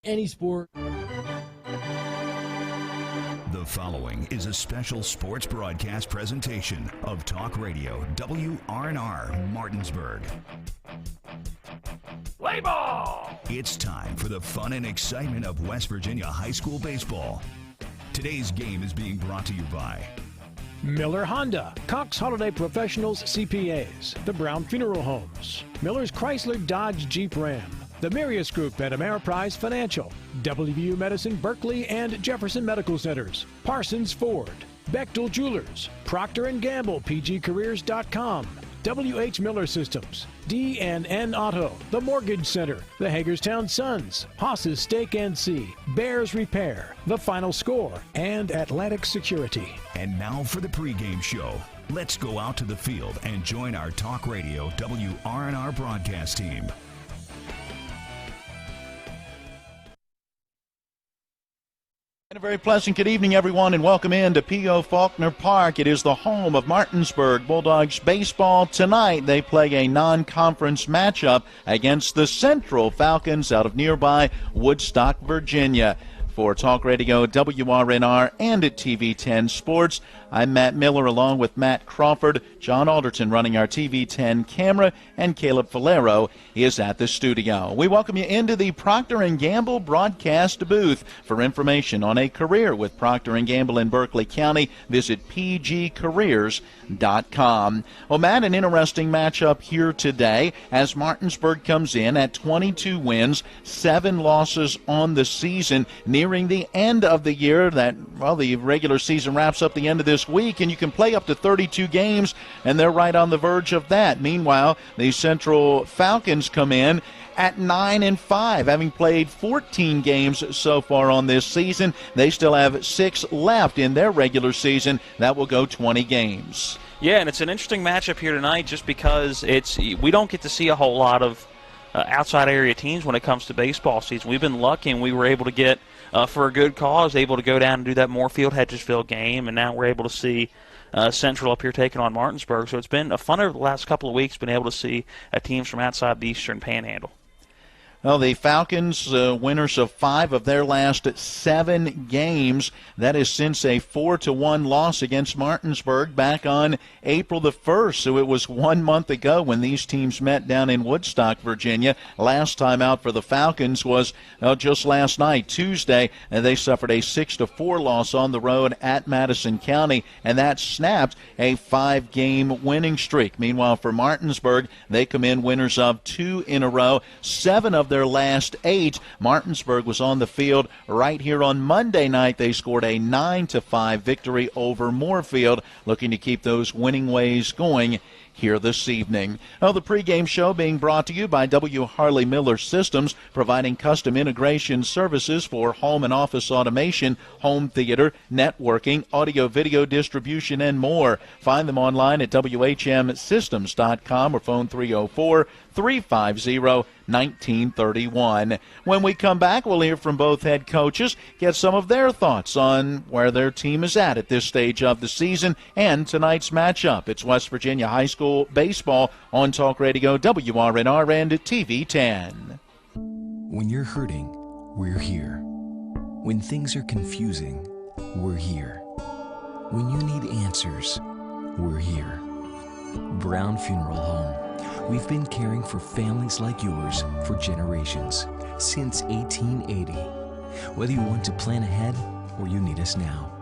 Any sport. The following is a special sports broadcast presentation of Talk Radio WRNR Martinsburg. Play ball! It's time for the fun and excitement of West Virginia high school baseball. Today's game is being brought to you by Miller Honda, Cox Holiday Professionals CPAs, the Brown Funeral Homes, Miller's Chrysler Dodge Jeep Ram, the Marius Group at Ameriprise Financial, WVU Medicine Berkeley and Jefferson Medical Centers, Parsons Ford, Bechtel Jewelers, Procter & Gamble, pgcareers.com, WH Miller Systems, DNN Auto, The Mortgage Center, the Hagerstown Suns, Haas's Steak and Sea, Bears Repair, The Final Score, and Atlantic Security. And now for the pregame show. Let's go out to the field and join our Talk Radio WRNR broadcast team. And a very pleasant good evening, everyone, and welcome in to P.O. Faulkner Park. It is the home of Martinsburg Bulldogs baseball. Tonight, they play a non-conference matchup against the Central Falcons out of nearby Woodstock, Virginia. For Talk Radio WRNR and at TV 10 Sports, I'm Matt Miller along with Matt Crawford, John Alderton running our TV 10 camera, and Caleb Valero is at the studio. We welcome you into the Procter & Gamble broadcast booth. For information on a career with Procter & Gamble in Berkeley County, visit pgcareers.com. Well, Matt, an interesting matchup here today as Martinsburg comes in at 22 wins, 7 losses on the season, nearing the end of the year. The regular season wraps up the end of this week, and you can play up to 32 games, and they're right on the verge of that. Meanwhile, the Central Falcons come in at 9-5, having played 14 games so far on this season. They still have 6 left in their regular season. That will go 20 games. Yeah, and it's an interesting matchup here tonight just because we don't get to see a whole lot of outside area teams when it comes to baseball season. We've been lucky, and we were able to get, for a good cause, able to go down and do that Moorfield-Hedgesville game, and now we're able to see Central up here taking on Martinsburg. So it's been a fun over the last couple of weeks, been able to see teams from outside the Eastern Panhandle. Well, the Falcons, winners of 5 of their last 7 games. That is since a 4-1 loss against Martinsburg back on April the 1st. So it was 1 month ago when these teams met down in Woodstock, Virginia. Last time out for the Falcons was just last night, Tuesday, and they suffered a 6-4 loss on the road at Madison County, and that snapped a 5-game winning streak. Meanwhile, for Martinsburg, they come in winners of 2 in a row, 7 of their last 8. Martinsburg was on the field right here on Monday night. They scored a 9-5 victory over Moorfield, looking to keep those winning ways going here this evening. Well, the pregame show being brought to you by W. Harley Miller Systems, providing custom integration services for home and office automation, home theater, networking, audio-video distribution, and more. Find them online at WHMsystems.com or phone 304-350-1931. When we come back, we'll hear from both head coaches, get some of their thoughts on where their team is at this stage of the season and tonight's matchup. It's West Virginia High School baseball on Talk Radio WRNR and TV 10. When you're hurting, we're here. When things are confusing, we're here. When you need answers, we're here. Brown Funeral Home. We've been caring for families like yours for generations, since 1880. Whether you want to plan ahead or you need us now.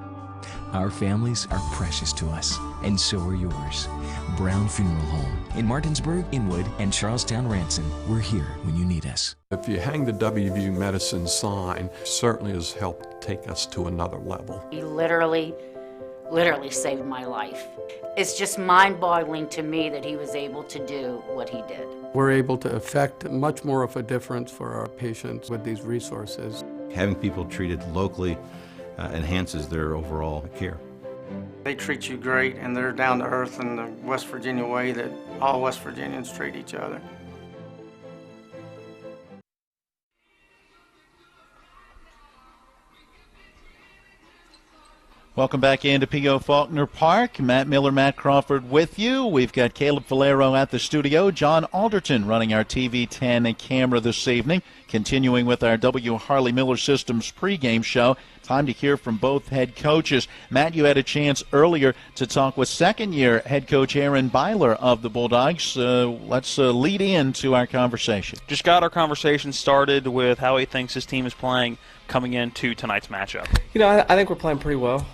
Our families are precious to us, and so are yours. Brown Funeral Home in Martinsburg, Inwood, and Charlestown Ranson. We're here when you need us. If you hang the WVU Medicine sign, certainly has helped take us to another level. He literally saved my life. It's just mind-boggling to me that he was able to do what he did. We're able to affect much more of a difference for our patients with these resources. Having people treated locally enhances their overall care. They treat you great, and they're down to earth in the West Virginia way that all West Virginians treat each other. Welcome back into P.O. Faulkner Park. Matt Miller, Matt Crawford with you. We've got Caleb Falero at the studio. John Alderton running our TV10 camera this evening. Continuing with our W. Harley Miller Systems pregame show. Time to hear from both head coaches. Matt, you had a chance earlier to talk with second-year head coach Aaron Byler of the Bulldogs. Let's lead into our conversation. Just got our conversation started with how he thinks his team is playing coming into tonight's matchup. You know, I think we're playing pretty well.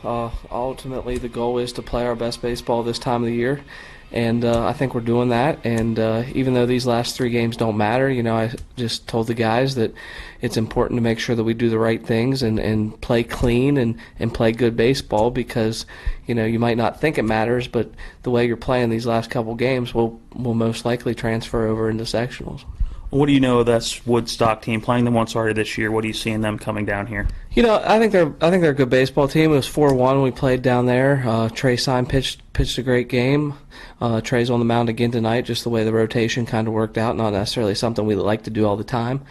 Ultimately, the goal is to play our best baseball this time of the year, and I think we're doing that. And even though these last 3 games don't matter, you know, I just told the guys that it's important to make sure that we do the right things and play clean and play good baseball, because, you know, you might not think it matters, but the way you're playing these last couple games will most likely transfer over into sectionals. What do you know of this Woodstock team? Playing them once already this year, what are you seeing them coming down here? You know, I think they're a good baseball team. It was 4-1 when we played down there. Trey Sign pitched a great game. Trey's on the mound again tonight, just the way the rotation kind of worked out. Not necessarily something we like to do all the time,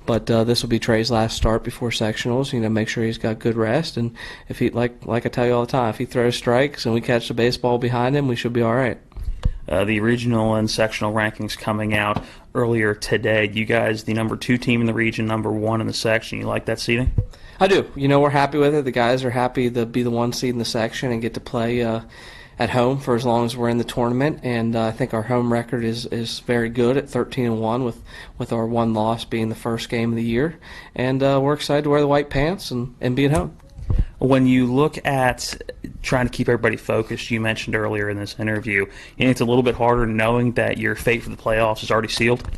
but this will be Trey's last start before sectionals. You know, make sure he's got good rest, and if he like I tell you all the time, if he throws strikes and we catch the baseball behind him, we should be all right. The regional and sectional rankings coming out earlier today. You guys, the number 2 team in the region, number 1 in the section. You like that seeding? I do. You know, we're happy with it. The guys are happy to be the 1 seed in the section and get to play at home for as long as we're in the tournament. And I think our home record is very good at 13-1, with our 1 loss being the first game of the year. And we're excited to wear the white pants and be at home. When you look at trying to keep everybody focused, you mentioned earlier in this interview, and it's a little bit harder knowing that your fate for the playoffs is already sealed?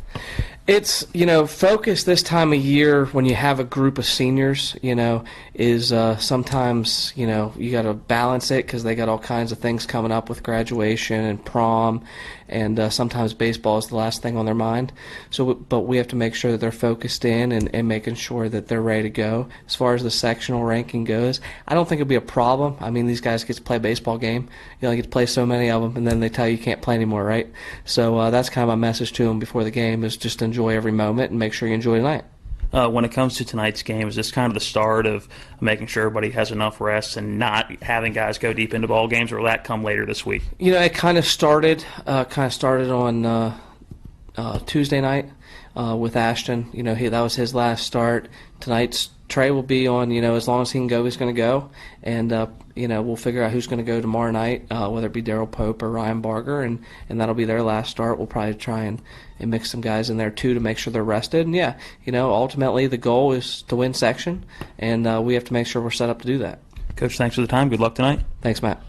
It's, you know, focus this time of year when you have a group of seniors, you know, is sometimes, you know, you got to balance it because they got all kinds of things coming up with graduation and prom, and sometimes baseball is the last thing on their mind. But we have to make sure that they're focused in and making sure that they're ready to go. As far as the sectional ranking goes, I don't think it'll be a problem. I mean, these guys get to play a baseball game. You only get to play so many of them, and then they tell you can't play anymore, right? So that's kind of my message to them before the game, is just enjoy every moment and make sure you enjoy tonight. When it comes to tonight's game, is this kind of the start of making sure everybody has enough rest and not having guys go deep into ball games, or will that come later this week? You know, it kind of started on Tuesday night with Ashton. You know, that was his last start. Tonight's Trey will be on, you know, as long as he can go, he's going to go. And, you know, we'll figure out who's going to go tomorrow night, whether it be Daryl Pope or Ryan Barger, and that'll be their last start. We'll probably try and mix some guys in there, too, to make sure they're rested. And, yeah, you know, ultimately the goal is to win section, and we have to make sure we're set up to do that. Coach, thanks for the time. Good luck tonight. Thanks, Matt.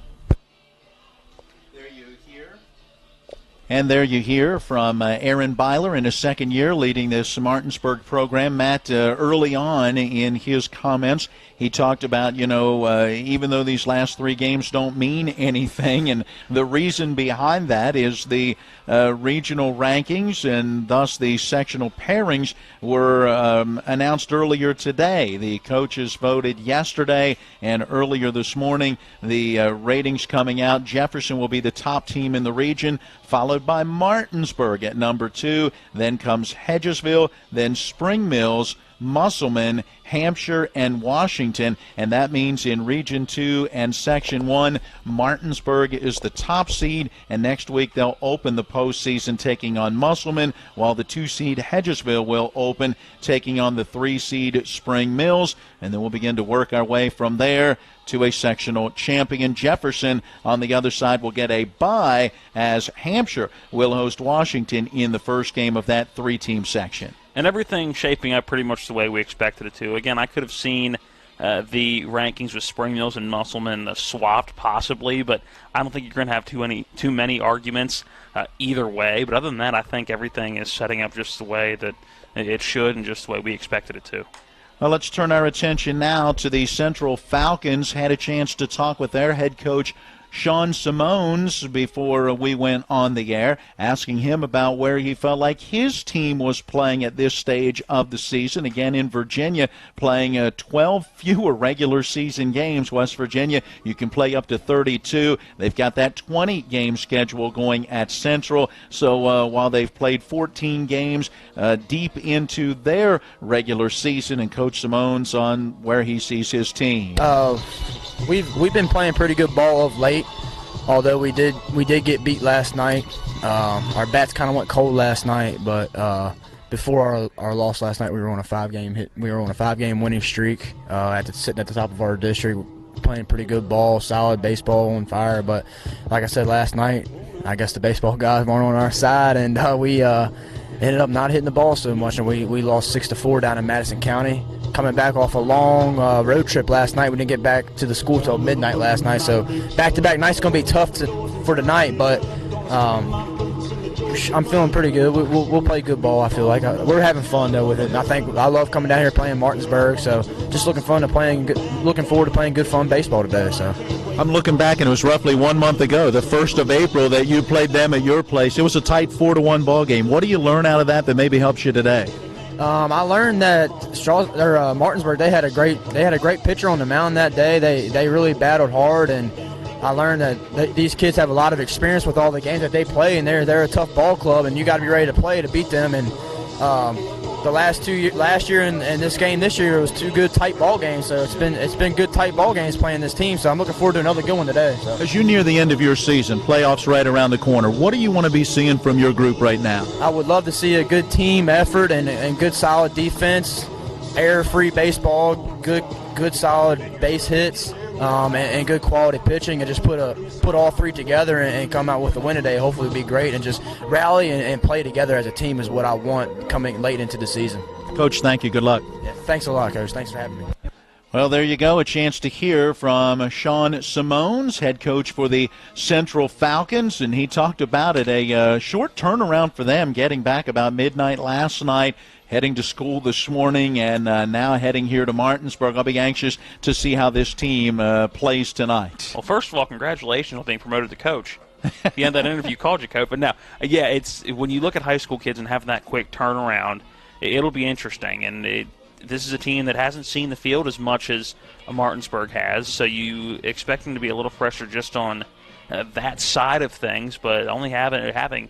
And there you hear from Aaron Byler in his second year leading this Martinsburg program. Matt, early on in his comments, he talked about, you know, even though these last 3 games don't mean anything, and the reason behind that is the regional rankings, and thus the sectional pairings were announced earlier today. The coaches voted yesterday, and earlier this morning, the ratings coming out. Jefferson will be the top team in the region, followed by Martinsburg at number 2. Then comes Hedgesville, then Spring Mills, Musselman, Hampshire, and Washington, and that means in Region 2 and Section 1, Martinsburg is the top seed, and next week they'll open the postseason taking on Musselman, while the 2-seed Hedgesville will open taking on the 3-seed Spring Mills, and then we'll begin to work our way from there to a sectional champion. Jefferson on the other side will get a bye, as Hampshire will host Washington in the first game of that 3-team section. And everything shaping up pretty much the way we expected it to. Again, I could have seen the rankings with Spring Mills and Musselman swapped possibly, but I don't think you're going to have too many arguments either way. But other than that, I think everything is setting up just the way that it should and just the way we expected it to. Well, let's turn our attention now to the Central Falcons. Had a chance to talk with their head coach Sean Simones before we went on the air, asking him about where he felt like his team was playing at this stage of the season. Again, in Virginia, playing 12 fewer regular season games. West Virginia, you can play up to 32. They've got that 20-game schedule going at Central. So while they've played 14 games deep into their regular season, and Coach Simone's on where he sees his team. We've been playing pretty good ball of late, although we did get beat last night. Our bats kind of went cold last night, but before our loss last night, we were on a 5-game winning streak. Sitting at the top of our district, playing pretty good ball, solid baseball on fire. But like I said last night, I guess the baseball guys weren't on our side, and we ended up not hitting the ball so much, and we lost 6-4 down in Madison County. Coming back off a long road trip last night. We didn't get back to the school till midnight last night, so back-to-back nights is going to be tough for tonight, but I'm feeling pretty good. We'll play good ball, I feel like. We're having fun, though, with it, and I love coming down here playing Martinsburg, so just looking forward to playing good, fun baseball today. So I'm looking back, and it was roughly 1 month ago, the 1st of April, that you played them at your place. It was a tight 4-1 ball game. What do you learn out of that maybe helps you today? I learned that Martinsburg, they had a great pitcher on the mound that day. They really battled hard, and I learned that these kids have a lot of experience with all the games that they play, and they're a tough ball club, and you got to be ready to play to beat them. And the last year and this game this year, it was 2 good tight ball games. So it's been good tight ball games playing this team. So I'm looking forward to another good one today. So. As you near the end of your season, playoffs right around the corner, what do you want to be seeing from your group right now? I would love to see a good team effort and good solid defense, error-free baseball, good solid base hits, and good quality pitching, and just put all 3 together and come out with a win today. Hopefully it'll be great, and just rally and play together as a team is what I want coming late into the season. Coach, thank you. Good luck. Yeah, thanks a lot, Coach. Thanks for having me. Well, there you go. A chance to hear from Sean Simones, head coach for the Central Falcons, and he talked about it, a short turnaround for them, getting back about midnight last night, heading to school this morning, and now heading here to Martinsburg. I'll be anxious to see how this team plays tonight. Well, first of all, congratulations on being promoted to coach. The end of that interview called you coach, but now, yeah, it's when you look at high school kids and having that quick turnaround, it'll be interesting, and this is a team that hasn't seen the field as much as Martinsburg has, so you expect them to be a little fresher just on that side of things, but only having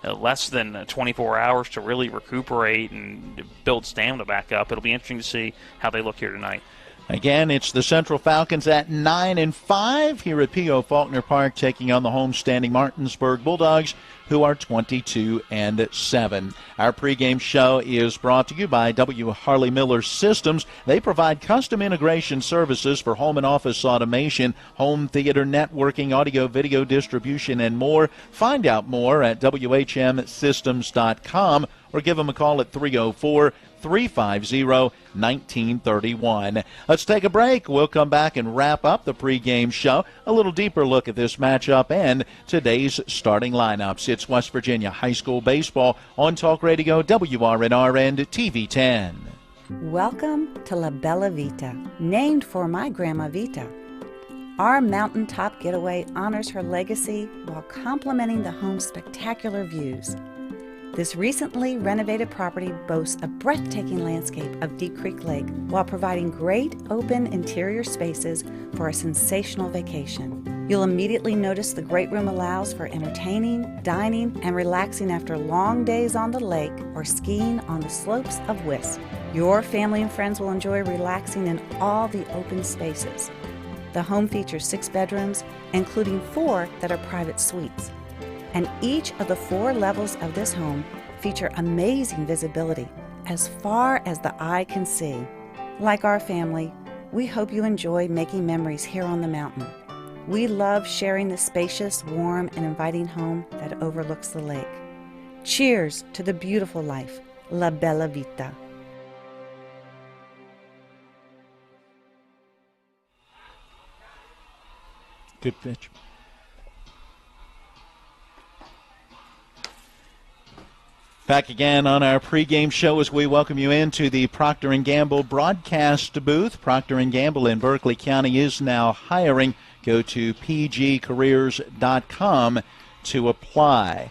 less than 24 hours to really recuperate and build stamina back up. It'll be interesting to see how they look here tonight. Again, it's the Central Falcons at 9-5 here at P.O. Faulkner Park, taking on the homestanding Martinsburg Bulldogs, who are 22-7. Our pregame show is brought to you by W. Harley Miller Systems. They provide custom integration services for home and office automation, home theater networking, audio, video distribution, and more. Find out more at WHMsystems.com or give them a call at 304-350-1931. Let's take a break. We'll come back and wrap up the pregame show. A little deeper look at this matchup and today's starting lineups. It's West Virginia High School Baseball on Talk Radio, WRNR, and TV 10. Welcome to La Bella Vita, named for my Grandma Vita. Our mountaintop getaway honors her legacy while complementing the home's spectacular views. This recently renovated property boasts a breathtaking landscape of Deep Creek Lake while providing great open interior spaces for a sensational vacation. You'll immediately notice the great room allows for entertaining, dining, and relaxing after long days on the lake or skiing on the slopes of Wisp. Your family and friends will enjoy relaxing in all the open spaces. The home features 6 bedrooms, including 4 that are private suites. And each of the 4 levels of this home feature amazing visibility as far as the eye can see. Like our family, we hope you enjoy making memories here on the mountain. We love sharing the spacious, warm, and inviting home that overlooks the lake. Cheers to the beautiful life, La Bella Vita. Good pitch. Back again on our pregame show as we welcome you into the Procter & Gamble broadcast booth. Procter & Gamble in Berkeley County is now hiring. Go to pgcareers.com to apply.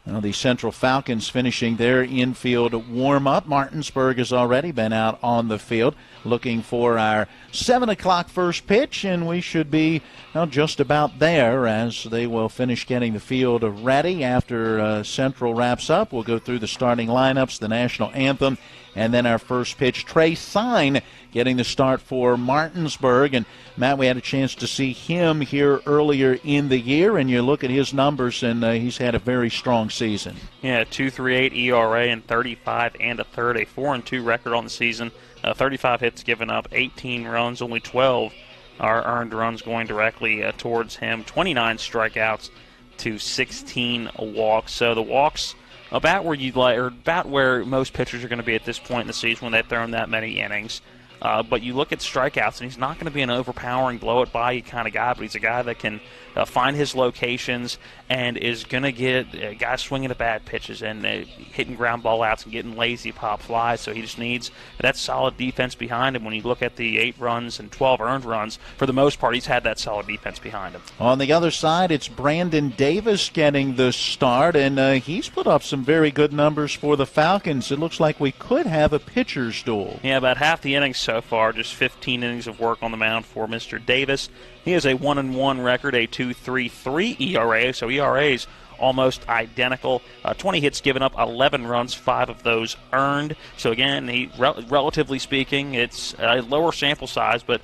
Well, the Central Falcons finishing their infield warm-up. Martinsburg has already been out on the field looking for our 7 o'clock first pitch, and we should be just about there as they will finish getting the field ready. After Central wraps up, we'll go through the starting lineups, the national anthem, and then our first pitch. Trey Sign getting the start for Martinsburg. And, Matt, we had a chance to see him here earlier in the year, and you look at his numbers, and he's had a very strong season. Yeah, 2.38 ERA and 35 and a third, a 4-2 record on the season. 35 hits given up, 18 runs, only 12 are earned runs going directly towards him. 29 strikeouts to 16 walks. So the walks about where you'd like, or about where most pitchers are going to be at this point in the season when they've thrown that many innings. But you look at strikeouts, and he's not going to be an overpowering, blow-it-by-you kind of guy, but he's a guy that can find his locations and is going to get guys swinging at bad pitches and hitting ground ball outs and getting lazy pop flies. So he just needs that solid defense behind him. When you look at the 8 runs and 12 earned runs, for the most part, he's had that solid defense behind him. On the other side, it's Brandon Davis getting the start, and he's put up some very good numbers for the Falcons. It looks like we could have a pitcher's duel. Yeah, about half the innings so far, just 15 innings of work on the mound for Mr. Davis. He has a 1-1 record, a 2.33 ERA, so ERA's almost identical. 20 hits given up, 11 runs, 5 of those earned. So again, relatively speaking, it's a lower sample size, but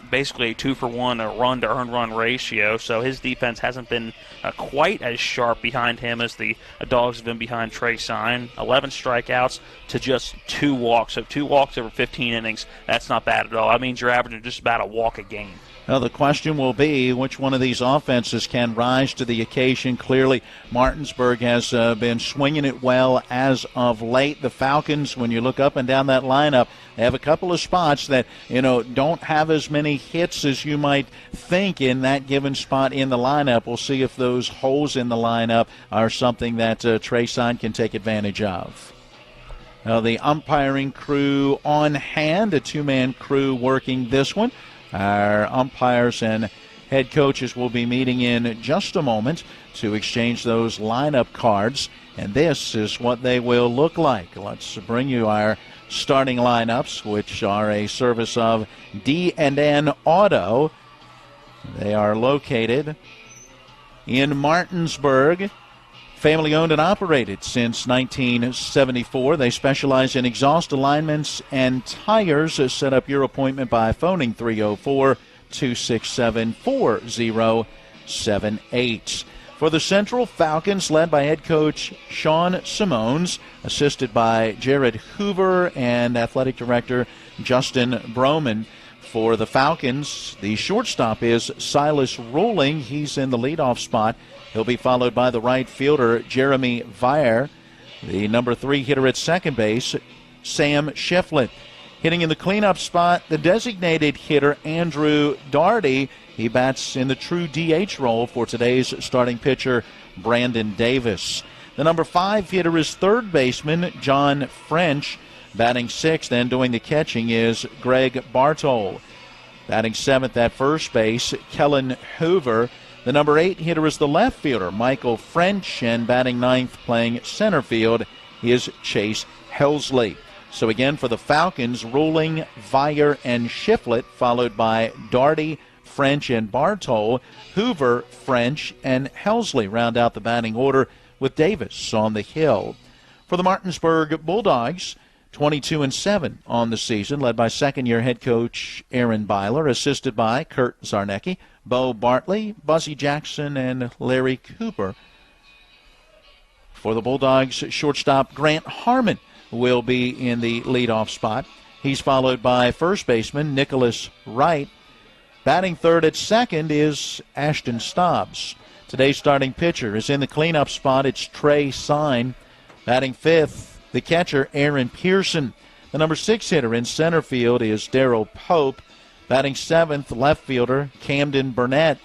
basically a 2-for-1, a run to earned run ratio. So his defense hasn't been quite as sharp behind him as the Dogs have been behind Trey Sign. 11 strikeouts to just 2 walks. So 2 walks over 15 innings, that's not bad at all. That means you're averaging just about a walk a game. Well, the question will be which one of these offenses can rise to the occasion. Clearly, Martinsburg has been swinging it well as of late. The Falcons, when you look up and down that lineup, they have a couple of spots that, don't have as many hits as you might think in that given spot in the lineup. We'll see if those holes in the lineup are something that Trey Sign can take advantage of. The umpiring crew on hand, a 2-man crew working this one. Our umpires and head coaches will be meeting in just a moment to exchange those lineup cards, and this is what they will look like. Let's bring you our starting lineups, which are a service of D&N Auto. They are located in Martinsburg. Family owned and operated since 1974. They specialize in exhaust alignments and tires. Set up your appointment by phoning 304-267-4078. For the Central Falcons, led by head coach Sean Simones, assisted by Jared Hoover and athletic director Justin Broman. For the Falcons, the shortstop is Silas Rowling. He's in the leadoff spot. He'll be followed by the right fielder, Jeremy Vier. The number 3 hitter at second base, Sam Shiflett. Hitting in the cleanup spot, the designated hitter, Andrew Daugherty. He bats in the true DH role for today's starting pitcher, Brandon Davis. The number 5 hitter is third baseman, John French. Batting 6th and doing the catching is Greg Bartol. Batting 7th at first base, Kellen Hoover. The number 8 hitter is the left fielder, Michael French, and batting 9th playing center field is Chase Helsley. So again for the Falcons, Rowling, Vier, and Shiflett, followed by Daugherty, French, and Bartol. Hoover, French, and Helsley round out the batting order with Davis on the hill. For the Martinsburg Bulldogs, 22-7 on the season, led by second-year head coach Aaron Byler, assisted by Kurt Zarnecki, Bo Bartley, Buzzy Jackson, and Larry Cooper. For the Bulldogs, shortstop Grant Harmon will be in the leadoff spot. He's followed by first baseman Nicholas Wright. Batting third at second is Ashton Stobbs. Today's starting pitcher is in the cleanup spot. It's Trey Sign. Batting fifth, the catcher, Aaron Pearson. The number 6 hitter in center field is Darryl Pope. Batting 7th, left fielder, Camden Burnett.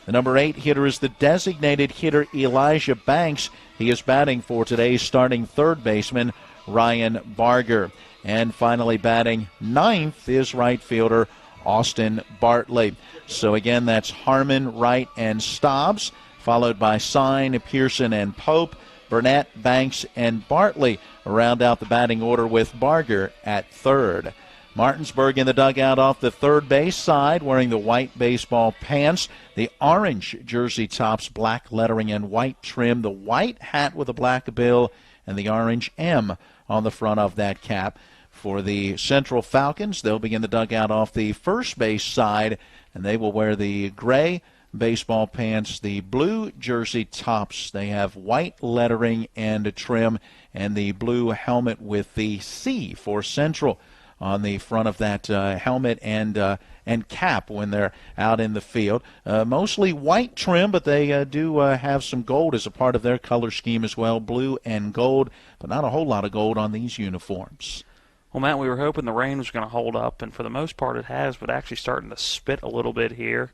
The number 8 hitter is the designated hitter, Elijah Banks. He is batting for today's starting third baseman, Ryan Barger. And finally batting 9th is right fielder, Austin Bartley. So again, that's Harmon, Wright, and Stobbs, followed by Sine, Pearson, and Pope. Burnett, Banks, and Bartley round out the batting order with Barger at third. Martinsburg in the dugout off the third base side, wearing the white baseball pants, the orange jersey tops, black lettering and white trim, the white hat with a black bill, and the orange M on the front of that cap. For the Central Falcons, they'll be in the dugout off the first base side, and they will wear the gray baseball pants, the blue jersey tops. They have white lettering and trim, and the blue helmet with the C for Central on the front of that helmet and cap when they're out in the field. Mostly white trim, but they do have some gold as a part of their color scheme as well, blue and gold, but not a whole lot of gold on these uniforms. Well, Matt, we were hoping the rain was going to hold up, and for the most part it has, but actually starting to spit a little bit here.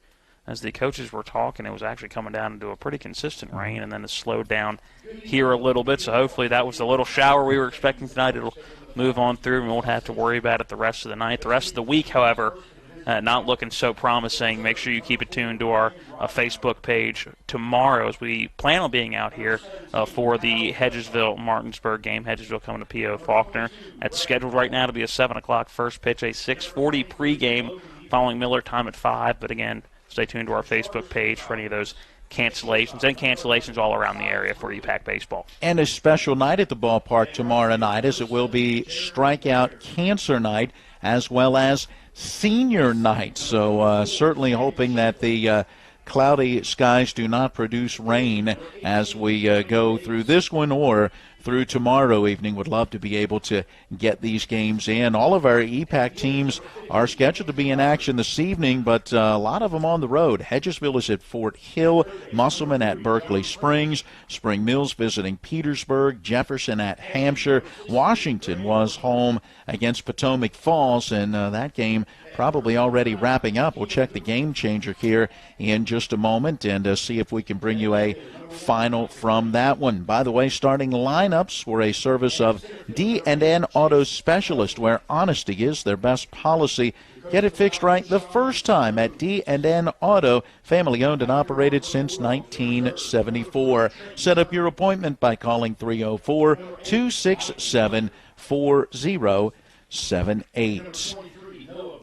As the coaches were talking, it was actually coming down into a pretty consistent rain, and then it slowed down here a little bit. So hopefully that was the little shower we were expecting tonight. It'll move on through, and we won't have to worry about it the rest of the night. The rest of the week, however, not looking so promising. Make sure you keep it tuned to our Facebook page tomorrow, as we plan on being out here for the Hedgesville-Martinsburg game. Hedgesville coming to P.O. Faulkner. That's scheduled right now to be a 7 o'clock first pitch, a 6:40 pregame following Miller time at 5. But again, stay tuned to our Facebook page for any of those cancellations all around the area for EPAC baseball. And a special night at the ballpark tomorrow night, as it will be Strikeout Cancer Night as well as Senior Night. So certainly hoping that the cloudy skies do not produce rain as we go through this one or through tomorrow evening. Would love to be able to get these games in. All of our EPAC teams are scheduled to be in action this evening, but a lot of them on the road. Hedgesville is at Fort Hill, Musselman at Berkeley Springs, Spring Mills visiting Petersburg, Jefferson at Hampshire. Washington was home against Potomac Falls, and that game probably already wrapping up. We'll check the game changer here in just a moment and see if we can bring you a final from that one. By the way, starting lineups were a service of D&N Auto Specialist, where honesty is their best policy. Get it fixed right the first time at D&N Auto, family owned and operated since 1974. Set up your appointment by calling 304-267-4078.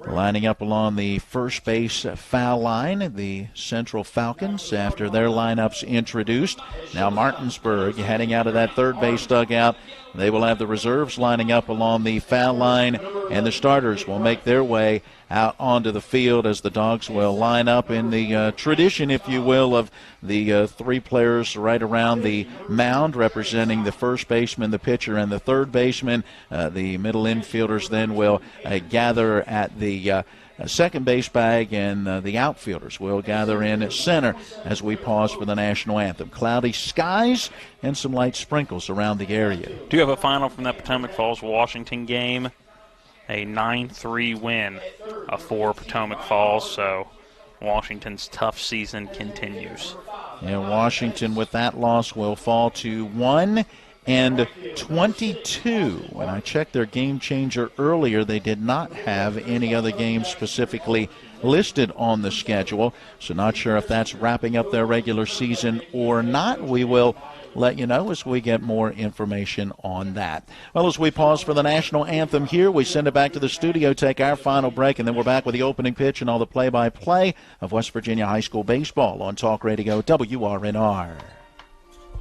Lining up along the first base foul line, the Central Falcons, after their lineups introduced. Now Martinsburg heading out of that third base dugout. They will have the reserves lining up along the foul line, and the starters will make their way out onto the field as the Dogs will line up in the tradition, if you will, of the three players right around the mound representing the first baseman, the pitcher, and the third baseman. The middle infielders then will gather at the second base bag, and the outfielders will gather in at center as we pause for the national anthem. Cloudy skies and some light sprinkles around the area. Do you have a final from that Potomac Falls-Washington game? A 9-3 win for Potomac Falls, so Washington's tough season continues. And Washington, with that loss, will fall to 1-22. When I checked their game changer earlier, they did not have any other games specifically listed on the schedule, so not sure if that's wrapping up their regular season or not. We will let you know as we get more information on that. Well, as we pause for the national anthem here, we send it back to the studio, take our final break, and then we're back with the opening pitch and all the play-by-play of West Virginia high school baseball on Talk Radio WRNR.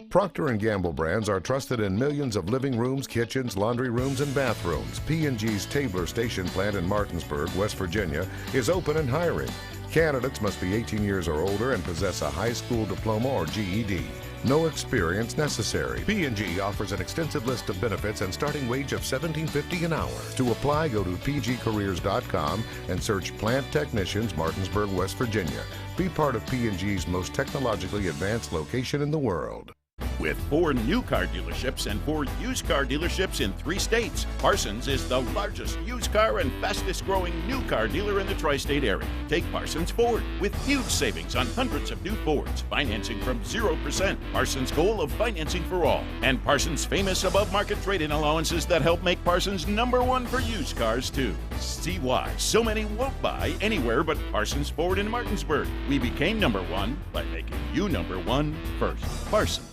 Procter & Gamble brands are trusted in millions of living rooms, kitchens, laundry rooms, and bathrooms. P&G's Tabler Station plant in Martinsburg, West Virginia, is open and hiring. Candidates must be 18 years or older and possess a high school diploma or GED. No experience necessary. P&G offers an extensive list of benefits and starting wage of $17.50 an hour. To apply, go to pgcareers.com and search Plant Technicians, Martinsburg, West Virginia. Be part of P&G's most technologically advanced location in the world. With 4 new car dealerships and 4 used car dealerships in 3 states, Parsons is the largest used car and fastest growing new car dealer in the tri-state area. Take Parsons Ford with huge savings on hundreds of new Fords, financing from 0%. Parsons' goal of financing for all. And Parsons' famous above-market trade-in allowances that help make Parsons #1 for used cars, too. See why so many won't buy anywhere but Parsons Ford in Martinsburg. We became #1 by making you #1 first. Parsons.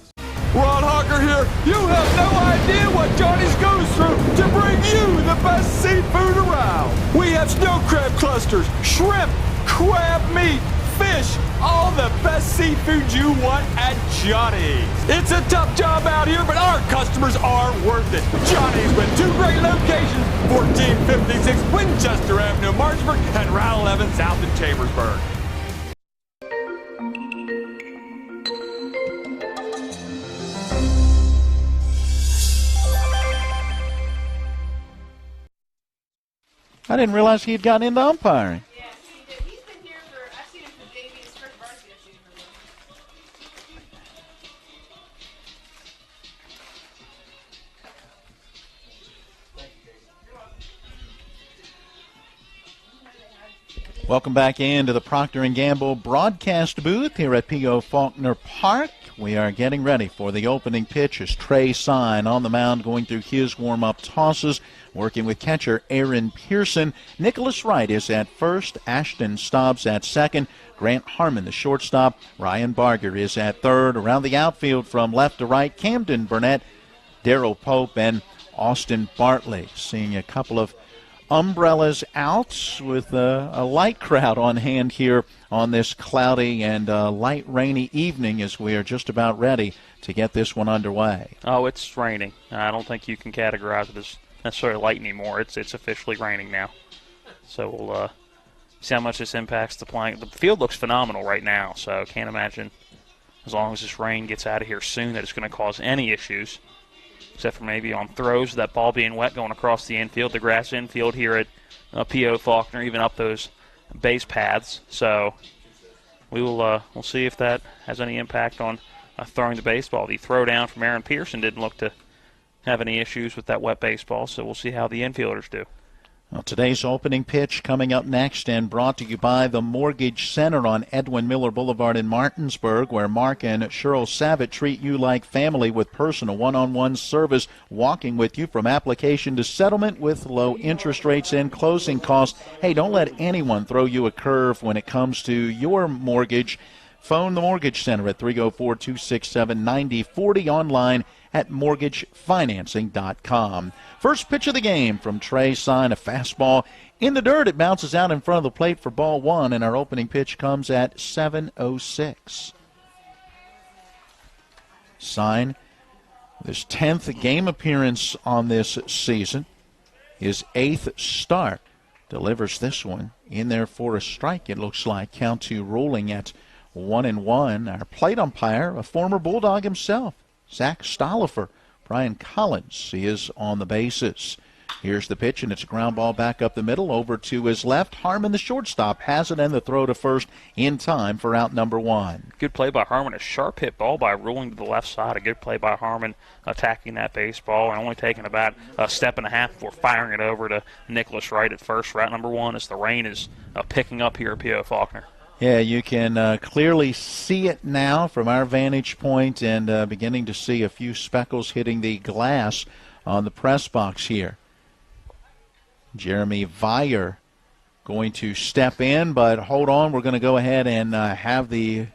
Ron Hawker here. You have no idea what Johnny's goes through to bring you the best seafood around. We have snow crab clusters, shrimp, crab meat, fish, all the best seafood you want at Johnny's. It's a tough job out here, but our customers are worth it. Johnny's with 2 great locations, 1456 Winchester Avenue, Martinsburg, and Route 11 south in Chambersburg. I didn't realize he had gotten into umpiring. Yes, he did. He's been here I've seen him for Davey's first varsity shooting. Welcome back into the Procter & Gamble broadcast booth here at P.O. Faulkner Park. We are getting ready for the opening pitch as Trey Sign on the mound going through his warm-up tosses, working with catcher Aaron Pearson. Nicholas Wright is at first, Ashton Stobbs at second, Grant Harmon the shortstop, Ryan Barger is at third. Around the outfield from left to right, Camden Burnett, Darryl Pope, and Austin Bartley. Seeing a couple of umbrellas out with a light crowd on hand here on this cloudy and light rainy evening as we are just about ready to get this one underway. Oh, it's raining. I don't think you can categorize it as necessarily light anymore. It's officially raining now. So we'll see how much this impacts the playing. The field looks phenomenal right now, so can't imagine as long as this rain gets out of here soon that it's going to cause any issues, except for maybe on throws, that ball being wet going across the infield, the grass infield here at P.O. Faulkner, even up those base paths. So we'll see if that has any impact on throwing the baseball. The throw down from Aaron Pearson didn't look to have any issues with that wet baseball, so we'll see how the infielders do. Well, today's opening pitch coming up next and brought to you by the Mortgage Center on Edwin Miller Boulevard in Martinsburg, where Mark and Cheryl Savitt treat you like family with personal one-on-one service, walking with you from application to settlement with low interest rates and closing costs. Hey, don't let anyone throw you a curve when it comes to your mortgage. Phone the Mortgage Center at 304-267-9040, online at mortgagefinancing.com. First pitch of the game from Trey Sign, a fastball in the dirt. It bounces out in front of the plate for ball one, and our opening pitch comes at 7:06. Sign, his 10th game appearance on this season, his 8th start, delivers this one in there for a strike, it looks like. Count two rolling at 1-1. Our plate umpire, a former Bulldog himself, Zach Stollifer. Brian Collins is on the bases. Here's the pitch, and it's a ground ball back up the middle over to his left. Harmon, the shortstop, has it, and the throw to first in time for out number one. Good play by Harmon. A sharp hit ball by rolling to the left side. A good play by Harmon attacking that baseball and only taking about a step and a half before firing it over to Nicholas Wright at first. Route number one as the rain is picking up here at P.O. Faulkner. Yeah, you can clearly see it now from our vantage point, and beginning to see a few speckles hitting the glass on the press box here. Jeremy Vire going to step in, but hold on, we're going to go ahead and have the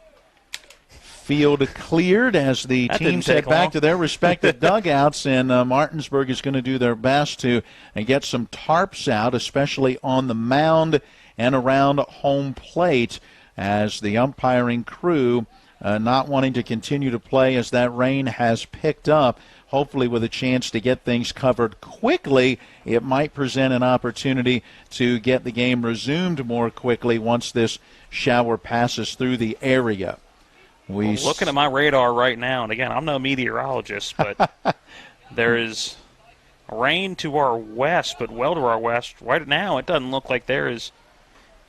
field cleared as the teams head back to their respective dugouts, and Martinsburg is going to do their best to get some tarps out, especially on the mound and around home plate, as the umpiring crew not wanting to continue to play as that rain has picked up. Hopefully with a chance to get things covered quickly, it might present an opportunity to get the game resumed more quickly once this shower passes through the area. Looking at my radar right now, and again, I'm no meteorologist, but there is rain to our west, but well to our west. Right now, it doesn't look like there is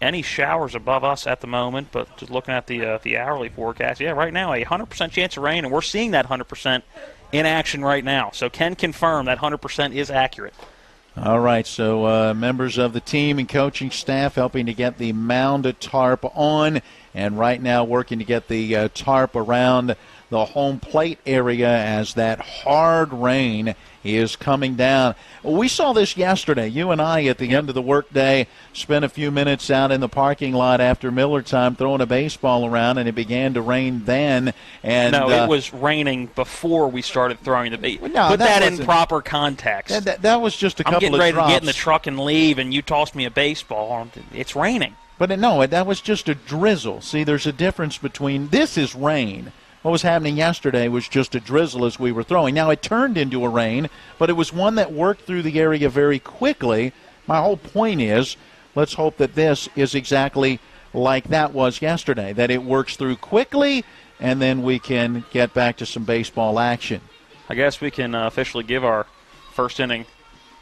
any showers above us at the moment, but just looking at the hourly forecast, yeah, right now a 100% chance of rain, and we're seeing that 100% in action right now. So can confirm that 100% is accurate. All right, so members of the team and coaching staff helping to get the mound tarp on, and right now working to get the tarp around the home plate area as that hard rain is coming down. We saw this yesterday. You and I, at the end of the workday, spent a few minutes out in the parking lot after Miller time throwing a baseball around, and it began to rain then. And no, it was raining before we started throwing the baseball. No, Put that in proper context. That was just a couple of drops. I'm getting ready to get in the truck and leave, and you tossed me a baseball. It's raining. But no, that was just a drizzle. See, there's a difference between this is rain. What was happening yesterday was just a drizzle as we were throwing. Now, it turned into a rain, but it was one that worked through the area very quickly. My whole point is, let's hope that this is exactly like that was yesterday, that it works through quickly, and then we can get back to some baseball action. I guess we can officially give our first inning,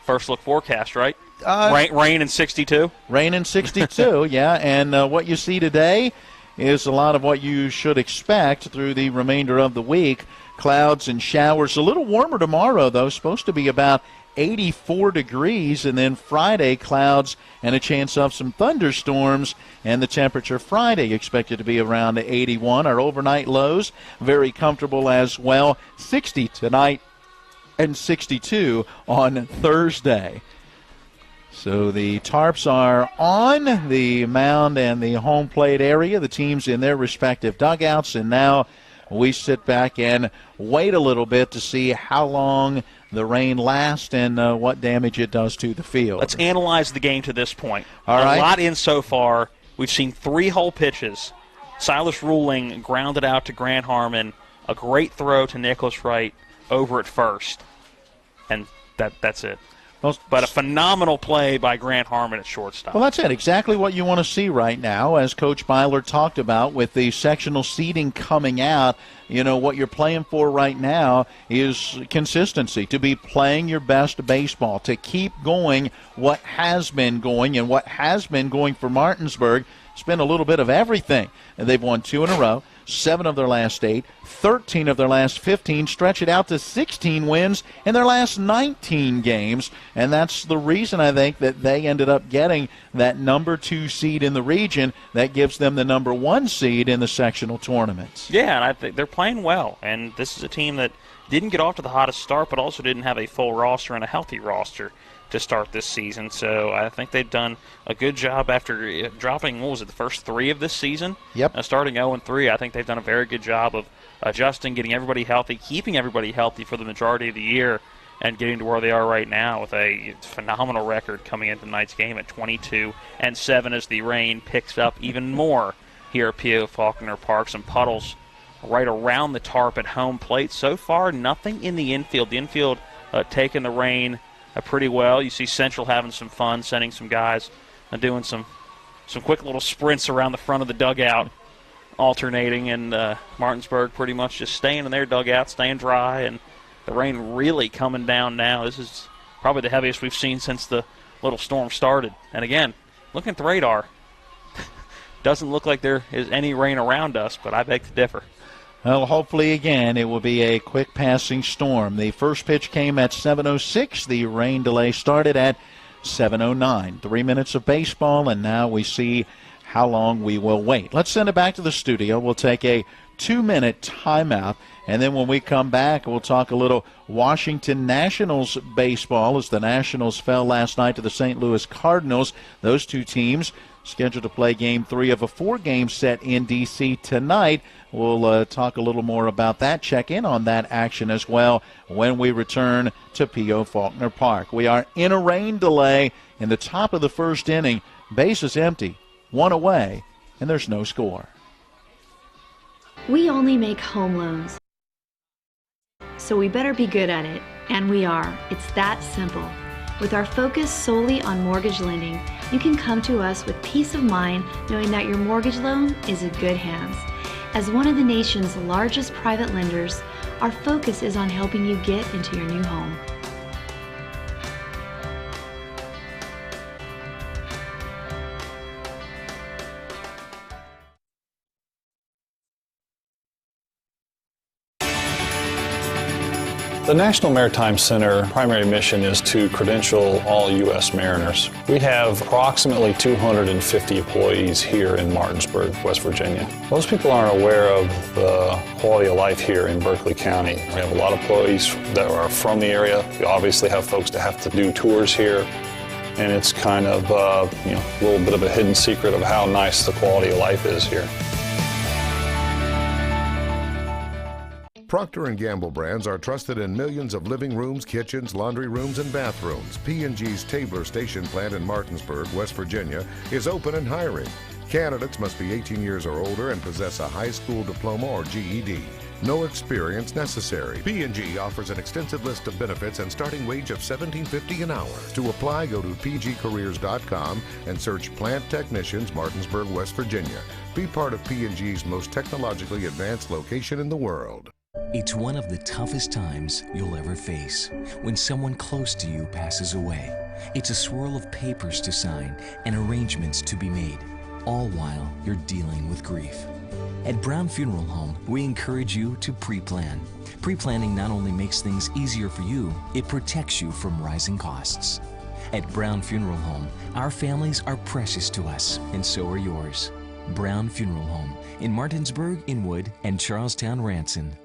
first look forecast, right? Rain in 62? Rain in 62, yeah. And what you see today is a lot of what you should expect through the remainder of the week. Clouds and showers. A little warmer tomorrow, though. Supposed to be about 84 degrees. And then Friday, clouds and a chance of some thunderstorms. And the temperature Friday expected to be around 81. Our overnight lows, very comfortable as well. 60 tonight and 62 on Thursday. So the tarps are on the mound and the home plate area, the teams in their respective dugouts, and now we sit back and wait a little bit to see how long the rain lasts and what damage it does to the field. Let's analyze the game to this point. All right. A lot in so far. We've seen 3 whole pitches. Silas Ruling grounded out to Grant Harmon, a great throw to Nicholas Wright over at first, and that's it. But a phenomenal play by Grant Harmon at shortstop. Well, that's it. Exactly what you want to see right now, as Coach Byler talked about with the sectional seeding coming out. You know, what you're playing for right now is consistency, to be playing your best baseball, to keep going what has been going. And what has been going for Martinsburg, it's been a little bit of everything. And they've won 2 in a row. 7 of their last 8, 13 of their last 15, stretch it out to 16 wins in their last 19 games. And that's the reason, I think, that they ended up getting that number 2 seed in the region. That gives them the number 1 seed in the sectional tournaments. Yeah, and I think they're playing well. And this is a team that didn't get off to the hottest start, but also didn't have a full roster and a healthy roster to start this season. So I think they've done a good job after dropping, the first 3 of this season? Yep. Starting 0-3, I think they've done a very good job of adjusting, getting everybody healthy, keeping everybody healthy for the majority of the year, and getting to where they are right now with a phenomenal record coming into tonight's game at 22-7 as the rain picks up even more here at P.O. Faulkner Park. Some puddles right around the tarp at home plate. So far, nothing in the infield. The infield taking the rain pretty well. You see Central having some fun, sending some guys and doing some quick little sprints around the front of the dugout, alternating, and Martinsburg pretty much just staying in their dugout, staying dry, and the rain really coming down now. This is probably the heaviest we've seen since the little storm started. And again, looking at the radar, doesn't look like there is any rain around us, but I beg to differ. Well, hopefully, again, it will be a quick passing storm. The first pitch came at 7:06. The rain delay started at 7:09. 3 minutes of baseball, and now we see how long we will wait. Let's send it back to the studio. We'll take a 2-minute timeout, and then when we come back, we'll talk a little Washington Nationals baseball as the Nationals fell last night to the St. Louis Cardinals. Those 2 teams scheduled to play Game 3 of a 4-game set in D.C. tonight. We'll talk a little more about that, check in on that action as well when we return to P.O. Faulkner Park. We are in a rain delay in the top of the first inning. Base is empty, 1 away, and there's no score. We only make home loans, so we better be good at it, and we are. It's that simple. With our focus solely on mortgage lending, you can come to us with peace of mind knowing that your mortgage loan is in good hands. As one of the nation's largest private lenders, our focus is on helping you get into your new home. The National Maritime Center primary mission is to credential all U.S. mariners. We have approximately 250 employees here in Martinsburg, West Virginia. Most people aren't aware of the quality of life here in Berkeley County. We have a lot of employees that are from the area. We obviously have folks that have to do tours here, and it's kind of a little bit of a hidden secret of how nice the quality of life is here. Procter & Gamble brands are trusted in millions of living rooms, kitchens, laundry rooms, and bathrooms. P&G's Tabler Station plant in Martinsburg, West Virginia, is open and hiring. Candidates must be 18 years or older and possess a high school diploma or GED. No experience necessary. P&G offers an extensive list of benefits and starting wage of $17.50 an hour. To apply, go to pgcareers.com and search Plant Technicians, Martinsburg, West Virginia. Be part of P&G's most technologically advanced location in the world. It's one of the toughest times you'll ever face when someone close to you passes away. It's a swirl of papers to sign and arrangements to be made, all while you're dealing with grief. At Brown Funeral Home, we encourage you to pre-plan. Pre-planning not only makes things easier for you, it protects you from rising costs. At Brown Funeral Home, our families are precious to us, and so are yours. Brown Funeral Home in Martinsburg, Inwood, and Charlestown, Ranson.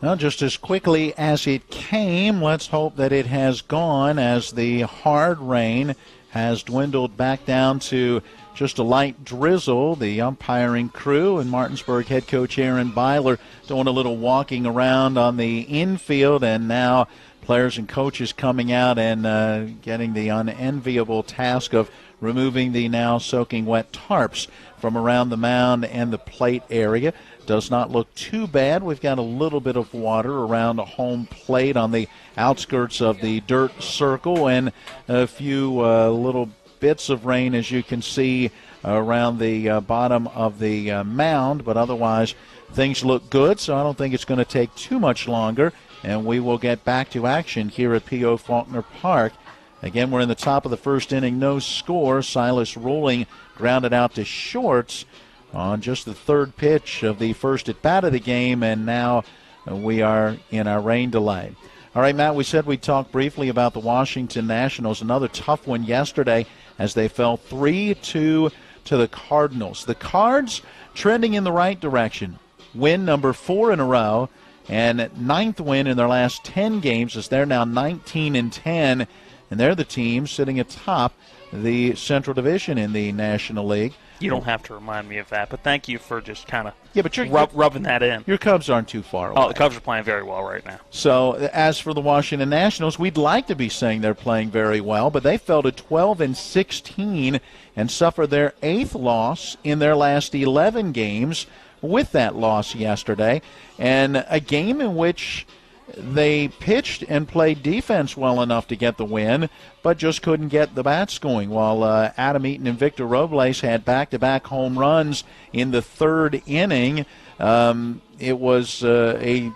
Well, just as quickly as it came, let's hope that it has gone as the hard rain has dwindled back down to just a light drizzle. The umpiring crew and Martinsburg head coach Aaron Byler doing a little walking around on the infield, and now players and coaches coming out and getting the unenviable task of removing the now soaking wet tarps from around the mound and the plate area. Does not look too bad. We've got a little bit of water around a home plate on the outskirts of the dirt circle, and a few little bits of rain, as you can see, around the bottom of the mound. But otherwise, things look good, so I don't think it's going to take too much longer, and we will get back to action here at P.O. Faulkner Park. Again, we're in the top of the first inning, no score. Silas Rolling grounded out to short on just the third pitch of the first at-bat of the game, and now we are in our rain delay. All right, Matt, we said we'd talk briefly about the Washington Nationals. Another tough one yesterday as they fell 3-2 to the Cardinals. The Cards trending in the right direction. Win number 4 in a row, and 9th win in their last 10 games as they're now 19-10, and they're the team sitting atop the Central Division in the National League. You don't have to remind me of that, but thank you for just kind of rubbing that in. Your Cubs aren't too far away. Oh, the Cubs are playing very well right now. So as for the Washington Nationals, we'd like to be saying they're playing very well, but they fell to 12-16 and suffered their 8th loss in their last 11 games with that loss yesterday, and a game in which they pitched and played defense well enough to get the win, but just couldn't get the bats going, while Adam Eaton and Victor Robles had back-to-back home runs in the third inning. It was a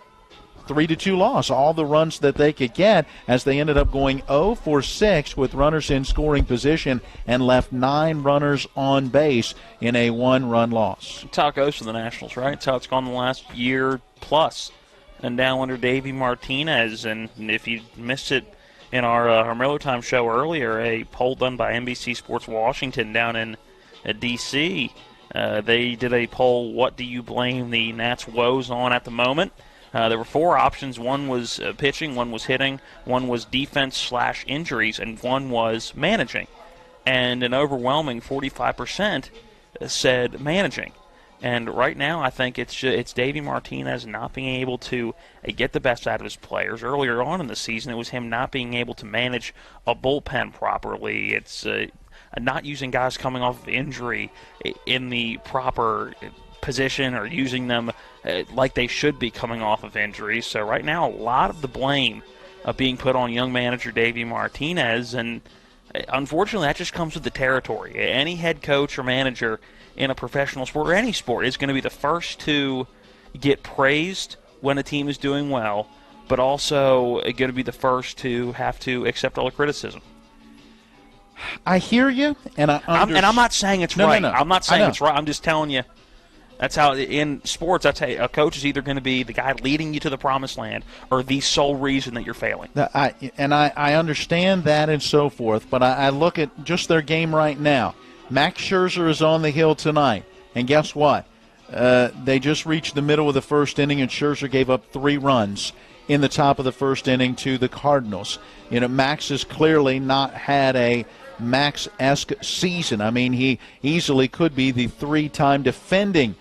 3-2 loss, all the runs that they could get, as they ended up going 0 for 6 with runners in scoring position and left 9 runners on base in a 1-run loss. That's how it goes for the Nationals, right? That's how it's gone the last year plus. And down under Davey Martinez, and if you missed it in our Miller Time show earlier, a poll done by NBC Sports Washington down in D.C., they did a poll, what do you blame the Nats' woes on at the moment? There were 4 options. One was pitching, one was hitting, one was defense/injuries, and one was managing. And an overwhelming 45% said managing. And right now, I think it's Davey Martinez not being able to get the best out of his players. Earlier on in the season, it was him not being able to manage a bullpen properly. It's not using guys coming off of injury in the proper position or using them like they should be coming off of injury. So right now, a lot of the blame being put on young manager Davey Martinez, and unfortunately, that just comes with the territory. Any head coach or manager in a professional sport or any sport is going to be the first to get praised when a team is doing well, but also going to be the first to have to accept all the criticism. I hear you, and I'm not saying it's right. No. I'm not saying it's right. I'm just telling you That's how, in sports, that's how a coach is either going to be the guy leading you to the promised land or the sole reason that you're failing. I understand that and so forth, but I look at just their game right now. Max Scherzer is on the hill tonight, and guess what? They just reached the middle of the first inning, and Scherzer gave up 3 runs in the top of the first inning to the Cardinals. Max has clearly not had a Max-esque season. I mean, he easily could be the 3-time defending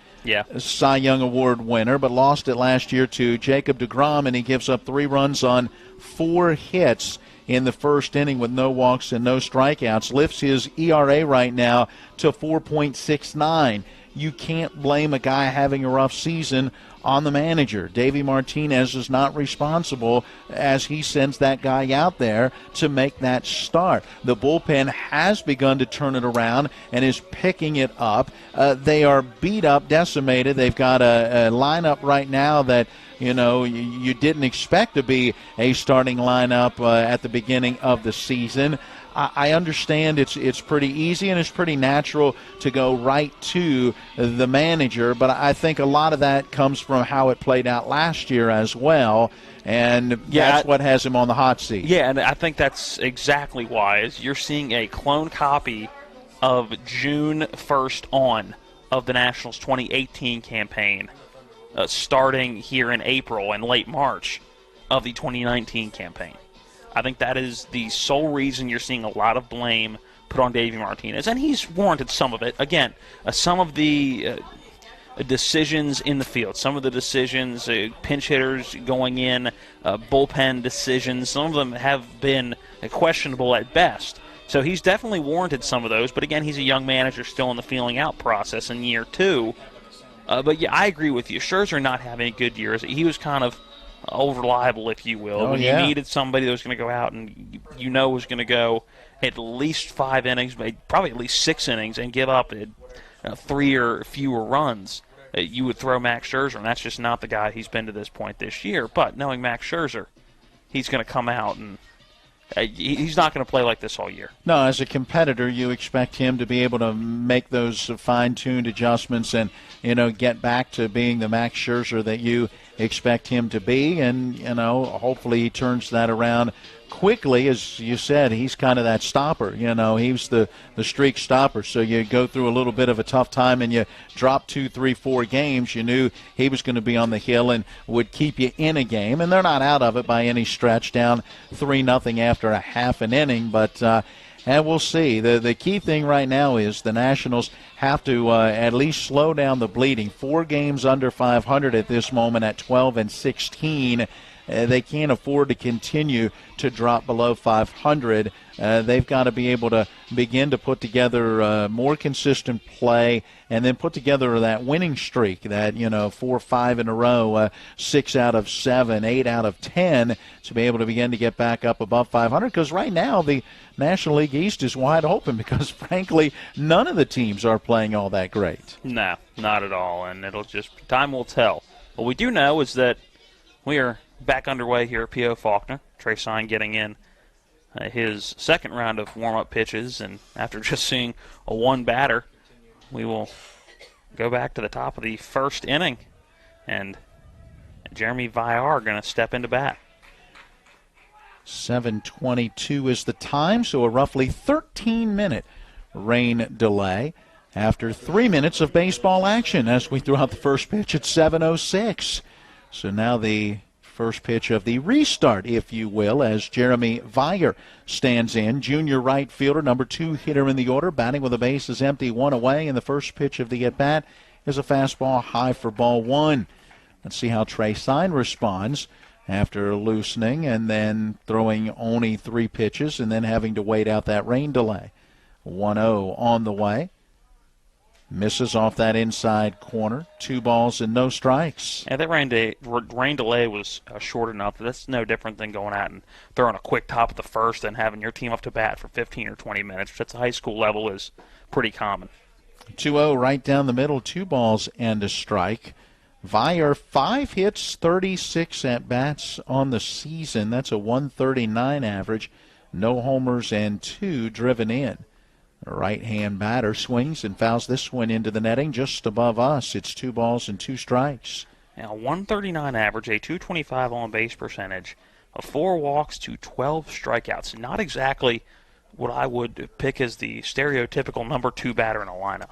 Cy Young Award winner, but lost it last year to Jacob deGrom, and he gives up 3 runs on 4 hits in the first inning with no walks and no strikeouts. Lifts his ERA right now to 4.69. You can't blame a guy having a rough season on the manager. Davey Martinez is not responsible as he sends that guy out there to make that start. The bullpen has begun to turn it around and is picking it up. They are beat up, decimated. They've got a lineup right now that you didn't expect to be a starting lineup at the beginning of the season. I understand it's pretty easy and it's pretty natural to go right to the manager, but I think a lot of that comes from how it played out last year as well, and that's what has him on the hot seat. Yeah, and I think that's exactly why. Is you're seeing a clone copy of June 1st on of the Nationals 2018 campaign starting here in April and late March of the 2019 campaign. I think that is the sole reason you're seeing a lot of blame put on Davey Martinez, and he's warranted some of it. Again, some of the decisions in the field, some of the decisions, pinch hitters going in, bullpen decisions, some of them have been questionable at best. So he's definitely warranted some of those, but again, he's a young manager still in the feeling out process in year 2. But yeah, I agree with you. Scherzer not having a good year. He was kind of over-reliable, if you will. When you needed somebody that was going to go out and was going to go at least 5 innings, probably at least 6 innings, and give up 3 or fewer runs, you would throw Max Scherzer, and that's just not the guy he's been to this point this year. But knowing Max Scherzer, he's going to come out and he's not going to play like this all year. No, as a competitor, you expect him to be able to make those fine-tuned adjustments and, get back to being the Max Scherzer that you expect him to be. And, hopefully he turns that around quickly. As you said, he's kind of that stopper. He's the streak stopper. So you go through a little bit of a tough time and you drop 2, 3, 4 games. You knew he was going to be on the hill and would keep you in a game. And they're not out of it by any stretch, down 3-0 after a half an inning. But and we'll see. The key thing right now is the Nationals have to at least slow down the bleeding. 4 games under 500 at this moment at 12-16. They can't afford to continue to drop below 500. They've got to be able to begin to put together more consistent play and then put together that winning streak, that 4 or 5 in a row, 6 out of 7, 8 out of 10, to be able to begin to get back up above 500. Because right now the National League East is wide open because, frankly, none of the teams are playing all that great. No, not at all, and time will tell. What we do know is that we are back underway here at P.O. Faulkner. Trey Sign getting in his second round of warm-up pitches, and after just seeing a 1 batter, we will go back to the top of the first inning, and Jeremy Villar going to step into bat. 7:22 is the time, so a roughly 13-minute rain delay after 3 minutes of baseball action as we throw out the first pitch at 7:06. So now the first pitch of the restart, if you will, as Jeremy Villar stands in. Junior right fielder, number 2 hitter in the order, batting with the bases empty, 1 away, and the first pitch of the at-bat is a fastball high for ball 1. Let's see how Trey Sign responds after loosening and then throwing only 3 pitches and then having to wait out that rain delay. 1-0 on the way. Misses off that inside corner. 2 balls and no strikes. Yeah, that rain delay was short enough. That's no different than going out and throwing a quick top of the first and having your team up to bat for 15 or 20 minutes, which at the high school level is pretty common. 2-0 right down the middle. 2 balls and a strike. Villar, 5 hits, 36 at-bats on the season. That's a 139 average. No homers and 2 driven in. A right-hand batter swings and fouls this one into the netting just above us. It's 2 balls and 2 strikes. Now 139 average, a 225 on base percentage, 4 walks to 12 strikeouts. Not exactly what I would pick as the stereotypical number 2 batter in a lineup.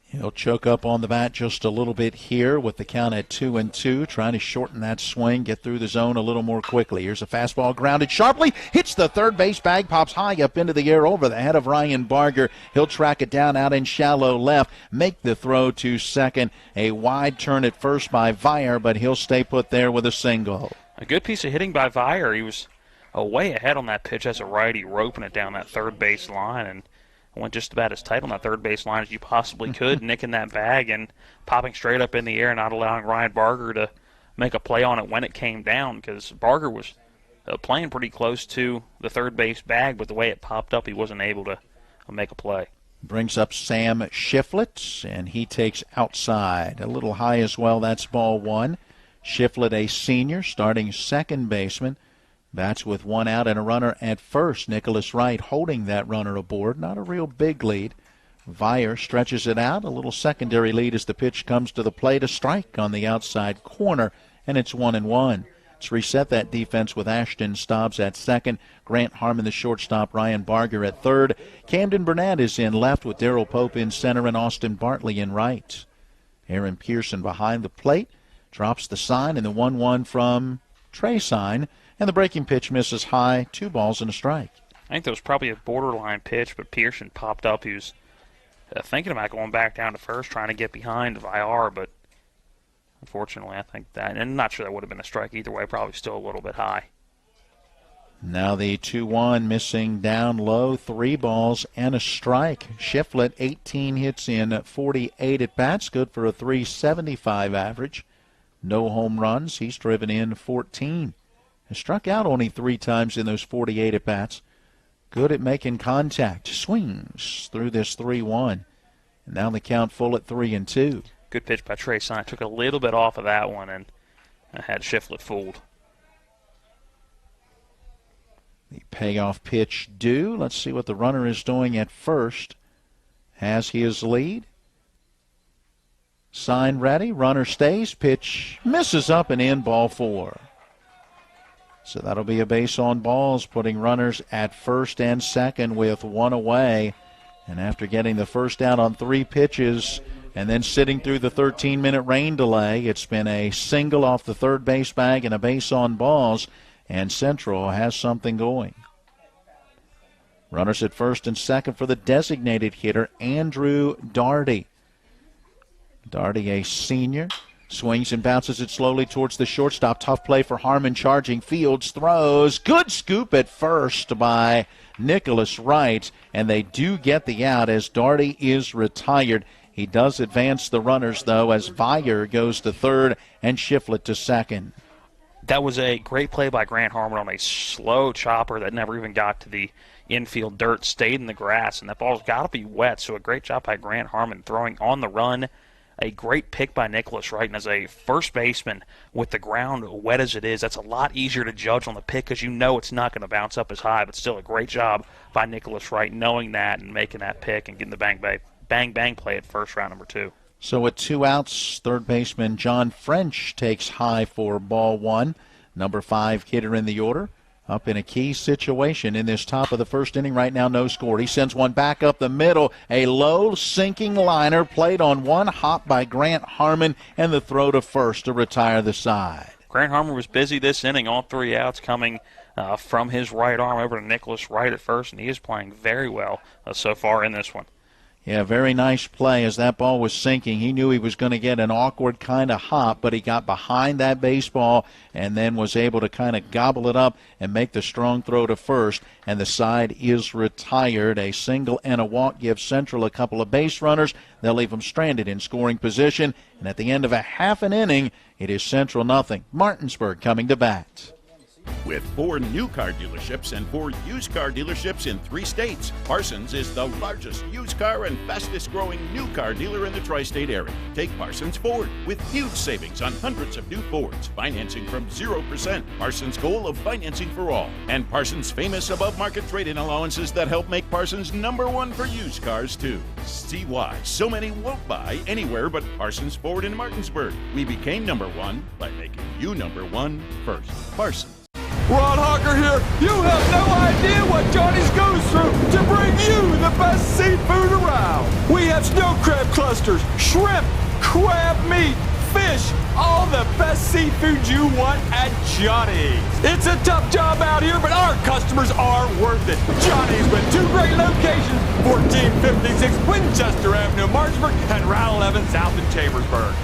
He'll choke up on the bat just a little bit here with the count at 2-2, trying to shorten that swing, get through the zone a little more quickly. Here's a fastball grounded sharply, hits the third base bag, pops high up into the air over the head of Ryan Barger. He'll track it down out in shallow left, make the throw to second. A wide turn at first by Vier, but he'll stay put there with a single. A good piece of hitting by Vier. He was way ahead on that pitch as a righty, roping it down that third base line, and went just about as tight on that third base line as you possibly could, nicking that bag and popping straight up in the air, not allowing Ryan Barger to make a play on it when it came down, because Barger was playing pretty close to the third base bag, but the way it popped up, he wasn't able to make a play. Brings up Sam Shiflett, and he takes outside. A little high as well. That's ball 1. Shiflett, a senior, starting second baseman. Bats with 1 out and a runner at first. Nicholas Wright holding that runner aboard. Not a real big lead. Vier stretches it out. A little secondary lead as the pitch comes to the plate. A strike on the outside corner, and it's 1-1. Let's reset that defense with Ashton Stobbs at second. Grant Harmon, the shortstop. Ryan Barger at third. Camden Burnett is in left with Darrell Pope in center and Austin Bartley in right. Aaron Pearson behind the plate. Drops the sign, and the 1-1 from Trey Sign. And the breaking pitch misses high, 2 balls and a strike. I think that was probably a borderline pitch, but Pearson popped up. He was thinking about going back down to first, trying to get behind Vier, but unfortunately I think that, and I'm not sure that would have been a strike either way, probably still a little bit high. Now the 2-1 missing down low, 3 balls and a strike. Shiflett, 18 hits in 48 at-bats, good for a .375 average. No home runs. He's driven in 14. Has struck out only 3 times in those 48 at-bats. Good at making contact. Swings through this 3-1. And now the count full at 3-2. Good pitch by Trey Sign. Took a little bit off of that one and had Shiflett fooled. The payoff pitch due. Let's see what the runner is doing at first. Has his lead. Sign ready. Runner stays. Pitch misses up and in, ball 4. So that'll be a base on balls, putting runners at first and second with 1 away. And after getting the first out on 3 pitches and then sitting through the 13-minute rain delay, it's been a single off the third base bag and a base on balls, and Central has something going. Runners at first and second for the designated hitter, Andrew Daugherty. Daugherty, a senior. Swings and bounces it slowly towards the shortstop. Tough play for Harmon, charging Fields, throws. Good scoop at first by Nicholas Wright, and they do get the out as Daugherty is retired. He does advance the runners, though, as Vier goes to third and Shiflett to second. That was a great play by Grant Harmon on a slow chopper that never even got to the infield dirt, stayed in the grass, and that ball's got to be wet, so a great job by Grant Harmon throwing on the run. A great pick by Nicholas Wright, and as a first baseman with the ground wet as it is, that's a lot easier to judge on the pick because you know it's not going to bounce up as high, but still a great job by Nicholas Wright knowing that and making that pick and getting the bang play at first, round number 2. So with 2 outs, third baseman John French takes high for ball 1. Number 5 hitter in the order. Up in a key situation in this top of the first inning right now, no score. He sends one back up the middle. A low sinking liner played on one hop by Grant Harmon, and the throw to first to retire the side. Grant Harmon was busy this inning, all 3 outs coming from his right arm over to Nicholas Wright at first, and he is playing very well so far in this one. Yeah, very nice play as that ball was sinking. He knew he was going to get an awkward kind of hop, but he got behind that baseball and then was able to kind of gobble it up and make the strong throw to first, and the side is retired. A single and a walk gives Central a couple of base runners. They'll leave them stranded in scoring position, and at the end of a half an inning, it is Central nothing. Martinsburg coming to bat. With 4 new car dealerships and 4 used car dealerships in 3 states, Parsons is the largest used car and fastest growing new car dealer in the tri-state area. Take Parsons Ford with huge savings on hundreds of new Fords, financing from 0%, Parsons' goal of financing for all, and Parsons' famous above-market trade-in allowances that help make Parsons #1 for used cars too. See why so many won't buy anywhere but Parsons Ford in Martinsburg. We became #1 by making you #1 first. Parsons. Ron Hawker here. You have no idea what Johnny's goes through to bring you the best seafood around. We have snow crab clusters, shrimp, crab meat, fish, all the best seafood you want at Johnny's. It's a tough job out here, but our customers are worth it. Johnny's with 2 great locations, 1456 Winchester Avenue, Martinsburg, and Route 11 south in Chambersburg.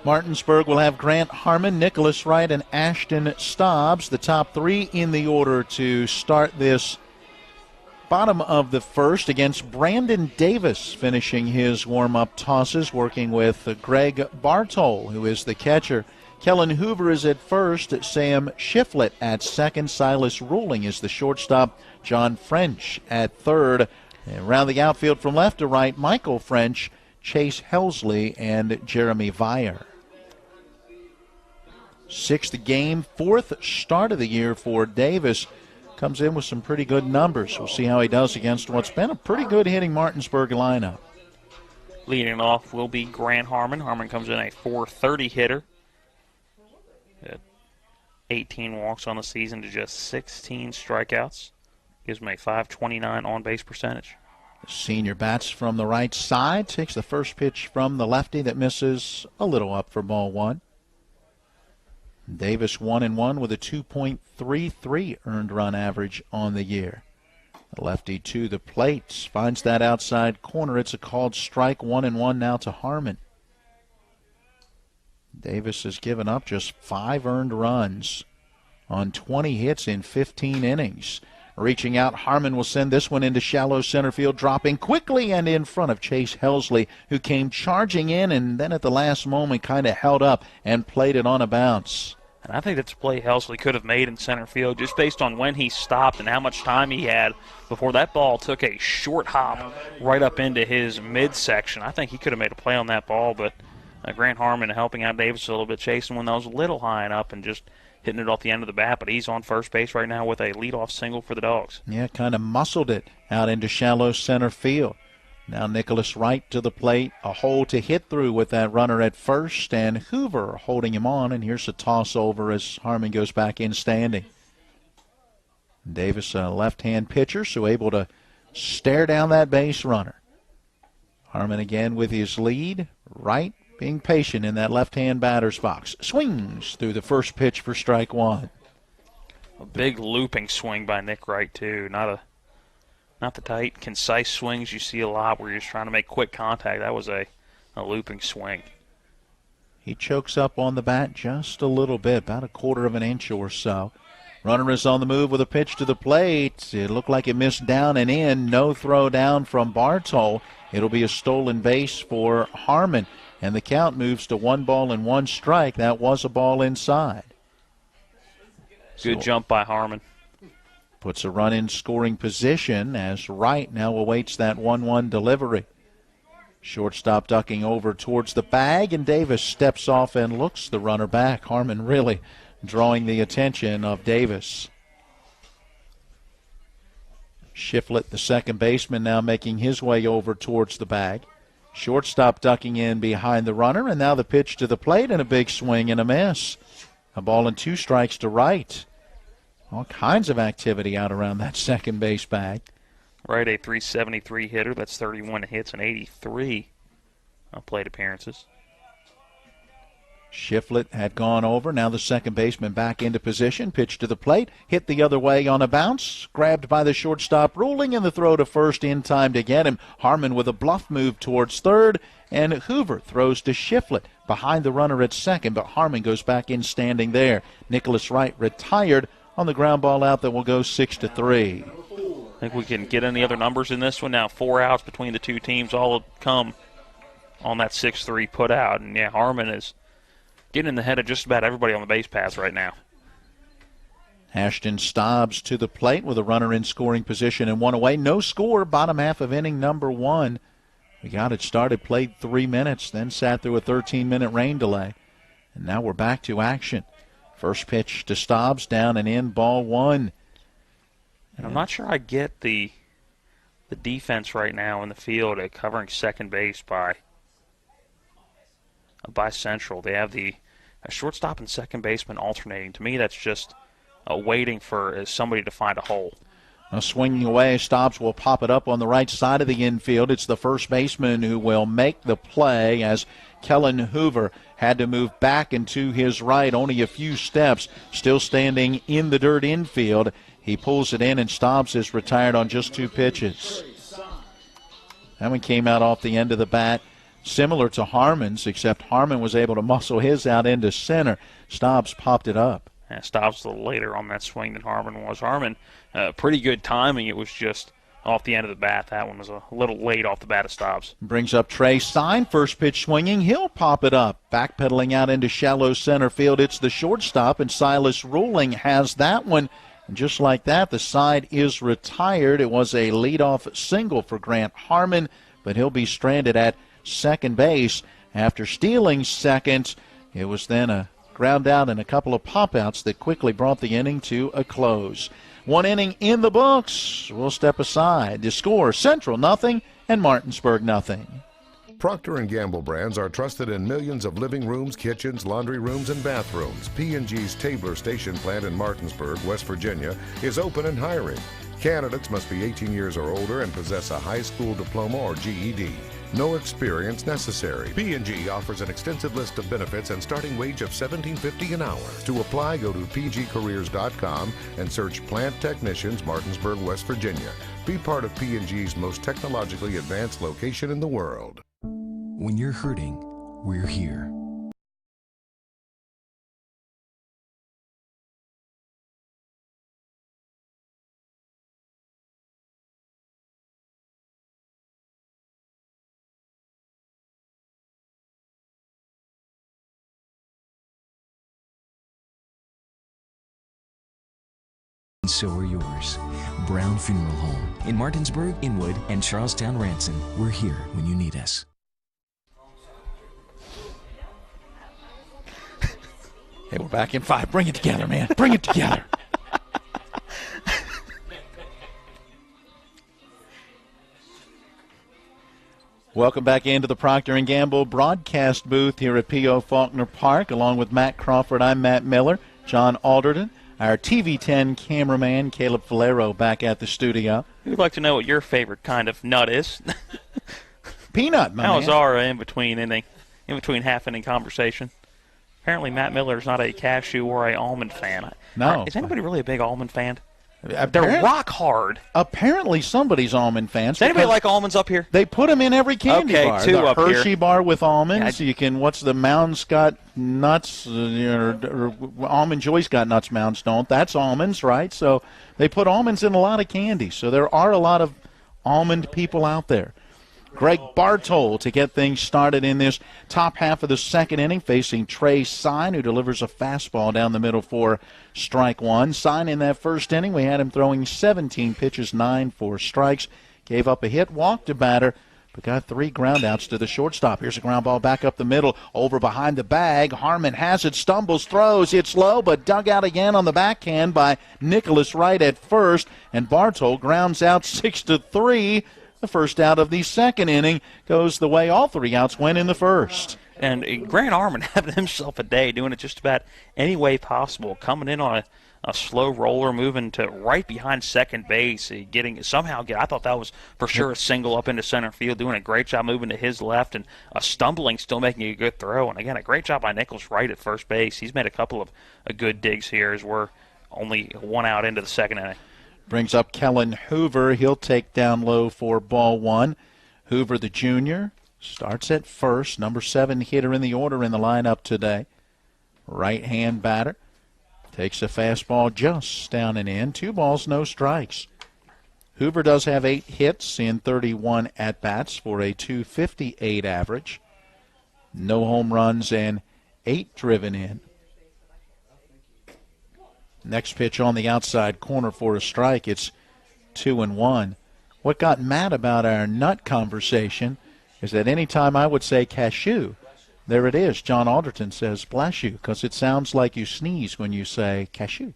Martinsburg will have Grant Harmon, Nicholas Wright, and Ashton Stobbs, the top 3 in the order to start this bottom of the first against Brandon Davis, finishing his warm-up tosses, working with Greg Bartol, who is the catcher. Kellen Hoover is at first, Sam Shiflett at second, Silas Ruling is the shortstop, John French at third. And around the outfield from left to right, Michael French, Chase Helsley, and Jeremy Vire. 6th game, 4th start of the year for Davis. Comes in with some pretty good numbers. We'll see how he does against what's been a pretty good hitting Martinsburg lineup. Leading off will be Grant Harmon. Harmon comes in a .430 hitter. 18 walks on the season to just 16 strikeouts. Gives him a .529 on-base percentage. The senior bats from the right side. Takes the first pitch from the lefty that misses a little up for ball 1. Davis 1-1 with a 2.33 earned run average on the year. The lefty to the plate. Finds that outside corner. It's a called strike. 1-1 now to Harmon. Davis has given up just 5 earned runs on 20 hits in 15 innings. Reaching out, Harmon will send this one into shallow center field, dropping quickly and in front of Chase Helsley, who came charging in and then at the last moment kind of held up and played it on a bounce. And I think that's a play Helsley could have made in center field just based on when he stopped and how much time he had before that ball took a short hop right up into his midsection. I think he could have made a play on that ball, but Grant Harmon helping out Davis a little bit, chasing one that was a little high and up and just hitting it off the end of the bat, but he's on first base right now with a leadoff single for the Dogs. Yeah, kind of muscled it out into shallow center field. Now Nicholas Wright to the plate, a hole to hit through with that runner at first, and Hoover holding him on, and here's a toss over as Harmon goes back in standing. Davis, a left-hand pitcher, so able to stare down that base runner. Harmon again with his lead, Wright being patient in that left-hand batter's box. Swings through the first pitch for strike 1. A big looping swing by Nick Wright, too. Not the tight, concise swings you see a lot where you're just trying to make quick contact. That was a looping swing. He chokes up on the bat just a little bit, about a quarter of an inch or so. Runner is on the move with a pitch to the plate. It looked like it missed down and in. No throw down from Bartol. It'll be a stolen base for Harmon. And the count moves to 1-1 strike. That was a ball inside. Good jump by Harmon. Puts a run in scoring position as Wright now awaits that 1-1 delivery. Shortstop ducking over towards the bag, and Davis steps off and looks the runner back. Harmon really drawing the attention of Davis. Shiflett, the second baseman, now making his way over towards the bag. Shortstop ducking in behind the runner, and now the pitch to the plate and a big swing and a miss. A ball and 2 strikes to Wright. All kinds of activity out around that second base bag. Wright, a .373 hitter. That's 31 hits and 83 plate appearances. Shiflett had gone over. Now the second baseman back into position. Pitch to the plate. Hit the other way on a bounce. Grabbed by the shortstop, Ruling, and the throw to first in time to get him. Harmon with a bluff move towards third. And Hoover throws to Shiflett behind the runner at second, but Harmon goes back in standing there. Nicholas Wright retired on the ground ball out that will go 6-3. think we can get any other numbers in this one. Now 4 outs between the two teams all have come on that 6-3 put out. And, yeah, Harmon is getting in the head of just about everybody on the base paths right now. Ashton Stobbs to the plate with a runner in scoring position and 1 away. No score, bottom half of inning number 1. We got it started, played 3 minutes, then sat through a 13-minute rain delay. And now we're back to action. First pitch to Stobbs, down and in, ball 1. And I'm not sure I get the defense right now in the field at covering second base by Central. They have a shortstop and second baseman alternating. To me, that's just waiting for somebody to find a hole. Now swinging away, Stobbs will pop it up on the right side of the infield. It's the first baseman who will make the play as Kellen Hoover had to move back and to his right, only a few steps, still standing in the dirt infield. He pulls it in, and Stobbs is retired on just 2 pitches. That one came out off the end of the bat, similar to Harmon's, except Harmon was able to muscle his out into center. Stobbs popped it up. Stobbs a little later on that swing than Harmon was. Harmon, pretty good timing. It was just off the end of the bat. That one was a little late off the bat of Stobbs. Brings up Trey Stein. First pitch swinging. He'll pop it up. Backpedaling out into shallow center field. It's the shortstop, and Silas Ruling has that one. And just like that, the side is retired. It was a leadoff single for Grant Harmon, but he'll be stranded at second base after stealing second. It was then a ground out and a couple of pop-outs that quickly brought the inning to a close. 1 inning in the books. We'll step aside. The score, Central nothing and Martinsburg nothing. Procter & Gamble brands are trusted in millions of living rooms, kitchens, laundry rooms, and bathrooms. P&G's Tabler Station plant in Martinsburg, West Virginia, is open and hiring. Candidates must be 18 years or older and possess a high school diploma or GED. No experience necessary. P&G offers an extensive list of benefits and starting wage of $17.50 an hour. To apply, go to pgcareers.com and search Plant Technicians, Martinsburg, West Virginia. Be part of P&G's most technologically advanced location in the world. When you're hurting, we're here. And so are yours. Brown Funeral Home in Martinsburg, Inwood, and Charlestown Ranson. We're here when you need us. Hey, we're back in 5. Bring it together, man. Bring it together. Welcome back into the Procter & Gamble broadcast booth here at P.O. Faulkner Park. Along with Matt Crawford, I'm Matt Miller. John Alderton, our TV10 cameraman, Caleb Falero, back at the studio. We'd like to know what your favorite kind of nut is. Peanut, man. That was our in-between half-inning conversation. Apparently Matt Miller is not a cashew or a almond fan. No. Is anybody really a big almond fan? They're rock hard. Apparently somebody's almond fans. Does anybody like almonds up here? They put them in every candy bar. Okay, 2 the up Hershey here. bar with almonds. You can, what's the Mounds got nuts, or Almond Joy's got nuts, Mounds don't. That's almonds, right? So they put almonds in a lot of candy. So there are a lot of almond people out there. Greg Bartol to get things started in this top half of the second inning, facing Trey Stein, who delivers a fastball down the middle for strike 1. Stein in that first inning, we had him throwing 17 pitches, 9 for strikes. Gave up a hit, walked a batter, but got 3 groundouts to the shortstop. Here's a ground ball back up the middle, over behind the bag. Harmon has it, stumbles, throws. It's low, but dug out again on the backhand by Nicholas Wright at first. And Bartol grounds out 6-3. The first out of the second inning goes the way all 3 outs went in the first. And Grant Harmon having himself a day, doing it just about any way possible, coming in on a slow roller, moving to right behind second base, I thought that was for sure a single up into center field, doing a great job moving to his left, and stumbling, still making a good throw. And again, a great job by Nicholas Wright at first base. He's made a couple of good digs here as we're only 1 out into the second inning. Brings up Kellen Hoover. He'll take down low for ball 1. Hoover, the junior, starts at first. Number 7 hitter in the order in the lineup today. Right-hand batter. Takes a fastball just down and in. 2 balls, no strikes. Hoover does have 8 hits in 31 at-bats for a .258 average. No home runs and 8 driven in. Next pitch on the outside corner for a strike. It's 2-1. What got Matt about our nut conversation is that any time I would say cashew, there it is. John Alderton says bless you, because it sounds like you sneeze when you say cashew.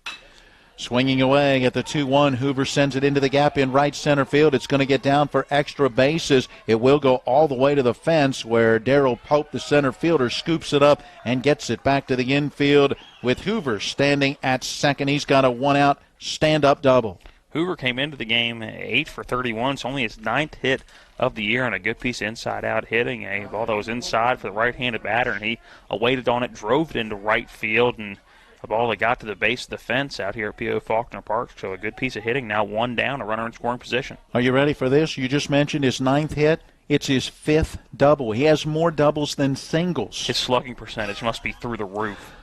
Swinging away at the 2-1, Hoover sends it into the gap in right center field. It's going to get down for extra bases. It will go all the way to the fence where Darryl Pope, the center fielder, scoops it up and gets it back to the infield with Hoover standing at second. He's got a 1-out stand-up double. Hoover came into the game 8 for 31. It's only his 9th hit of the year and a good piece of inside-out hitting. A ball that was inside for the right-handed batter, and he awaited on it, drove it into right field, and a ball that got to the base of the fence out here at P.O. Faulkner Park. So a good piece of hitting. Now 1 down, a runner in scoring position. Are you ready for this? You just mentioned his 9th hit. It's his 5th double. He has more doubles than singles. His slugging percentage must be through the roof.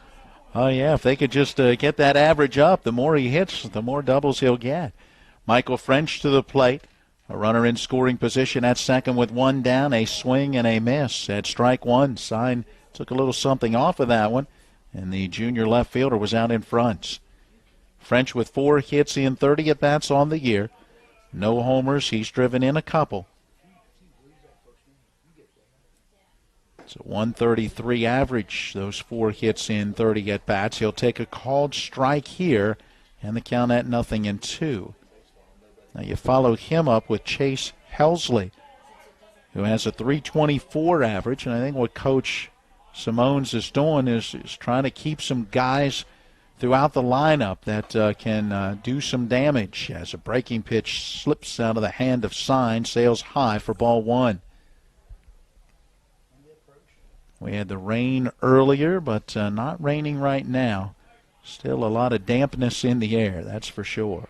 Oh, yeah, if they could just get that average up, the more he hits, the more doubles he'll get. Michael French to the plate. A runner in scoring position at second with 1 down, a swing and a miss at strike 1. Sign took a little something off of that one, and the junior left fielder was out in front. French with 4 hits in 30 at-bats on the year. No homers. He's driven in a couple. It's a 133 average, those 4 hits in 30 at-bats. He'll take a called strike here, and the count at 0-2. Now you follow him up with Chase Helsley, who has a 324 average, and I think what Coach Simones is doing is trying to keep some guys throughout the lineup that can do some damage as a breaking pitch slips out of the hand of Sign, sails high for ball 1. We had the rain earlier, but not raining right now. Still a lot of dampness in the air, that's for sure.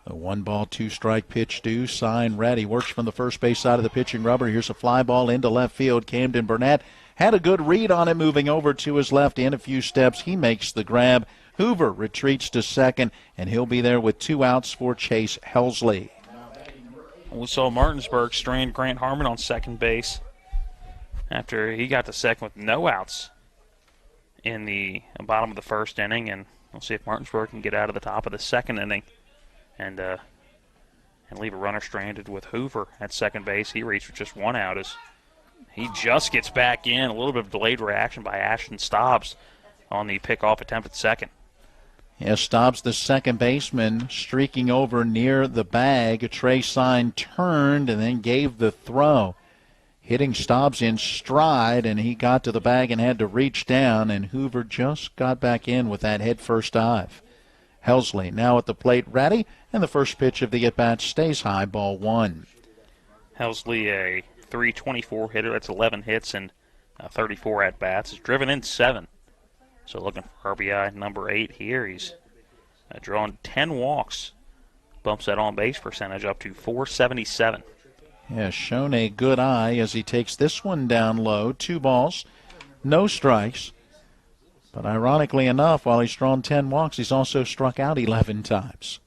A 1-ball, 2-strike pitch due. Sign ready. Works from the first base side of the pitching rubber. Here's a fly ball into left field. Camden Burnett had a good read on it, moving over to his left in a few steps. He makes the grab. Hoover retreats to second, and he'll be there with 2 outs for Chase Helsley. We saw Martinsburg strand Grant Harmon on second base after he got to second with no outs in the bottom of the first inning, and we'll see if Martinsburg can get out of the top of the second inning and leave a runner stranded with Hoover at second base. He reached with just 1 out as he just gets back in. A little bit of delayed reaction by Ashton Stobbs on the pickoff attempt at second. Yes, Stobbs, the second baseman, streaking over near the bag. Trey Sign turned and then gave the throw, hitting Stobbs in stride, and he got to the bag and had to reach down, and Hoover just got back in with that head-first dive. Helsley now at the plate ready, and the first pitch of the at-bat stays high, ball 1. Helsley, a 324 hitter. That's 11 hits and 34 at-bats. He's driven in 7. So looking for RBI number 8 here. He's drawn 10 walks. Bumps that on-base percentage up to .477. Has shown a good eye as he takes this one down low. 2 balls, no strikes. But ironically enough, while he's drawn 10 walks, he's also struck out 11 times.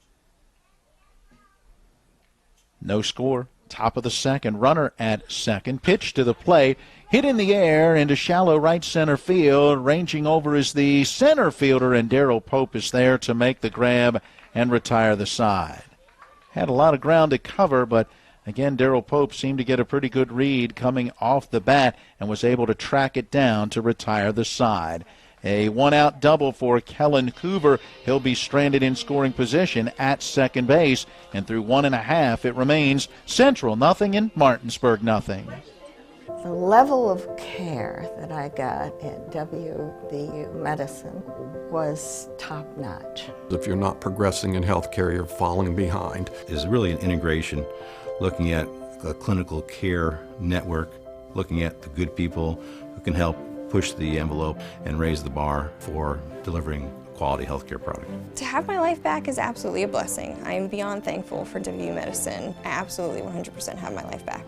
No score. Top of the second. Runner at second. Pitch to the plate. Hit in the air into shallow right center field. Ranging over is the center fielder, and Darryl Pope is there to make the grab and retire the side. Had a lot of ground to cover, but again, Darryl Pope seemed to get a pretty good read coming off the bat and was able to track it down to retire the side. A 1-out double for Kellen Hoover. He'll be stranded in scoring position at second base. And through 1.5, it remains Central 0 and Martinsburg 0. The level of care that I got at WVU Medicine was top-notch. If you're not progressing in healthcare, you're falling behind. Is really an integration, looking at a clinical care network, looking at the good people who can help push the envelope and raise the bar for delivering a quality healthcare product. To have my life back is absolutely a blessing. I am beyond thankful for WVU Medicine. I absolutely 100% have my life back.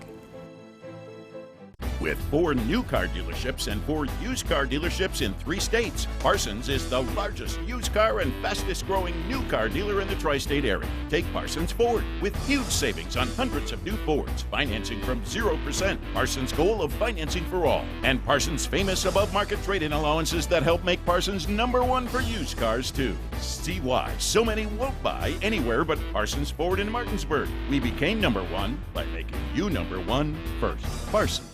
With 4 new car dealerships and 4 used car dealerships in 3 states, Parsons is the largest used car and fastest growing new car dealer in the tri-state area. Take Parsons Ford with huge savings on hundreds of new Fords, financing from 0%. Parsons' goal of financing for all. And Parsons' famous above-market trade-in allowances that help make Parsons #1 for used cars, too. See why so many won't buy anywhere but Parsons Ford in Martinsburg. We became #1 by making you #1 first. Parsons.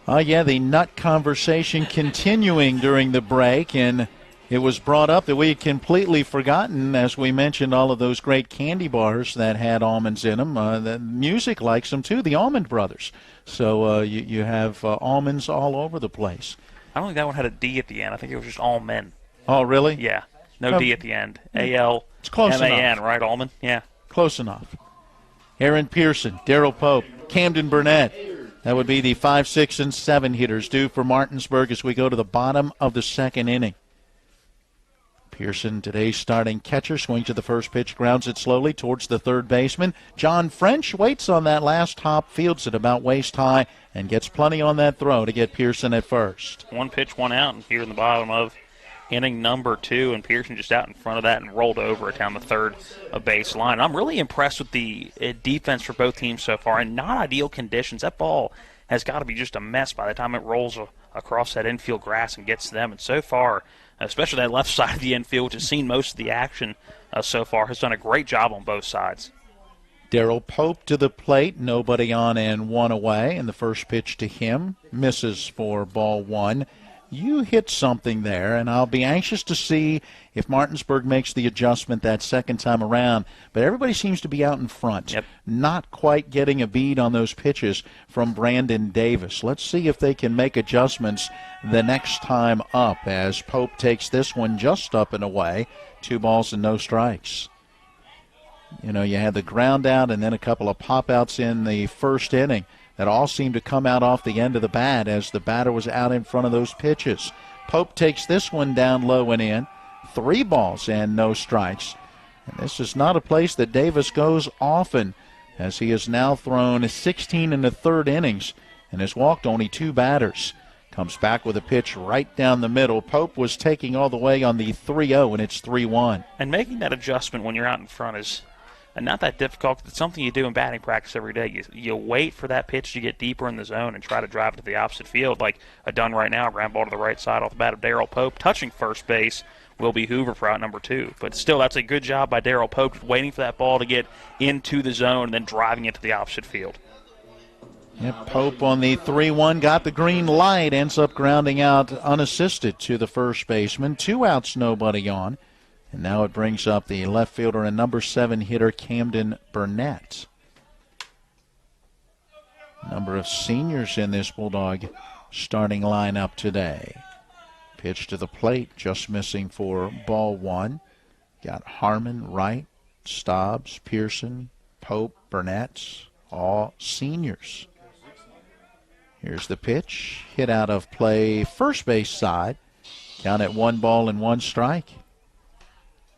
The nut conversation continuing during the break, and it was brought up that we had completely forgotten, as we mentioned, all of those great candy bars that had almonds in them. The music likes them, too, the Almond Brothers. So you have almonds all over the place. I don't think that one had a D at the end. I think it was just almond. Oh, really? Yeah. No D at the end. A-L-M-A-N, it's close enough. right, almond? Yeah. Close enough. Aaron Pearson, Daryl Pope, Camden Burnett. That would be the 5, 6, and 7 hitters due for Martinsburg as we go to the bottom of the second inning. Pearson, today's starting catcher, swings to the first pitch, grounds it slowly towards the third baseman. John French waits on that last hop, fields it about waist high, and gets plenty on that throw to get Pearson at first. 1 pitch, 1 out, and here in the bottom of inning number 2, and Pearson just out in front of that and rolled over it down the third base line. I'm really impressed with the defense for both teams so far. In not ideal conditions, that ball has got to be just a mess by the time it rolls across that infield grass and gets to them. And so far, especially that left side of the infield, which has seen most of the action so far, has done a great job on both sides. Daryl Pope to the plate, nobody on and 1 away, and the first pitch to him misses for ball 1. You hit something there, and I'll be anxious to see if Martinsburg makes the adjustment that second time around. But everybody seems to be out in front, not quite getting a bead on those pitches from Brandon Davis. Let's see if they can make adjustments the next time up as Pope takes this one just up and away. 2 balls and no strikes. You know, you had the ground out and then a couple of pop-outs in the first inning that all seemed to come out off the end of the bat as the batter was out in front of those pitches. Pope takes this one down low and in. 3 balls and no strikes. And this is not a place that Davis goes often, as he has now thrown 16 in the third innings and has walked only 2 batters. Comes back with a pitch right down the middle. Pope was taking all the way on the 3-0, and it's 3-1. And making that adjustment when you're out in front is not that difficult. It's something you do in batting practice every day. You wait for that pitch to get deeper in the zone and try to drive it to the opposite field, like done right now. Ground ball to the right side off the bat of Daryl Pope. Touching first base will be Hoover for out number 2. But still, that's a good job by Daryl Pope, waiting for that ball to get into the zone and then driving it to the opposite field. Yep, Pope on the 3-1 got the green light, ends up grounding out unassisted to the first baseman. 2 outs, nobody on. And now it brings up the left fielder and number 7 hitter, Camden Burnett. Number of seniors in this Bulldog starting lineup today. Pitch to the plate, just missing for ball 1. Got Harmon, Wright, Stobbs, Pearson, Pope, Burnett, all seniors. Here's the pitch, hit out of play, first base side. Count at 1 ball and 1 strike.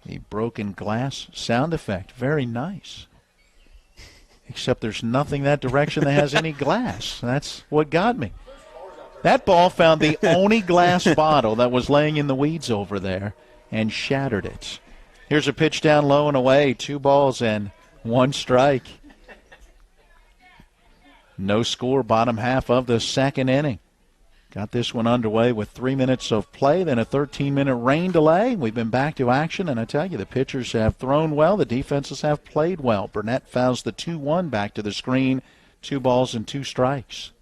The broken glass sound effect, very nice. Except there's nothing that direction that has any glass. That's what got me. That ball found the only glass bottle that was laying in the weeds over there and shattered it. Here's a pitch down low and away, 2 balls and 1 strike. No score, bottom half of the second inning. Got this one underway with 3 minutes of play, then a 13-minute rain delay. We've been back to action, and I tell you, the pitchers have thrown well. The defenses have played well. Burnett fouls the 2-1 back to the screen. 2 balls and 2 strikes.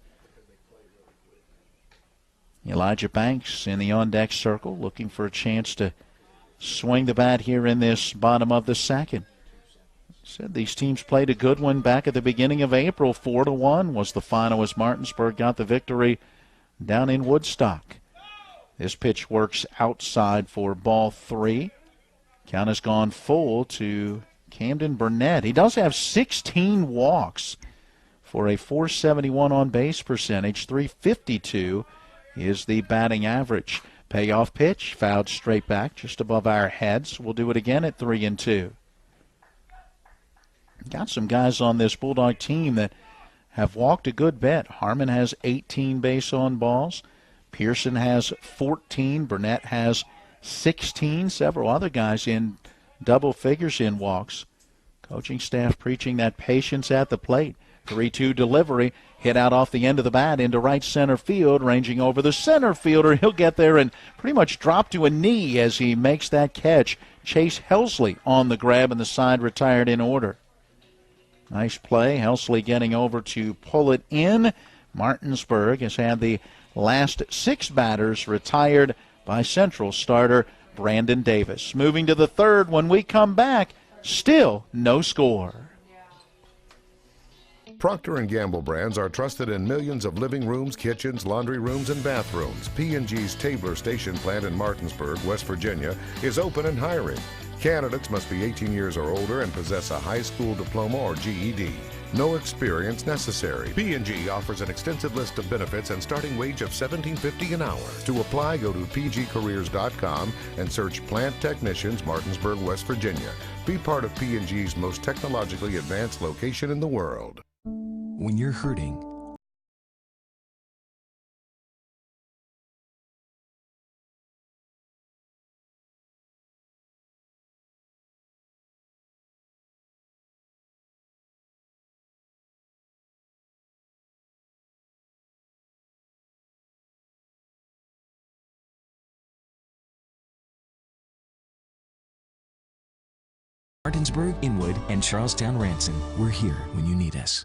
Elijah Banks in the on-deck circle, looking for a chance to swing the bat here in this bottom of the second. Said these teams played a good one back at the beginning of April. 4-1 was the final as Martinsburg got the victory down in Woodstock. This pitch works outside for ball 3. Count has gone full to Camden Burnett. He does have 16 walks for a .471 on-base percentage. .352 is the batting average. Payoff pitch, fouled straight back just above our heads. We'll do it again at 3-2. got some guys on this Bulldog team that have walked a good bit. Harmon has 18 base on balls. Pearson has 14. Burnett has 16. Several other guys in double figures in walks. Coaching staff preaching that patience at the plate. 3-2 delivery, hit out off the end of the bat into right center field, ranging over the center fielder. He'll get there and pretty much drop to a knee as he makes that catch. Chase Helsley on the grab, and the side retired in order. Nice play. Helsley getting over to pull it in. Martinsburg has had the last 6 batters retired by Central starter Brandon Davis. Moving to the third when we come back, still no score. Procter & Gamble brands are trusted in millions of living rooms, kitchens, laundry rooms, and bathrooms. P&G's Tabler Station plant in Martinsburg, West Virginia, is open and hiring. Candidates must be 18 years or older and possess a high school diploma or GED. No experience necessary. P&G offers an extensive list of benefits and starting wage of $17.50 an hour. To apply, go to pgcareers.com and search Plant Technicians, Martinsburg, West Virginia. Be part of P&G's most technologically advanced location in the world. When you're hurting, Martinsburg, Inwood, and Charlestown Ranson, we're here when you need us.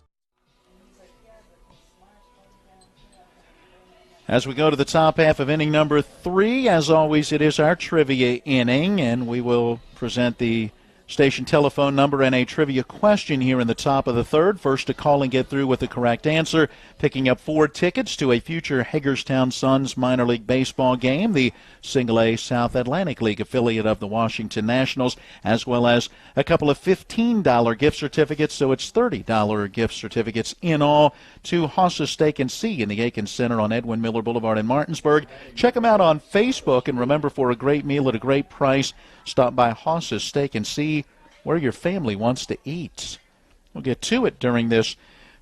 As we go to the top half of inning number 3, as always, it is our trivia inning, and we will present the station telephone number and a trivia question here in the top of the third. First to call and get through with the correct answer, picking up 4 tickets to a future Hagerstown Suns minor league baseball game, the Single-A South Atlantic League affiliate of the Washington Nationals, as well as a couple of $15 gift certificates, so it's $30 gift certificates in all to Haas's Steak and Sea in the Aiken Center on Edwin Miller Boulevard in Martinsburg. Check them out on Facebook, and remember, for a great meal at a great price, stop by Haas's Steak and Sea, where your family wants to eat. We'll get to it during this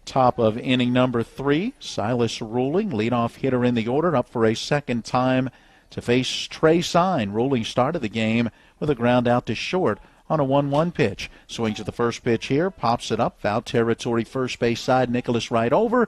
top of inning number 3. Silas Ruling, leadoff hitter in the order, up for a second time to face Trey Sign. Ruling started the game with a ground out to short on a 1-1 pitch. Swings to the first pitch here, pops it up, foul territory, first base side, Nicholas right over,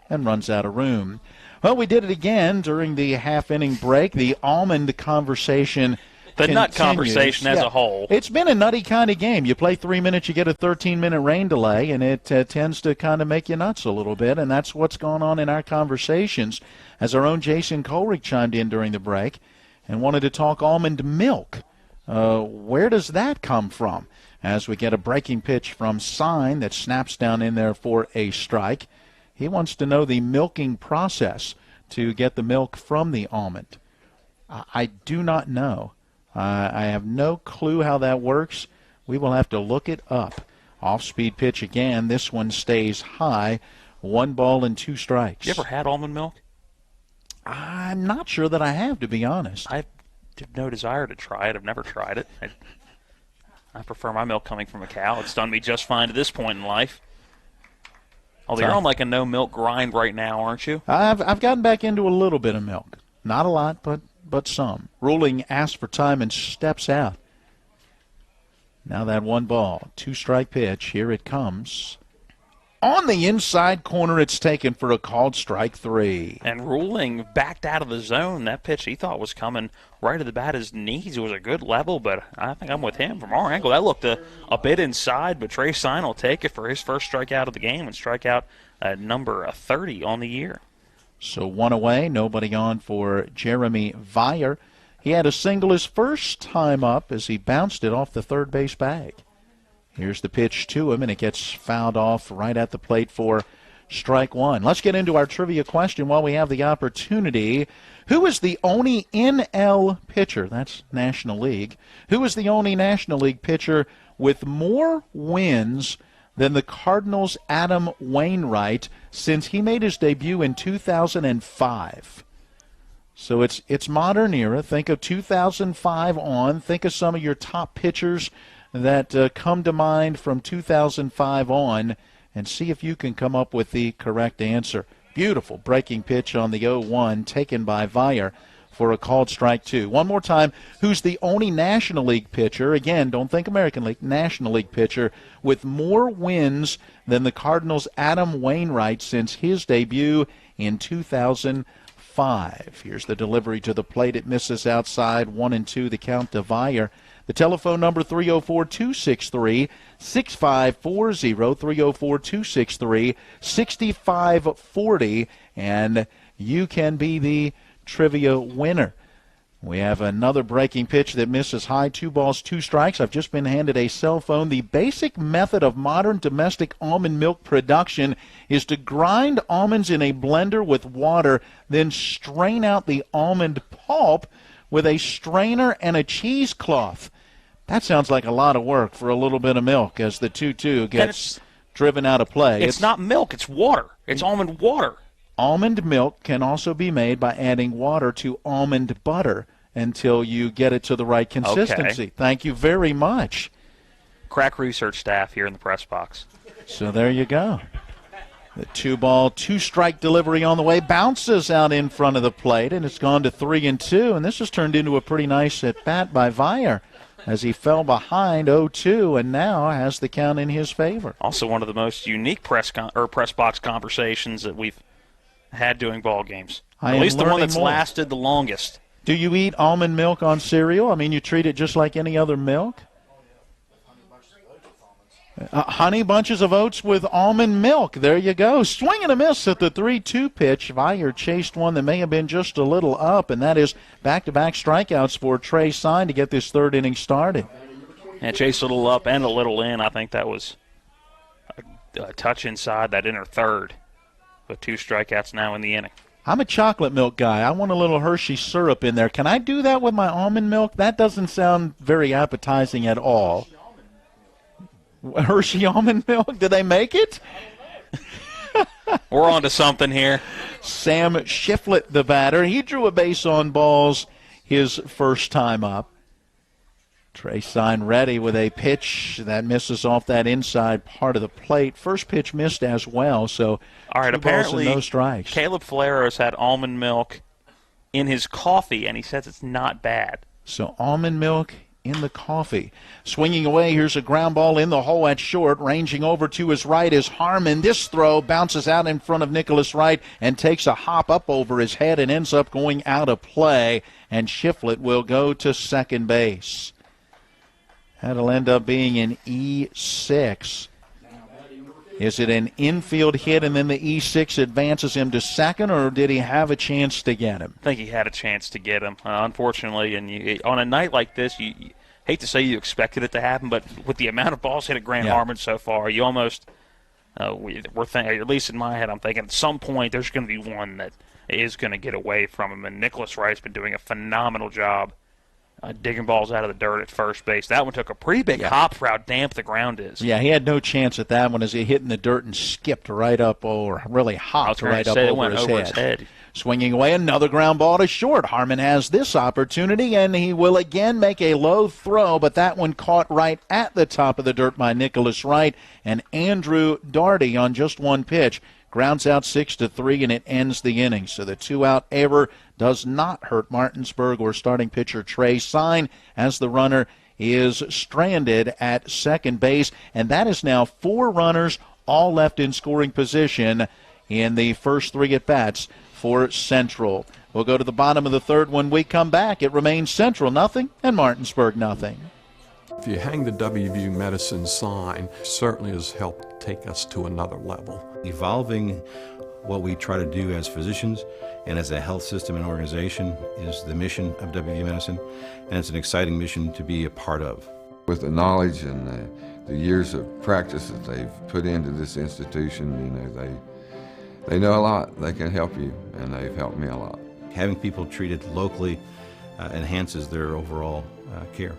and runs out of room. Well, we did it again during the half-inning break. The almond conversation The nut continues. conversation as a whole. It's been a nutty kind of game. You play 3 minutes, you get a 13-minute rain delay, and it tends to kind of make you nuts a little bit, and that's what's going on in our conversations. As our own Jason Colrick chimed in during the break and wanted to talk almond milk. Where does that come from? As we get a breaking pitch from Sign that snaps down in there for a strike. He wants to know the milking process to get the milk from the almond. I do not know. I have no clue how that works. We will have to look it up. Off-speed pitch again. This one stays high. 1 ball and 2 strikes. You ever had almond milk? I'm not sure that I have, to be honest. I have no desire to try it. I've never tried it. I prefer my milk coming from a cow. It's done me just fine to this point in life. Although you're on like a no-milk grind right now, aren't you? I've gotten back into a little bit of milk. Not a lot, but some. Ruling asks for time and steps out. Now that 1 ball, 2 strike pitch. Here it comes. On the inside corner, it's taken for a called strike 3. And Ruling backed out of the zone. That pitch he thought was coming right at the bat his knees. It was a good level, but I think I'm with him from our angle. That looked a bit inside, but Trey Sign will take it for his first strikeout of the game and strike out at number 30 on the year. So 1 away, nobody on for Jeremy Vire. He had a single his first time up as he bounced it off the third base bag. Here's the pitch to him, and it gets fouled off right at the plate for strike 1. Let's get into our trivia question while we have the opportunity. Who is the only NL pitcher, that's National League, who is the only National League pitcher with more wins than the Cardinals' Adam Wainwright since he made his debut in 2005? So it's modern era. Think of 2005 on. Think of some of your top pitchers that come to mind from 2005 on, and see if you can come up with the correct answer. Beautiful breaking pitch on the 0-1 taken by Vire for a called strike 2. One more time, who's the only National League pitcher, again, don't think American League, National League pitcher, with more wins than the Cardinals' Adam Wainwright since his debut in 2005. Here's the delivery to the plate. It misses outside, 1-2 the count to Vire. The telephone number 304-263-6540, 304-263-6540, and you can be the trivia winner. We have another breaking pitch that misses high, 2 balls, 2 strikes. I've just been handed a cell phone. The basic method of modern domestic almond milk production is to grind almonds in a blender with water, then strain out the almond pulp with a strainer and a cheesecloth. That sounds like a lot of work for a little bit of milk as the 2-2 gets driven out of play. It's not milk, it's water. It's almond water. Almond milk can also be made by adding water to almond butter until you get it to the right consistency. Okay. Thank you very much. Crack research staff here in the press box. So there you go. The 2-ball, 2-strike delivery on the way, bounces out in front of the plate, and it's gone to 3-2, and this has turned into a pretty nice at-bat by Vire as he fell behind 0-2 and now has the count in his favor. Also one of the most unique press box conversations that we've had doing ball games. At least the one that's lasted the longest. Do you eat almond milk on cereal? I mean, you treat it just like any other milk? Honey bunches of oats with almond milk. There you go. Swing and a miss at the 3-2 pitch. Vire chased one that may have been just a little up, and that is back-to-back strikeouts for Trey Sign to get this third inning started. And chased a little up and a little in. I think that was a touch inside that inner third. With 2 strikeouts now in the inning. I'm a chocolate milk guy. I want a little Hershey syrup in there. Can I do that with my almond milk? That doesn't sound very appetizing at all. Hershey almond milk? Do they make it? We're on to something here. Sam Shiflett, the batter. He drew a base on balls his first time up. Trey Sign ready with a pitch that misses off that inside part of the plate. First pitch missed as well, so all right, 2 balls and apparently no strikes. Caleb Faleros had almond milk in his coffee, and he says it's not bad. So almond milk in the coffee. Swinging away, here's a ground ball in the hole at short. Ranging over to his right is Harmon. This throw bounces out in front of Nicholas Wright and takes a hop up over his head and ends up going out of play, and Shiflett will go to second base. That'll end up being an E6. Is it an infield hit and then the E6 advances him to second, or did he have a chance to get him? I think he had a chance to get him, unfortunately. And on a night like this, you hate to say you expected it to happen, but with the amount of balls hit at Grant Harmon so far, you almost we're thinking, at least in my head, I'm thinking at some point there's going to be one that is going to get away from him. And Nicholas Wright's been doing a phenomenal job digging balls out of the dirt at first base. That one took a pretty big hop for how damp the ground is. Yeah, he had no chance at that one as he hit in the dirt and skipped right up, or really hopped right up over his head. Swinging away, another ground ball to short. Harmon has this opportunity, and he will again make a low throw, but that one caught right at the top of the dirt by Nicholas Wright, and Andrew Daugherty on just one pitch grounds out 6-3, and it ends the inning. So the 2-out error does not hurt Martinsburg or starting pitcher Trey Sign, as the runner is stranded at second base. And that is now 4 runners, all left in scoring position in the first 3 at-bats for Central. We'll go to the bottom of the third when we come back. It remains Central nothing and Martinsburg nothing. If you hang the WVU Medicine sign, certainly has helped take us to another level. Evolving what we try to do as physicians and as a health system and organization is the mission of WVU Medicine, and it's an exciting mission to be a part of. With the knowledge and the years of practice that they've put into this institution, they know a lot. They can help you, and they've helped me a lot. Having people treated locally enhances their overall care.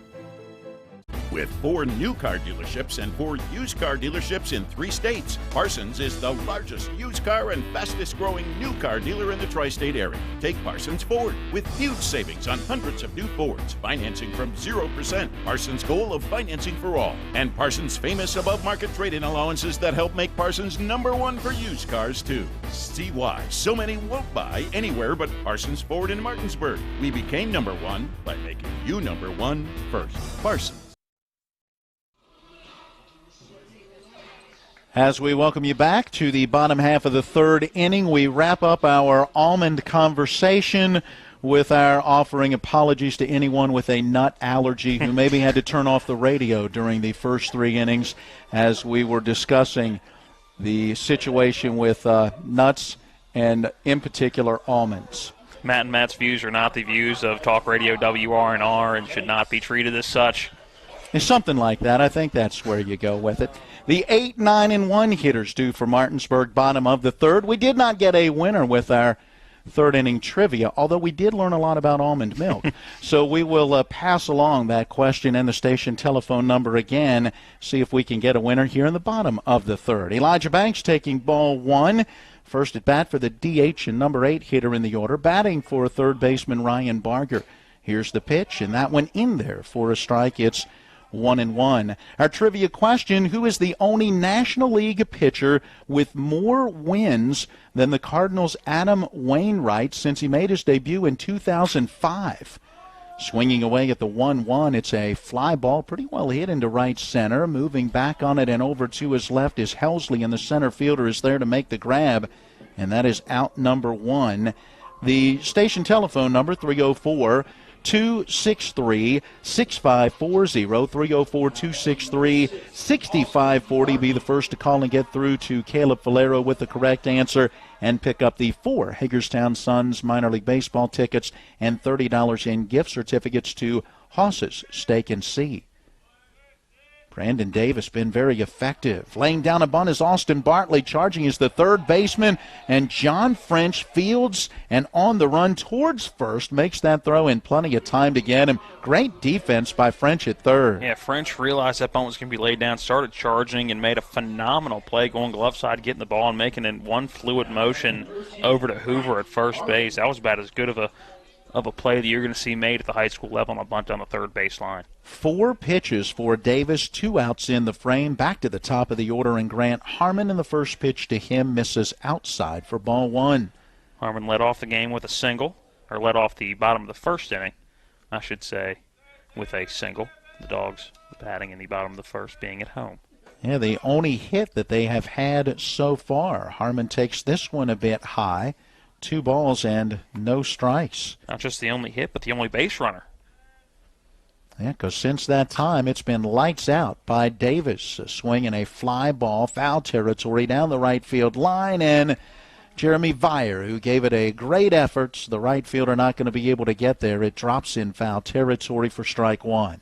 With 4 new car dealerships and 4 used car dealerships in 3 states, Parsons is the largest used car and fastest growing new car dealer in the tri-state area. Take Parsons Ford with huge savings on hundreds of new Fords, financing from 0%, Parsons' goal of financing for all, and Parsons' famous above-market trade-in allowances that help make Parsons #1 for used cars, too. See why so many won't buy anywhere but Parsons Ford in Martinsburg. We became #1 by making you #1 first. Parsons. As we welcome you back to the bottom half of the third inning, we wrap up our almond conversation with our offering apologies to anyone with a nut allergy who maybe had to turn off the radio during the first 3 innings as we were discussing the situation with nuts and, in particular, almonds. Matt and Matt's views are not the views of Talk Radio WRNR and should not be treated as such. It's something like that. I think that's where you go with it. The 8, 9, and 1 hitters due for Martinsburg, bottom of the third. We did not get a winner with our third inning trivia, although we did learn a lot about almond milk. So we will pass along that question and the station telephone number again, see if we can get a winner here in the bottom of the third. Elijah Banks taking ball 1. First at bat for the DH and number 8 hitter in the order, batting for third baseman Ryan Barger. Here's the pitch, and that one in there for a strike. It's 1-1. Our trivia question, who is the only National League pitcher with more wins than the Cardinals' Adam Wainwright since he made his debut in 2005? Swinging away at the 1-1, it's a fly ball, pretty well hit into right center. Moving back on it and over to his left is Helsley, and the center fielder is there to make the grab, and that is out number 1. The station telephone number, 304-263-6540, 304-263-6540. Be the first to call and get through to Caleb Valero with the correct answer and pick up the 4 Hagerstown Suns minor league baseball tickets and $30 in gift certificates to Hoss's Steak and Sea. Brandon Davis been very effective. Laying down a bunt is Austin Bartley. Charging is the third baseman. And John French fields and on the run towards first. Makes that throw in plenty of time to get him. Great defense by French at third. Yeah, French realized that bunt was going to be laid down, started charging, and made a phenomenal play going glove side, getting the ball and making it in one fluid motion over to Hoover at first base. That was about as good of a play that you're going to see made at the high school level on a bunt down the third baseline. 4 pitches for Davis, 2 outs in the frame. Back to the top of the order, and Grant Harmon in the first pitch to him misses outside for ball 1. Harmon led off the game with a single, or led off the bottom of the first inning, I should say, with a single. The Dogs batting in the bottom of the first, being at home. Yeah, the only hit that they have had so far. Harmon takes this one a bit high. 2 balls and no strikes. Not just the only hit, but the only base runner. Yeah, because since that time, it's been lights out by Davis. Swinging a fly ball, foul territory down the right field line, and Jeremy Vire, who gave it a great effort. The right fielder not going to be able to get there. It drops in foul territory for strike 1.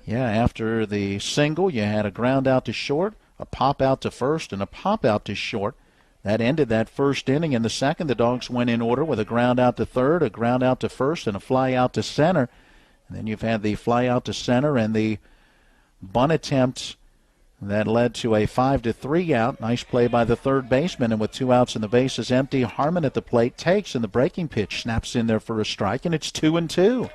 Yeah, after the single, you had a ground out to short, a pop out to first, and a pop out to short. That ended that first inning. In the second, the Dogs went in order with a ground out to third, a ground out to first, and a fly out to center. And then you've had the fly out to center and the bunt attempt that led to a 5-3 out. Nice play by the third baseman, and with 2 outs and the bases empty, Harmon at the plate takes, and the breaking pitch snaps in there for a strike, and it's 2-2.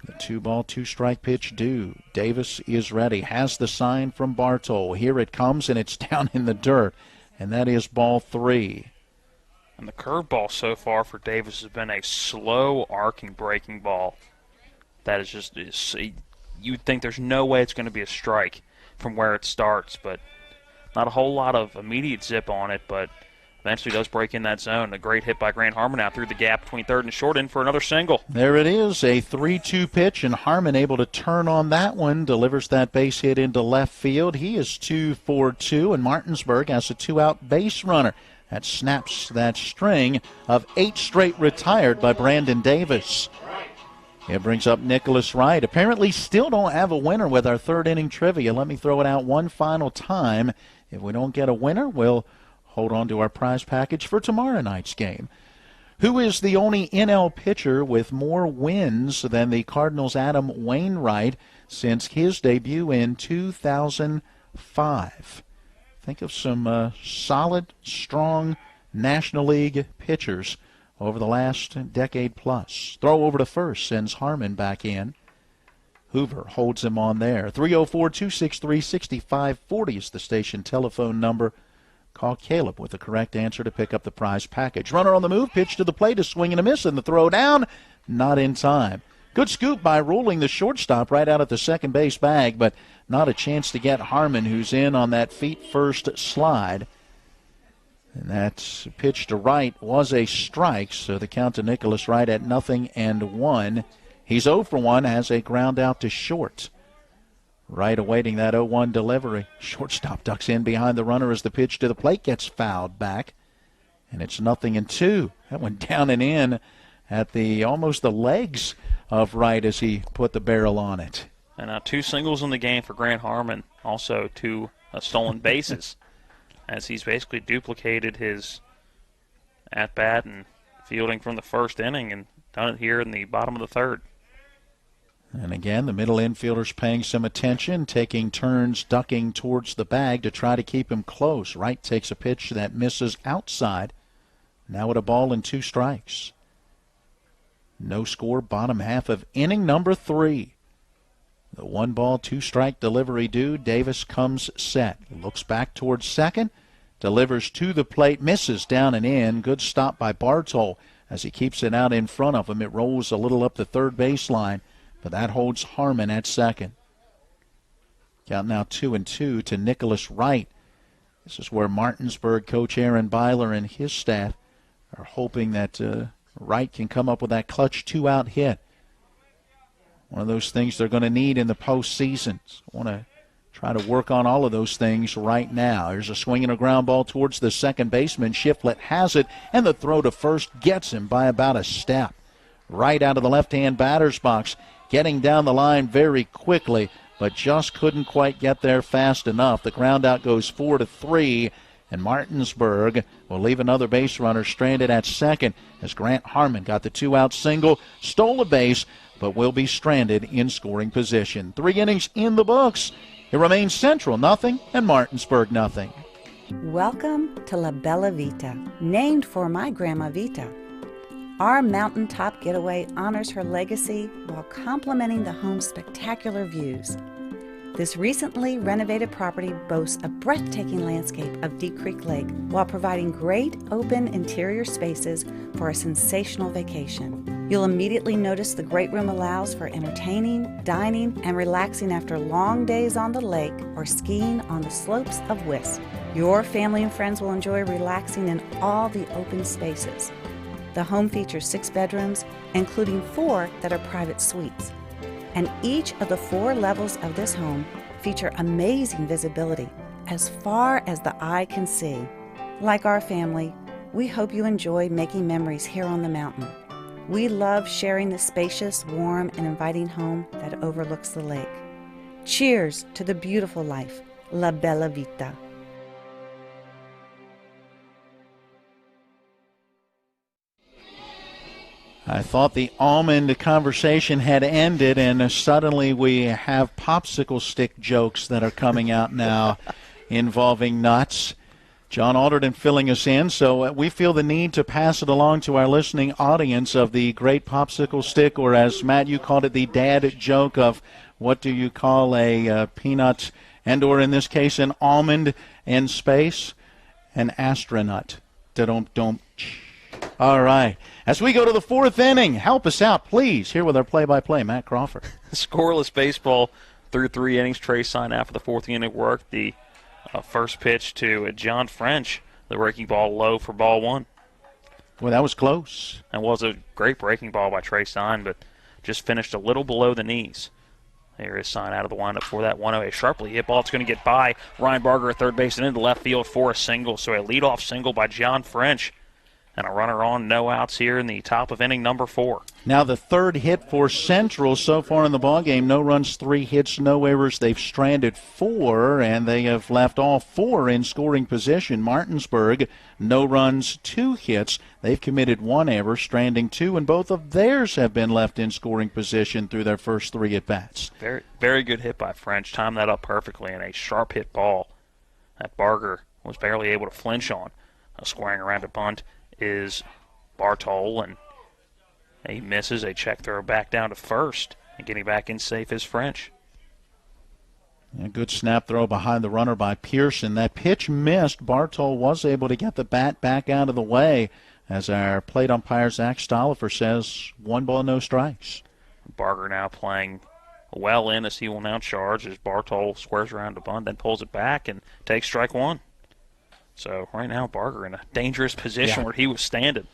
The 2-ball, 2-strike pitch due. Davis is ready. Has the sign from Bartol. Here it comes, and it's down in the dirt. And that is ball 3. And the curveball so far for Davis has been a slow, arcing, breaking ball. That is just, you'd think there's no way it's going to be a strike from where it starts, but not a whole lot of immediate zip on it, but eventually does break in that zone. A great hit by Grant Harmon out through the gap between third and short in for another single. There it is, a 3-2 pitch, and Harmon able to turn on that one, delivers that base hit into left field. He is 2 for 2, and Martinsburg has a 2-out base runner. That snaps that string of 8 straight retired by Brandon Davis. It brings up Nicholas Wright. Apparently still don't have a winner with our third inning trivia. Let me throw it out one final time. If we don't get a winner, we'll hold on to our prize package for tomorrow night's game. Who is the only NL pitcher with more wins than the Cardinals' Adam Wainwright since his debut in 2005? Think of some solid, strong National League pitchers over the last decade plus. Throw over to first, sends Harmon back in. Hoover holds him on there. 304-263-6540 is the station telephone number. Call Caleb with the correct answer to pick up the prize package. Runner on the move, pitch to the plate, a swing and a miss, and the throw down, not in time. Good scoop by rolling the shortstop right out at the second base bag, but not a chance to get Harmon, who's in on that feet-first slide. And that pitch to Wright was a strike, so the count to Nicholas Wright at 0-1. He's 0 for 1, has a ground out to short. Wright awaiting that 0-1 delivery. Shortstop ducks in behind the runner as the pitch to the plate gets fouled back. And it's 0-2. That went down and in at almost the legs of Wright as he put the barrel on it. And 2 singles in the game for Grant Harmon. Also 2 stolen bases as he's basically duplicated his at-bat and fielding from the first inning and done it here in the bottom of the third. And again, the middle infielders paying some attention, taking turns ducking towards the bag to try to keep him close. Wright takes a pitch that misses outside. Now at a ball and 2 strikes. No score, bottom half of inning number 3. The 1-ball, 2-strike delivery due. Davis comes set. Looks back towards second. Delivers to the plate. Misses down and in. Good stop by Bartol as he keeps it out in front of him. It rolls a little up the third baseline. But that holds Harmon at second. Count now 2-2 to Nicholas Wright. This is where Martinsburg coach Aaron Byler and his staff are hoping that Wright can come up with that clutch 2-out hit. One of those things they're going to need in the postseason. So I want to try to work on all of those things right now. Here's a swing and a ground ball towards the second baseman. Shiflett has it, and the throw to first gets him by about a step. Right out of the left-hand batter's box. Getting down the line very quickly, but just couldn't quite get there fast enough. The ground out goes 4-3, and Martinsburg will leave another base runner stranded at second as Grant Harmon got the 2-out single, stole a base, but will be stranded in scoring position. 3 innings in the books. It remains Central 0 and Martinsburg 0. Welcome to La Bella Vita, named for my Grandma Vita. Our mountaintop getaway honors her legacy while complementing the home's spectacular views. This recently renovated property boasts a breathtaking landscape of Deep Creek Lake while providing great open interior spaces for a sensational vacation. You'll immediately notice the great room allows for entertaining, dining, and relaxing after long days on the lake or skiing on the slopes of Whisk. Your family and friends will enjoy relaxing in all the open spaces. The home features 6 bedrooms, including 4 that are private suites. And each of the 4 levels of this home feature amazing visibility as far as the eye can see. Like our family, we hope you enjoy making memories here on the mountain. We love sharing the spacious, warm, and inviting home that overlooks the lake. Cheers to the beautiful life, La Bella Vita. I thought the almond conversation had ended, and suddenly we have popsicle stick jokes that are coming out now involving nuts. John Alderton filling us in, so we feel the need to pass it along to our listening audience of the great popsicle stick, or as Matt, you called it, the dad joke of what do you call a peanut, and or in this case an almond in space? An astronaut. Da-dum-dum. All right. As we go to the 4th inning, help us out, please. Here with our play-by-play, Matt Crawford. Scoreless baseball through 3 innings. Trey signed after the 4th inning work. The first pitch to John French, the breaking ball low for ball 1. Well, that was close. That was a great breaking ball by Trey Stein, but just finished a little below the knees. There is Sign out of the windup for that 1-0. A sharply hit ball. It's going to get by Ryan Barger at third base and into left field for a single. So a leadoff single by John French. And a runner on, no outs here in the top of inning number 4. Now the third hit for Central so far in the ballgame. No runs, 3 hits, no errors. They've stranded 4, and they have left all 4 in scoring position. Martinsburg, no runs, 2 hits. They've committed 1 error, stranding 2, and both of theirs have been left in scoring position through their first 3 at-bats. Very, very good hit by French. Timed that up perfectly, and a sharp hit ball that Barger was barely able to flinch on. Squaring around a bunt is Bartol, and he misses a check throw back down to first, and getting back in safe is French. A good snap throw behind the runner by Pearson. That pitch missed. Bartol was able to get the bat back out of the way, as our plate umpire Zach Stollifer says 1 ball, no strikes. Barger now playing well in as he will now charge as Bartol squares around the bunt, then pulls it back and takes strike 1. So right now Barger in a dangerous position where he was standing.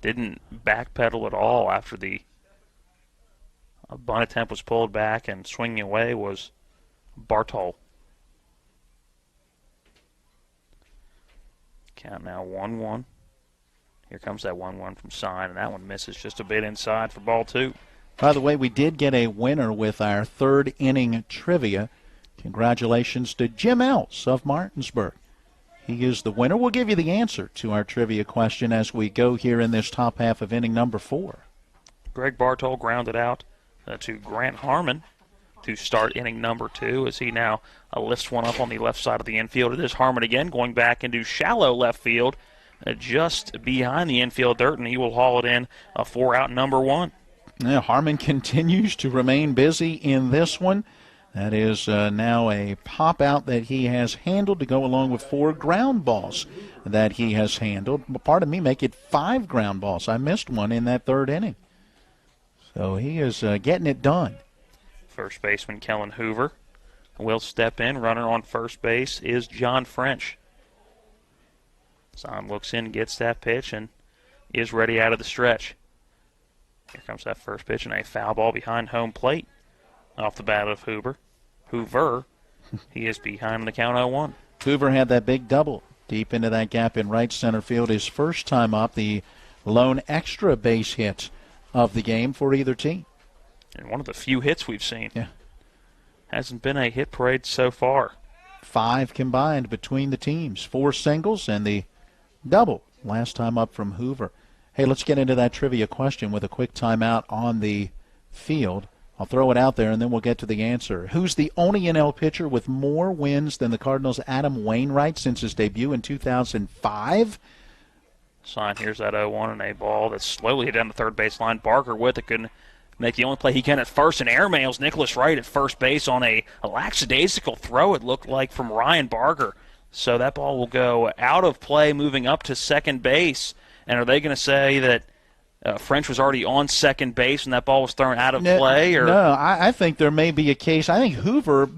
Didn't backpedal at all after the bunt attempt was pulled back, and swinging away was Bartol. Count now 1-1. Here comes that 1-1 from Sign, and that one misses just a bit inside for ball 2. By the way, we did get a winner with our third inning trivia. Congratulations to Jim Else of Martinsburg. He is the winner. We'll give you the answer to our trivia question as we go here in this top half of inning number 4. Greg Bartol grounded out to Grant Harmon to start inning number 2 as he now lifts one up on the left side of the infield. It is Harmon again going back into shallow left field just behind the infield dirt, and he will haul it in for out number 1. Yeah, Harmon continues to remain busy in this one. That is now a pop out that he has handled to go along with 4 ground balls that he has handled. Pardon me, make it 5 ground balls. I missed one in that third inning. So he is getting it done. First baseman Kellen Hoover will step in. Runner on first base is John French. Son looks in, gets that pitch, and is ready out of the stretch. Here comes that first pitch, and a foul ball behind home plate off the bat of Hoover. He is behind the count 0-1. Hoover had that big double deep into that gap in right center field. His first time up, the lone extra base hit of the game for either team. And one of the few hits we've seen. Yeah. Hasn't been a hit parade so far. 5 combined between the teams. 4 singles and the double last time up from Hoover. Hey, let's get into that trivia question with a quick timeout on the field. I'll throw it out there, and then we'll get to the answer. Who's the only NL pitcher with more wins than the Cardinals' Adam Wainwright since his debut in 2005? Sign, here's that 0-1 and a ball that's slowly hit down the third base line. Barker with it couldn't make the only play he can at first, and airmails Nicholas Wright at first base on a lackadaisical throw, it looked like, from Ryan Barger. So that ball will go out of play, moving up to second base. And are they going to say that French was already on second base when that ball was thrown out of play? Or? No, I think there may be a case. I think Hoover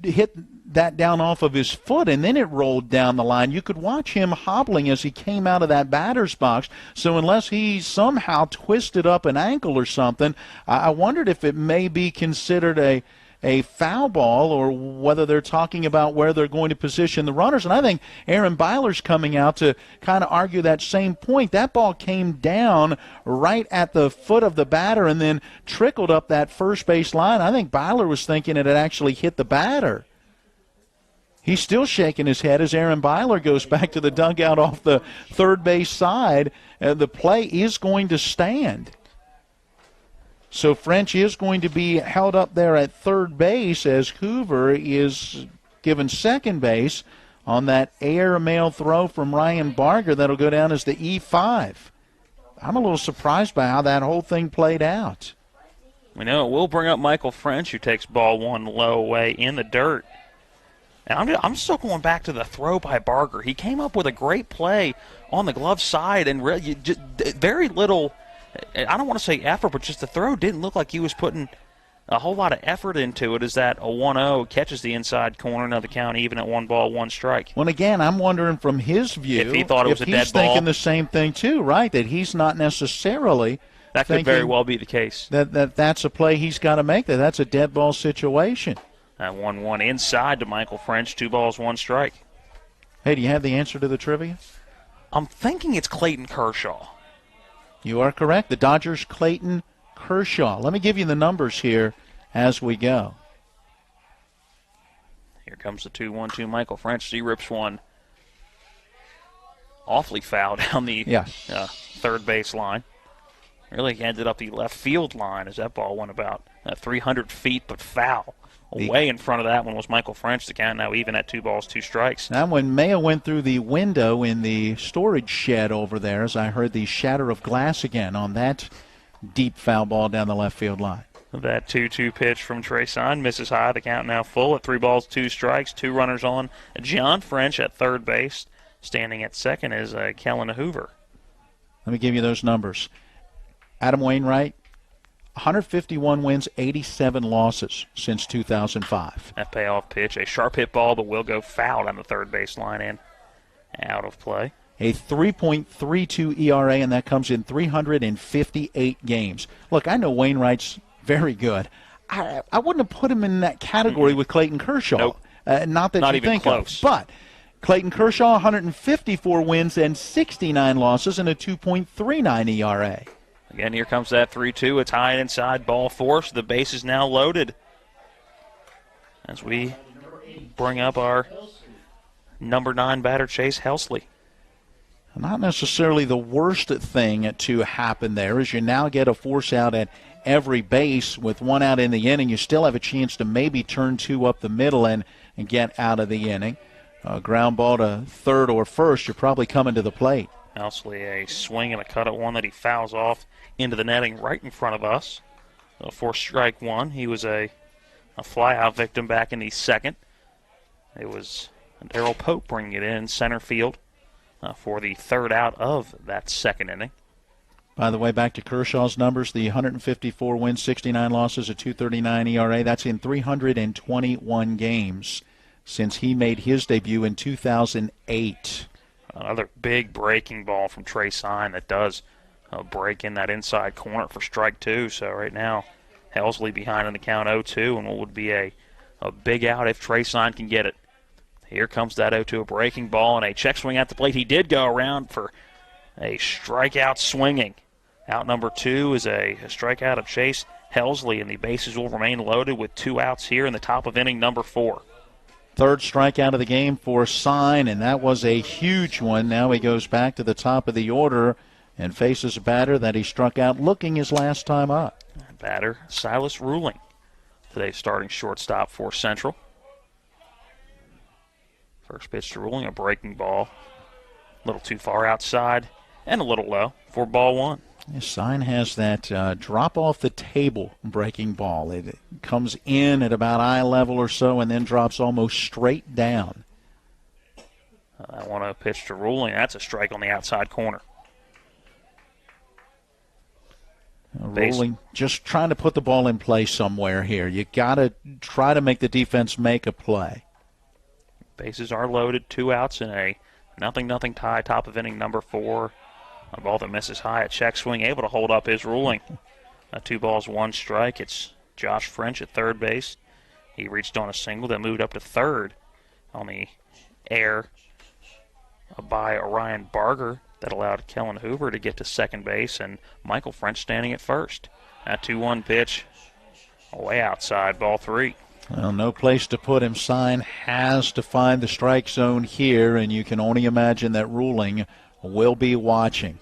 hit that down off of his foot, and then it rolled down the line. You could watch him hobbling as he came out of that batter's box. So unless he somehow twisted up an ankle or something, I wondered if it may be considered a foul ball, or whether they're talking about where they're going to position the runners. And I think Aaron Byler's coming out to kind of argue that same point. That ball came down right at the foot of the batter and then trickled up that first base line. I think Byler was thinking it had actually hit the batter. He's still shaking his head as Aaron Byler goes back to the dugout off the third base side. The play is going to stand. So French is going to be held up there at third base as Hoover is given second base on that airmail throw from Ryan Barger that'll go down as the E5. I'm a little surprised by how that whole thing played out. We know it will bring up Michael French, who takes ball 1 low away in the dirt. And I'm still going back to the throw by Barger. He came up with a great play on the glove side, and really just very little, I don't want to say effort, but just the throw didn't look like he was putting a whole lot of effort into it, as that a 1-0 catches the inside corner of the count even at 1 ball, 1 strike. Well, again, I'm wondering from his view if he thought it was a dead ball. He's thinking the same thing too, right? That he's not necessarily that could very well be the case. That's a play he's got to make, that's a dead ball situation. That 1-1 inside to Michael French, 2 balls, 1 strike. Hey, do you have the answer to the trivia? I'm thinking it's Clayton Kershaw. You are correct. The Dodgers' Clayton Kershaw. Let me give you the numbers here as we go. Here comes the 2-1-2. Michael French. He rips one awfully foul down the third base line. Really ended up the left field line as that ball went about 300 feet, but foul. Away in front of that one was Michael French. The count now even at 2 balls, 2 strikes. Now when Mayo went through the window in the storage shed over there, as I heard the shatter of glass again on that deep foul ball down the left field line. That 2-2 pitch from Trey Sign misses high. The count now full at 3 balls, 2 strikes, 2 runners on. John French at third base. Standing at second is Kellen Hoover. Let me give you those numbers. Adam Wainwright, 151 wins, 87 losses since 2005. That payoff pitch, a sharp hit ball, but will go foul on the third base line and out of play. A 3.32 ERA, and that comes in 358 games. Look, I know Wainwright's very good. I wouldn't have put him in that category with Clayton Kershaw. Nope. Not that Not you even think close. of. But Clayton Kershaw, 154 wins and 69 losses and a 2.39 ERA. Again, here comes that 3-2. It's high and inside, ball 4, so the base is now loaded. As we bring up our number 9 batter, Chase Helsley. Not necessarily the worst thing to happen there, as you now get a force out at every base with 1 out in the inning. You still have a chance to maybe turn 2 up the middle and get out of the inning. Ground ball to third or first, you're probably coming to the plate. Helsley, a swing and a cut at one that he fouls off into the netting right in front of us. For strike 1, he was a fly-out victim back in the second. It was Darrell Pope bringing it in center field for the third out of that second inning. By the way, back to Kershaw's numbers, the 154 wins, 69 losses, a 2.39 ERA. That's in 321 games since he made his debut in 2008. Another big breaking ball from Trey Sign that does break in that inside corner for strike 2. So right now, Helsley behind in the count 0-2, and what would be a big out if Trey Sign can get it. Here comes that 0-2, a breaking ball and a check swing at the plate. He did go around for a strikeout swinging. Out number 2 is a strikeout of Chase Helsley, and the bases will remain loaded with 2 outs here in the top of inning number 4. Third strikeout of the game for Sign, and that was a huge one. Now he goes back to the top of the order and faces a batter that he struck out looking his last time up. Batter Silas Ruling, today's starting shortstop for Central. First pitch to Ruling, a breaking ball. A little too far outside and a little low for ball 1. Sign has that drop off the table breaking ball. It comes in at about eye level or so and then drops almost straight down. I want to pitch to Ruling. That's a strike on the outside corner. Ruling, just trying to put the ball in play somewhere here. You got to try to make the defense make a play. Bases are loaded, 2 outs in a 0-0 tie, top of inning number 4. A ball that misses high, a check swing, able to hold up his Ruling. 2 balls, 1 strike. It's Josh French at third base. He reached on a single that moved up to third on the air by Orion Barger that allowed Kellen Hoover to get to second base, and Michael French standing at first. That 2-1 pitch way outside, ball 3. Well, no place to put him. Sign has to find the strike zone here, and you can only imagine that Ruling will be watching.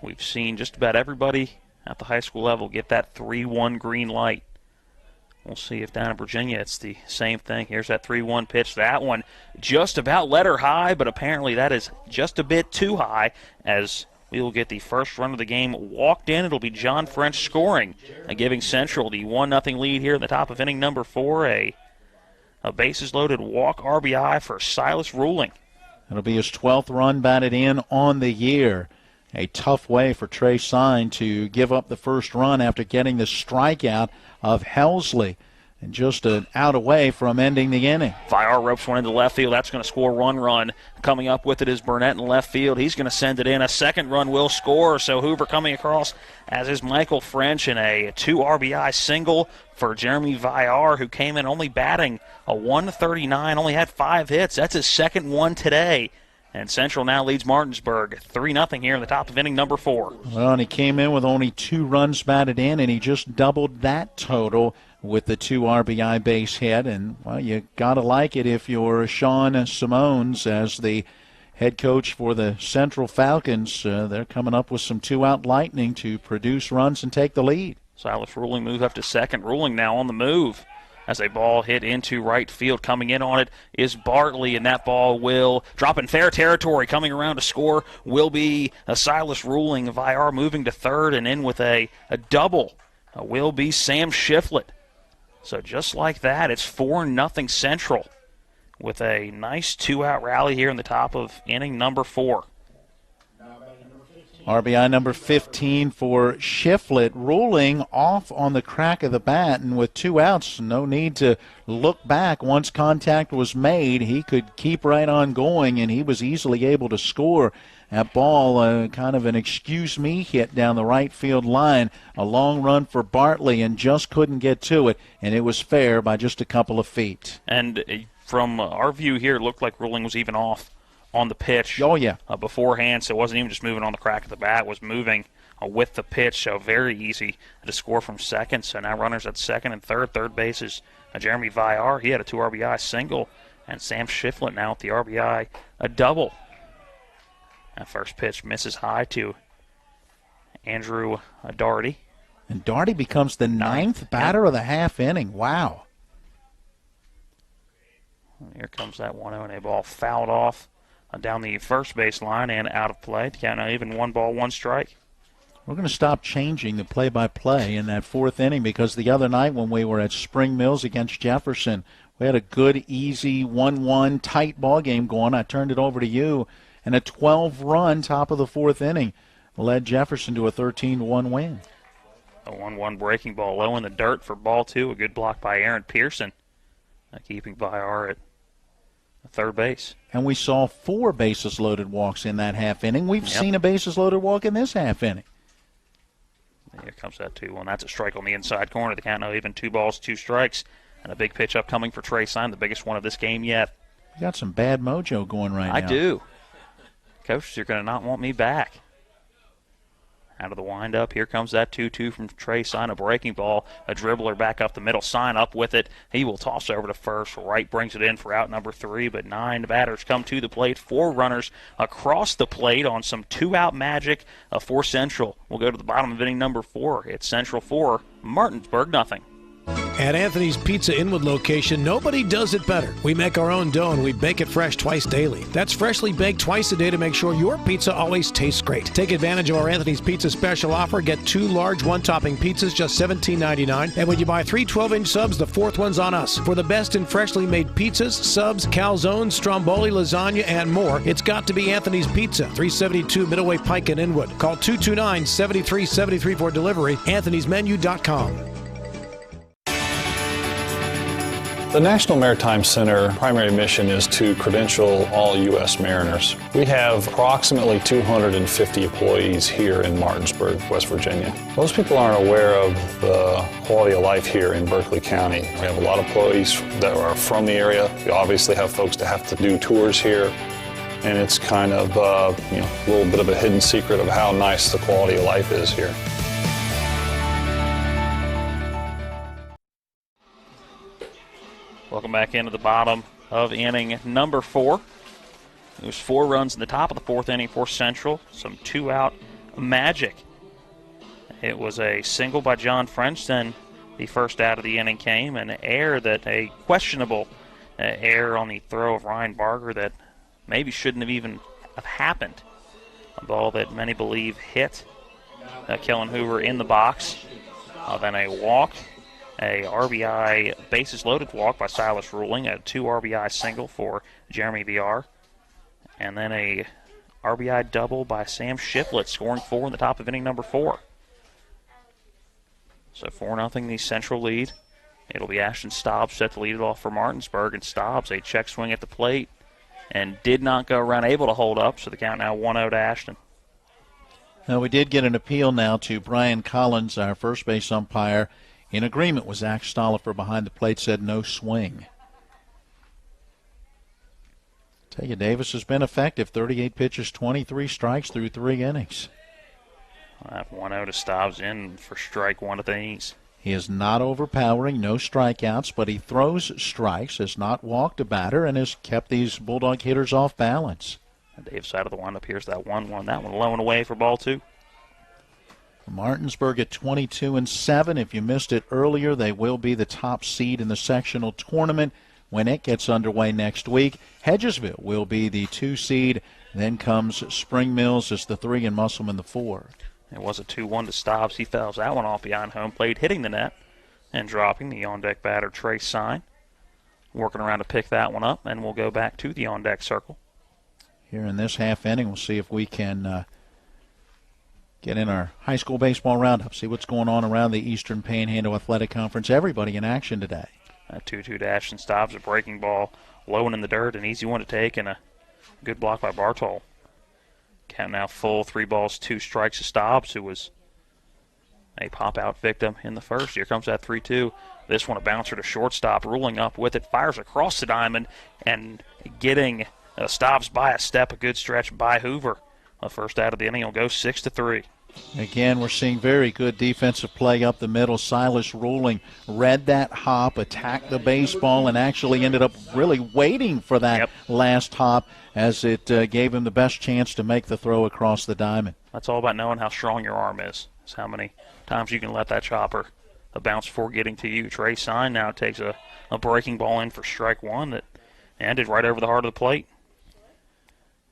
We've seen just about everybody at the high school level get that 3-1 green light. We'll see if down in Virginia it's the same thing. Here's that 3-1 pitch. That one just about let her high, but apparently that is just a bit too high as we will get the first run of the game walked in. It'll be John French scoring, giving Central the 1-0 lead here in the top of inning number 4. A bases loaded walk RBI for Silas Ruling. It'll be his 12th run batted in on the year. A tough way for Trey Sign to give up the first run after getting the strikeout of Helsley. And just an out away from ending the inning. Viar ropes one into left field. That's going to score 1 run. Coming up with it is Burnett in left field. He's going to send it in. A second run will score. So Hoover coming across, as is Michael French, in a 2 RBI single for Jeremy Viar, who came in only batting a 139, only had 5 hits. That's his second one today. And Central now leads Martinsburg 3-0 here in the top of inning number 4. Well, and he came in with only 2 runs batted in, and he just doubled that total with the 2 RBI base hit. And, well, you got to like it if you're Sean Simones as the head coach for the Central Falcons. They're coming up with some 2-out lightning to produce runs and take the lead. Silas Ruling move up to second. Ruling now on the move as a ball hit into right field. Coming in on it is Bartley, and that ball will drop in fair territory. Coming around to score will be a Silas Ruling. VR moving to third, and in with a double will be Sam Shiflett. So just like that, it's 4-0 Central with a nice 2-out rally here in the top of inning number 4. RBI number 15 for Shiflett. Ruling off on the crack of the bat, and with 2 outs, no need to look back. Once contact was made, he could keep right on going, and he was easily able to score. That ball, kind of an excuse me hit down the right field line. A long run for Bartley, and just couldn't get to it, and it was fair by just a couple of feet. And from our view here, it looked like Ruling was even off on the pitch. Oh, yeah. Beforehand, so it wasn't even just moving on the crack of the bat, it was moving with the pitch, so very easy to score from second. So now runners at second and third. Third base is Jeremy VR. He had a 2 RBI single, and Sam Shiflett now with the RBI a double. That first pitch misses high to Andrew Daugherty. And Daugherty becomes the 9th batter of the half inning. Wow. Here comes that 1-0, and a ball fouled off down the first base line and out of play. Count now even 1 ball, 1 strike. We're going to stop changing the play-by-play in that 4th inning, because the other night when we were at Spring Mills against Jefferson, we had a good, easy 1-1 tight ball game going. I turned it over to you, and a 12-run top of the 4th inning led Jefferson to a 13-1 win. A 1-1 breaking ball low in the dirt for ball 2. A good block by Aaron Pearson, keeping VR at third base. And we saw 4 bases-loaded walks in that half inning. We've seen a bases-loaded walk in this half inning. Here comes that 2-1. That's a strike on the inside corner. The count now even 2 balls, 2 strikes. And a big pitch upcoming for Trey Sign, the biggest one of this game yet. You got some bad mojo going right now. I do. Coach, you're going to not want me back. Out of the windup, here comes that 2-2 from Trey Sign, a breaking ball, a dribbler back up the middle. Sign up with it. He will toss over to first. Wright brings it in for out number 3, but 9 batters come to the plate. 4 runners across the plate on some 2-out magic for Central. We'll go to the bottom of inning number 4. It's Central 4, Martinsburg nothing. At Anthony's Pizza Inwood location, nobody does it better. We make our own dough and we bake it fresh twice daily. That's freshly baked twice a day to make sure your pizza always tastes great. Take advantage of our Anthony's Pizza special offer. Get 2 large 1-topping pizzas, just $17.99. And when you buy 3 12-inch subs, the 4th one's on us. For the best in freshly made pizzas, subs, calzones, stromboli, lasagna, and more, it's got to be Anthony's Pizza, 372 Middleway Pike in Inwood. Call 229-7373 for delivery, anthonysmenu.com. The National Maritime Center primary mission is to credential all U.S. mariners. We have approximately 250 employees here in Martinsburg, West Virginia. Most people aren't aware of the quality of life here in Berkeley County. We have a lot of employees that are from the area. We obviously have folks that have to do tours here, and it's kind of a little bit of a hidden secret of how nice the quality of life is here. Welcome back into the bottom of inning number 4. It was 4 runs in the top of the 4th inning for Central. Some 2-out magic. It was a single by John French. Then the first out of the inning came. An error, that a questionable error on the throw of Ryan Barger that maybe shouldn't have even have happened. A ball that many believe hit Kellen Hoover in the box. Then a walk. A RBI bases-loaded walk by Silas Ruling, a 2 RBI single for Jeremy VR, and then a RBI double by Sam Shiflett, scoring 4 in the top of inning number 4. So 4-0 the Central lead. It'll be Ashton Stobbs set to lead it off for Martinsburg, and Stobbs, a check swing at the plate, and did not go around able to hold up, so the count now 1-0 to Ashton. Now, we did get an appeal now to Brian Collins, our first base umpire, in agreement with Zach Stollifer behind the plate, said no swing. Tell you, Davis has been effective. 38 pitches, 23 strikes through 3 innings. That 1-0 to Stobbs in for strike one at the knees. He is not overpowering, no strikeouts, but he throws strikes, has not walked a batter, and has kept these Bulldog hitters off balance. Dave's side of the windup, here's that 1-1. That one low and away for ball 2. Martinsburg at 22-7. If you missed it earlier, they will be the top seed in the sectional tournament when it gets underway next week. Hedgesville will be the 2 seed. Then comes Spring Mills as the 3 and Musselman the 4. It was a 2-1 to Stobbs. He fouls that one off behind home plate, hitting the net and dropping the on-deck batter, Trey Sign. Working around to pick that one up, and we'll go back to the on-deck circle. Here in this half inning, we'll see if we can get in our high school baseball roundup, see what's going on around the Eastern Panhandle Athletic Conference. Everybody in action today. A 2-2 dash and Stobbs, a breaking ball, low and in the dirt, an easy one to take, and a good block by Bartol. Count now full, 3 balls, 2 strikes to Stobbs, who was a pop-out victim in the first. Here comes that 3-2. This one a bouncer to shortstop, rolling up with it, fires across the diamond, and getting Stobbs by a step, a good stretch by Hoover. The first out of the inning will go 6-3. Again, we're seeing very good defensive play up the middle. Silas Ruling read that hop, attacked the baseball, and actually ended up really waiting for that last hop as it gave him the best chance to make the throw across the diamond. That's all about knowing how strong your arm is. It's how many times you can let that chopper bounce before getting to you. Trey Sign now takes a breaking ball in for strike one that ended right over the heart of the plate.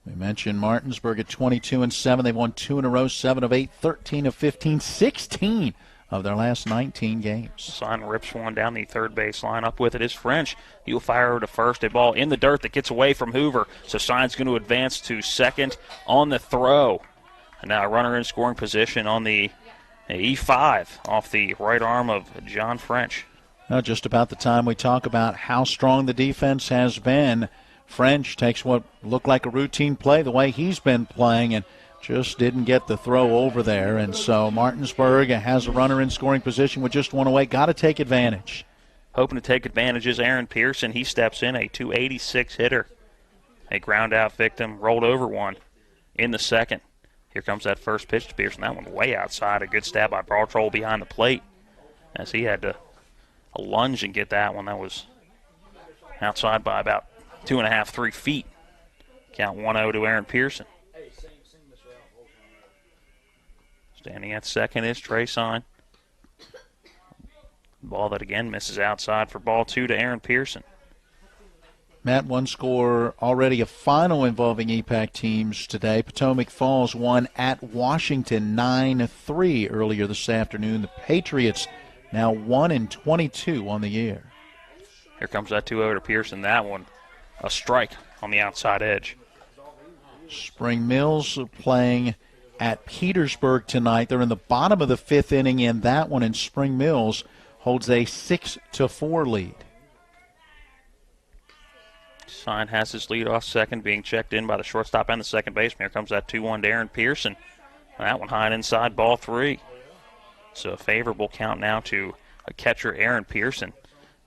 We mentioned Martinsburg at 22-7. They've won 2 in a row, 7 of 8, 13 of 15, 16 of their last 19 games. Sign rips one down the third base line. Up with it is French. He'll fire over to first. A ball in the dirt that gets away from Hoover. So Sign's going to advance to second on the throw. And now a runner in scoring position on the E5 off the right arm of John French. Now, just about the time we talk about how strong the defense has been, French takes what looked like a routine play the way he's been playing and just didn't get the throw over there. And so Martinsburg has a runner in scoring position with just one away. Got to take advantage. Hoping to take advantage is Aaron Pearson. He steps in, a .286 hitter. A ground out victim, rolled over one in the second. Here comes that first pitch to Pearson. That one way outside. A good stab by Bartol behind the plate as he had to lunge and get that one. That was outside by about 2.5, 3 feet. Count 1-0 to Aaron Pearson. Standing at second is Trey Sign. Ball that again misses outside for ball 2 to Aaron Pearson. Matt, one score already a final involving EPAC teams today. Potomac Falls won at Washington 9-3 earlier this afternoon. The Patriots now 1-22 on the year. Here comes that 2-0 to Pearson. That one a strike on the outside edge. Spring Mills playing at Petersburg tonight. They're in the bottom of the 5th inning in that one, and Spring Mills holds a 6-4 lead. Sign has his lead off second, being checked in by the shortstop and the second baseman. Here comes that 2-1 to Aaron Pearson. That one high and inside, ball 3. So a favorable count now to a catcher, Aaron Pearson,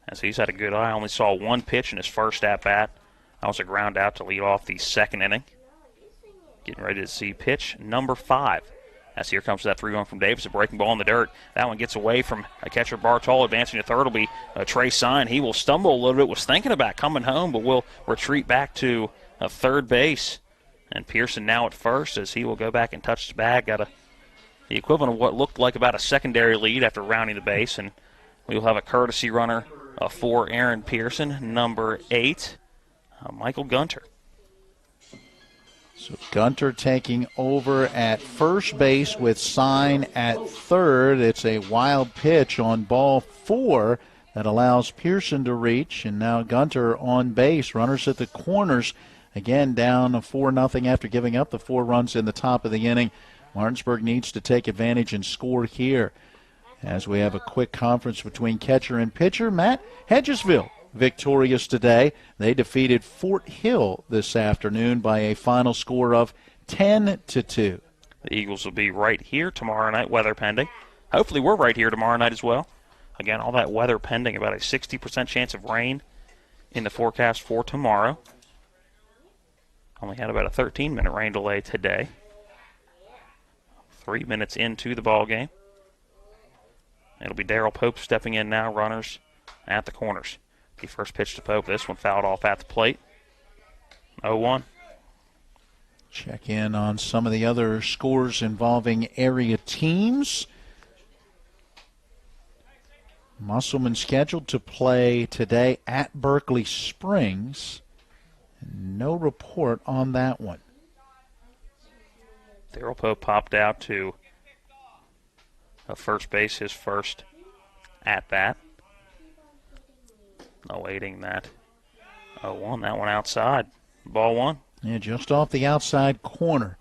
as he's had a good eye. Only saw one pitch in his first at-bat. That was a ground out to lead off the second inning. Getting ready to see pitch number 5. As here comes that 3-1 from Davis, a breaking ball in the dirt. That one gets away from a catcher, Bartol. Advancing to third will be Trey Sign. He will stumble a little bit, was thinking about coming home, but will retreat back to third base. And Pearson now at first as he will go back and touch the bag. Got the equivalent of what looked like about a secondary lead after rounding the base. And we will have a courtesy runner for Aaron Pearson, number 8, Michael Gunter. So Gunter taking over at first base with Sign at third. It's a wild pitch on ball 4 that allows Pearson to reach. And now Gunter on base. Runners at the corners. Again, down 4-0 after giving up the 4 runs in the top of the inning. Martinsburg needs to take advantage and score here. As we have a quick conference between catcher and pitcher, Matt, Hedgesville victorious today. They defeated Fort Hill this afternoon by a final score of 10-2. The Eagles will be right here tomorrow night, weather pending. Hopefully we're right here tomorrow night as well. Again, all that weather pending, about a 60% chance of rain in the forecast for tomorrow. Only had about a 13-minute rain delay today. 3 minutes into the ball game. It'll be Darrell Pope stepping in now, runners at the corners. The first pitch to Pope. This one fouled off at the plate. 0-1. Check in on some of the other scores involving area teams. Musselman scheduled to play today at Berkeley Springs. No report on that one. Darrell Pope popped out to first base, his first at bat. Awaiting that 0-1. That one outside. Ball one. Yeah, just off the outside corner.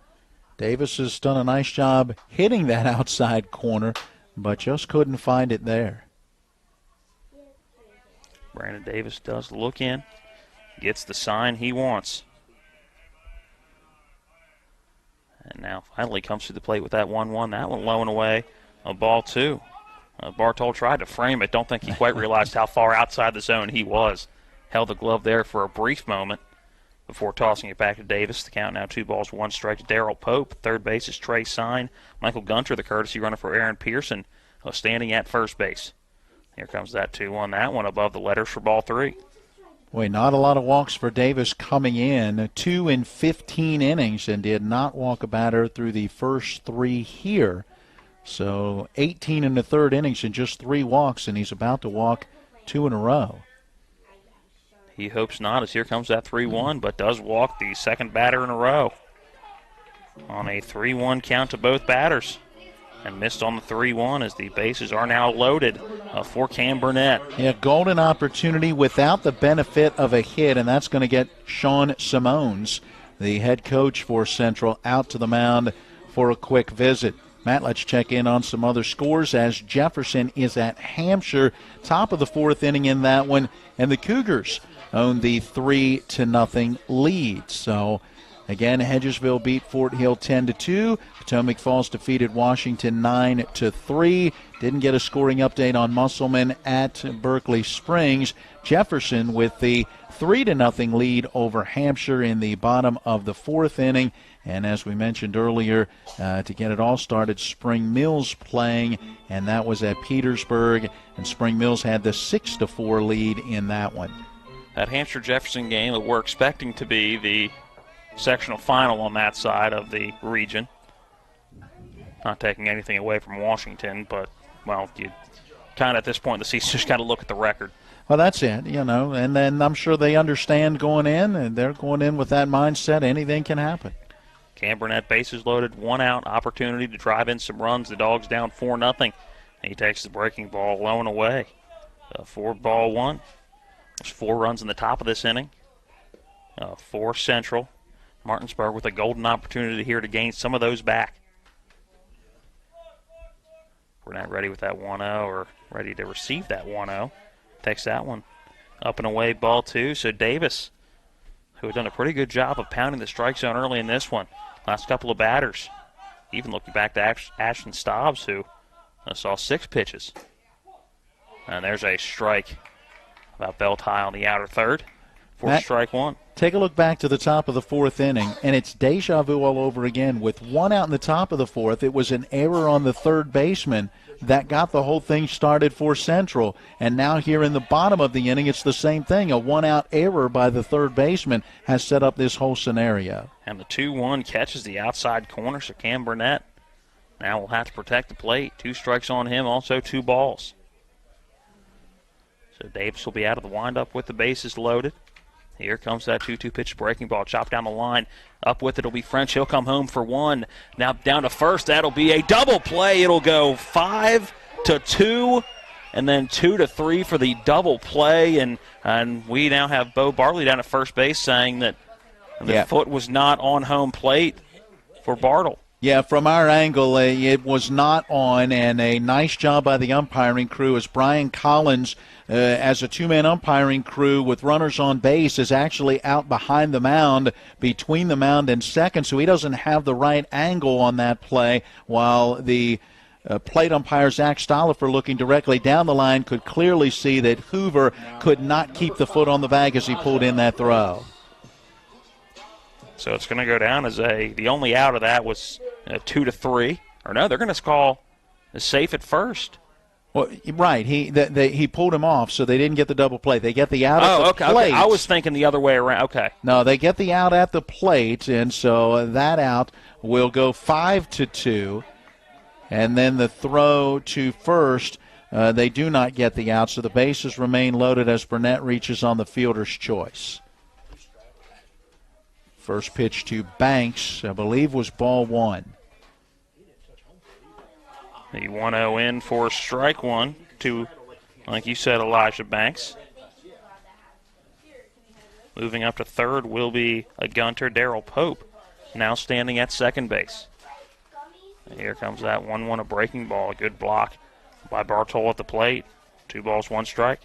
Davis has done a nice job hitting that outside corner, but just couldn't find it there. Brandon Davis does look in. Gets the sign he wants. And now finally comes to the plate with that 1-1. That one low and away. A ball two. Bartol tried to frame it. Don't think he quite realized how far outside the zone he was. Held the glove there for a brief moment before tossing it back to Davis. The count now 2 balls, 1 strike to Darrell Pope. Third base is Trey Sign. Michael Gunter, the courtesy runner for Aaron Pearson, standing at first base. Here comes that 2-1. That one above the letters for ball 3. Boy, not a lot of walks for Davis coming in. 2 in 15 innings and did not walk a batter through the first 3 here. So 18 in the third innings and just 3 walks, and he's about to walk 2 in a row. He hopes not, as here comes that 3-1, but does walk the second batter in a row on a 3-1 count to both batters. And missed on the 3-1 as the bases are now loaded for Cam Burnett. Yeah, golden opportunity without the benefit of a hit, and that's going to get Sean Simones, the head coach for Central, out to the mound for a quick visit. Matt, let's check in on some other scores as Jefferson is at Hampshire, top of the 4th inning in that one, and the Cougars own the 3-0 lead. So, again, Hedgesville beat Fort Hill 10-2. Potomac Falls defeated Washington 9-3. Didn't get a scoring update on Musselman at Berkeley Springs. Jefferson with the 3-0 lead over Hampshire in the bottom of the 4th inning. And as we mentioned earlier, to get it all started, Spring Mills playing, and that was at Petersburg. And Spring Mills had the 6-4 lead in that one. That Hampshire-Jefferson game that we're expecting to be the sectional final on that side of the region. Not taking anything away from Washington, but, well, you kind of at this point in the season just got to look at the record. Well, that's it, and then I'm sure they understand going in, and they're going in with that mindset, anything can happen. Cam Burnett, bases loaded, 1 out, opportunity to drive in some runs. The Dogs down 4-0. He takes the breaking ball low and away. 4-1. There's 4 runs in the top of this inning. 4 Central. Martinsburg with a golden opportunity here to gain some of those back. Burnett ready with that 1-0, or ready to receive that 1-0. Takes that one up and away, ball 2. So Davis, who had done a pretty good job of pounding the strike zone early in this one. Last couple of batters. Even looking back to Ashton Stobbs, who saw 6 pitches. And there's a strike about belt high on the outer third for strike 1. Take a look back to the top of the 4th inning, and it's deja vu all over again. With 1 out in the top of the 4th, it was an error on the third baseman that got the whole thing started for Central. And now here in the bottom of the inning, it's the same thing. A 1-out error by the third baseman has set up this whole scenario. And the 2-1 catches the outside corner, so Cam Burnett now will have to protect the plate. 2 strikes on him, also 2 balls. So Davis will be out of the windup with the bases loaded. Here comes that 2-2 pitch breaking ball, chopped down the line. Up with it will be French. He'll come home for 1. Now down to first. That'll be a double play. It'll go 5-2, and then 2-3 for the double play. And we now have Bo Bartley down at first base saying that the foot was not on home plate for Bartle. Yeah, from our angle, it was not on, and a nice job by the umpiring crew as Brian Collins, as a 2-man umpiring crew with runners on base, is actually out behind the mound, between the mound and second, so he doesn't have the right angle on that play, while the plate umpire Zach Stollifer, looking directly down the line, could clearly see that Hoover could not keep the foot on the bag as he pulled in that throw. So it's going to go down as the only out of that was 2-3. Or no, they're going to call a safe at first. Well, right. He pulled him off, so they didn't get the double play. They get the out at the plate. Okay. I was thinking the other way around. Okay. No, they get the out at the plate, and so that out will go 5-2. And then the throw to first, they do not get the out, so the bases remain loaded as Burnett reaches on the fielder's choice. First pitch to Banks, I believe, was ball one. The 1-0 in for strike one to, like you said, Elijah Banks. Moving up to third will be a Gunter, Darrell Pope, now standing at second base. And here comes that 1-1, a breaking ball. A good block by Bartol at the plate. 2 balls, 1 strike.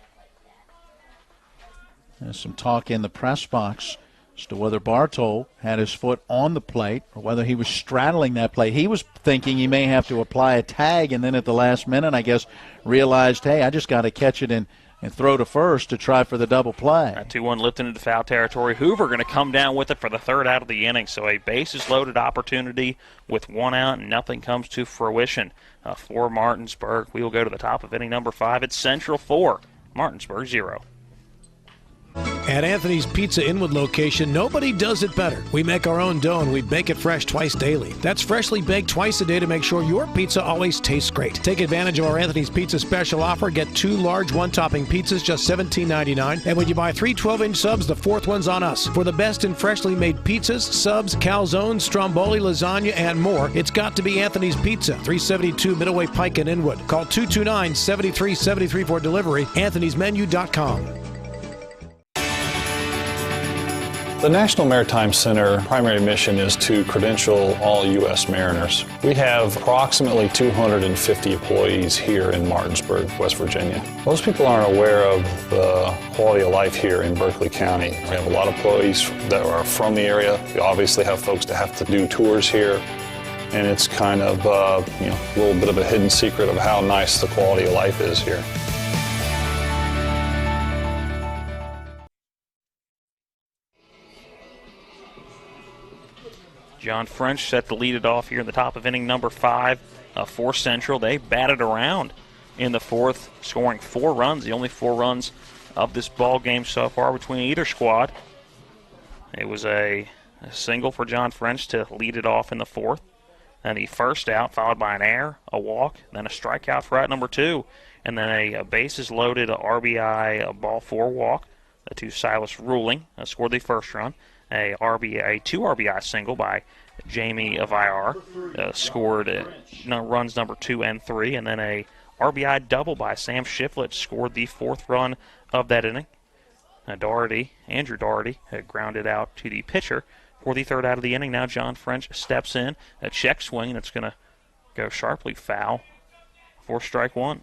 There's some talk in the press box as to whether Bartol had his foot on the plate or whether he was straddling that plate. He was thinking he may have to apply a tag, and then at the last minute, I guess, realized, hey, I just got to catch it and throw to first to try for the double play. That 2-1 lifted into foul territory. Hoover going to come down with it for the third out of the inning. So a bases-loaded opportunity with 1 out, and nothing comes to fruition for Martinsburg. We will go to the top of inning number 5. It's Central 4, Martinsburg 0. At Anthony's Pizza Inwood location, nobody does it better. We make our own dough and we bake it fresh twice daily. That's freshly baked twice a day to make sure your pizza always tastes great. Take advantage of our Anthony's Pizza special offer. Get 2 large 1-topping pizzas, just $17.99. And when you buy 3 12-inch subs, the 4th one's on us. For the best in freshly made pizzas, subs, calzones, stromboli, lasagna, and more, it's got to be Anthony's Pizza, 372 Middleway Pike in Inwood. Call 229-7373 for delivery, anthonysmenu.com. The National Maritime Center primary mission is to credential all U.S. mariners. We have approximately 250 employees here in Martinsburg, West Virginia. Most people aren't aware of the quality of life here in Berkeley County. We have a lot of employees that are from the area. We obviously have folks that have to do tours here, and it's kind of a little bit of a hidden secret of how nice the quality of life is here. John French set to lead it off here in the top of inning number 5 for Central. They batted around in the 4th, scoring 4 runs, the only 4 runs of this ball game so far between either squad. It was a single for John French to lead it off in the 4th. And the first out, followed by an error, a walk, then a strikeout for out number 2, and then a bases-loaded RBI, a ball 4 walk to Silas Ruling, scored the first run. A 2 RBI single by Jamie Aviar, scored runs number 2 and 3, and then a RBI double by Sam Shiflett scored the 4th run of that inning. Andrew Doherty grounded out to the pitcher for the 3rd out of the inning. Now John French steps in, a check swing that's going to go sharply foul for strike 1.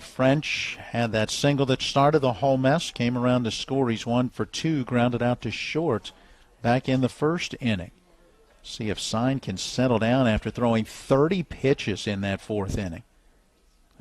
French had that single that started the whole mess, came around to score. He's 1 for 2, grounded out to short back in the 1st inning. See if Sign can settle down after throwing 30 pitches in that 4th inning.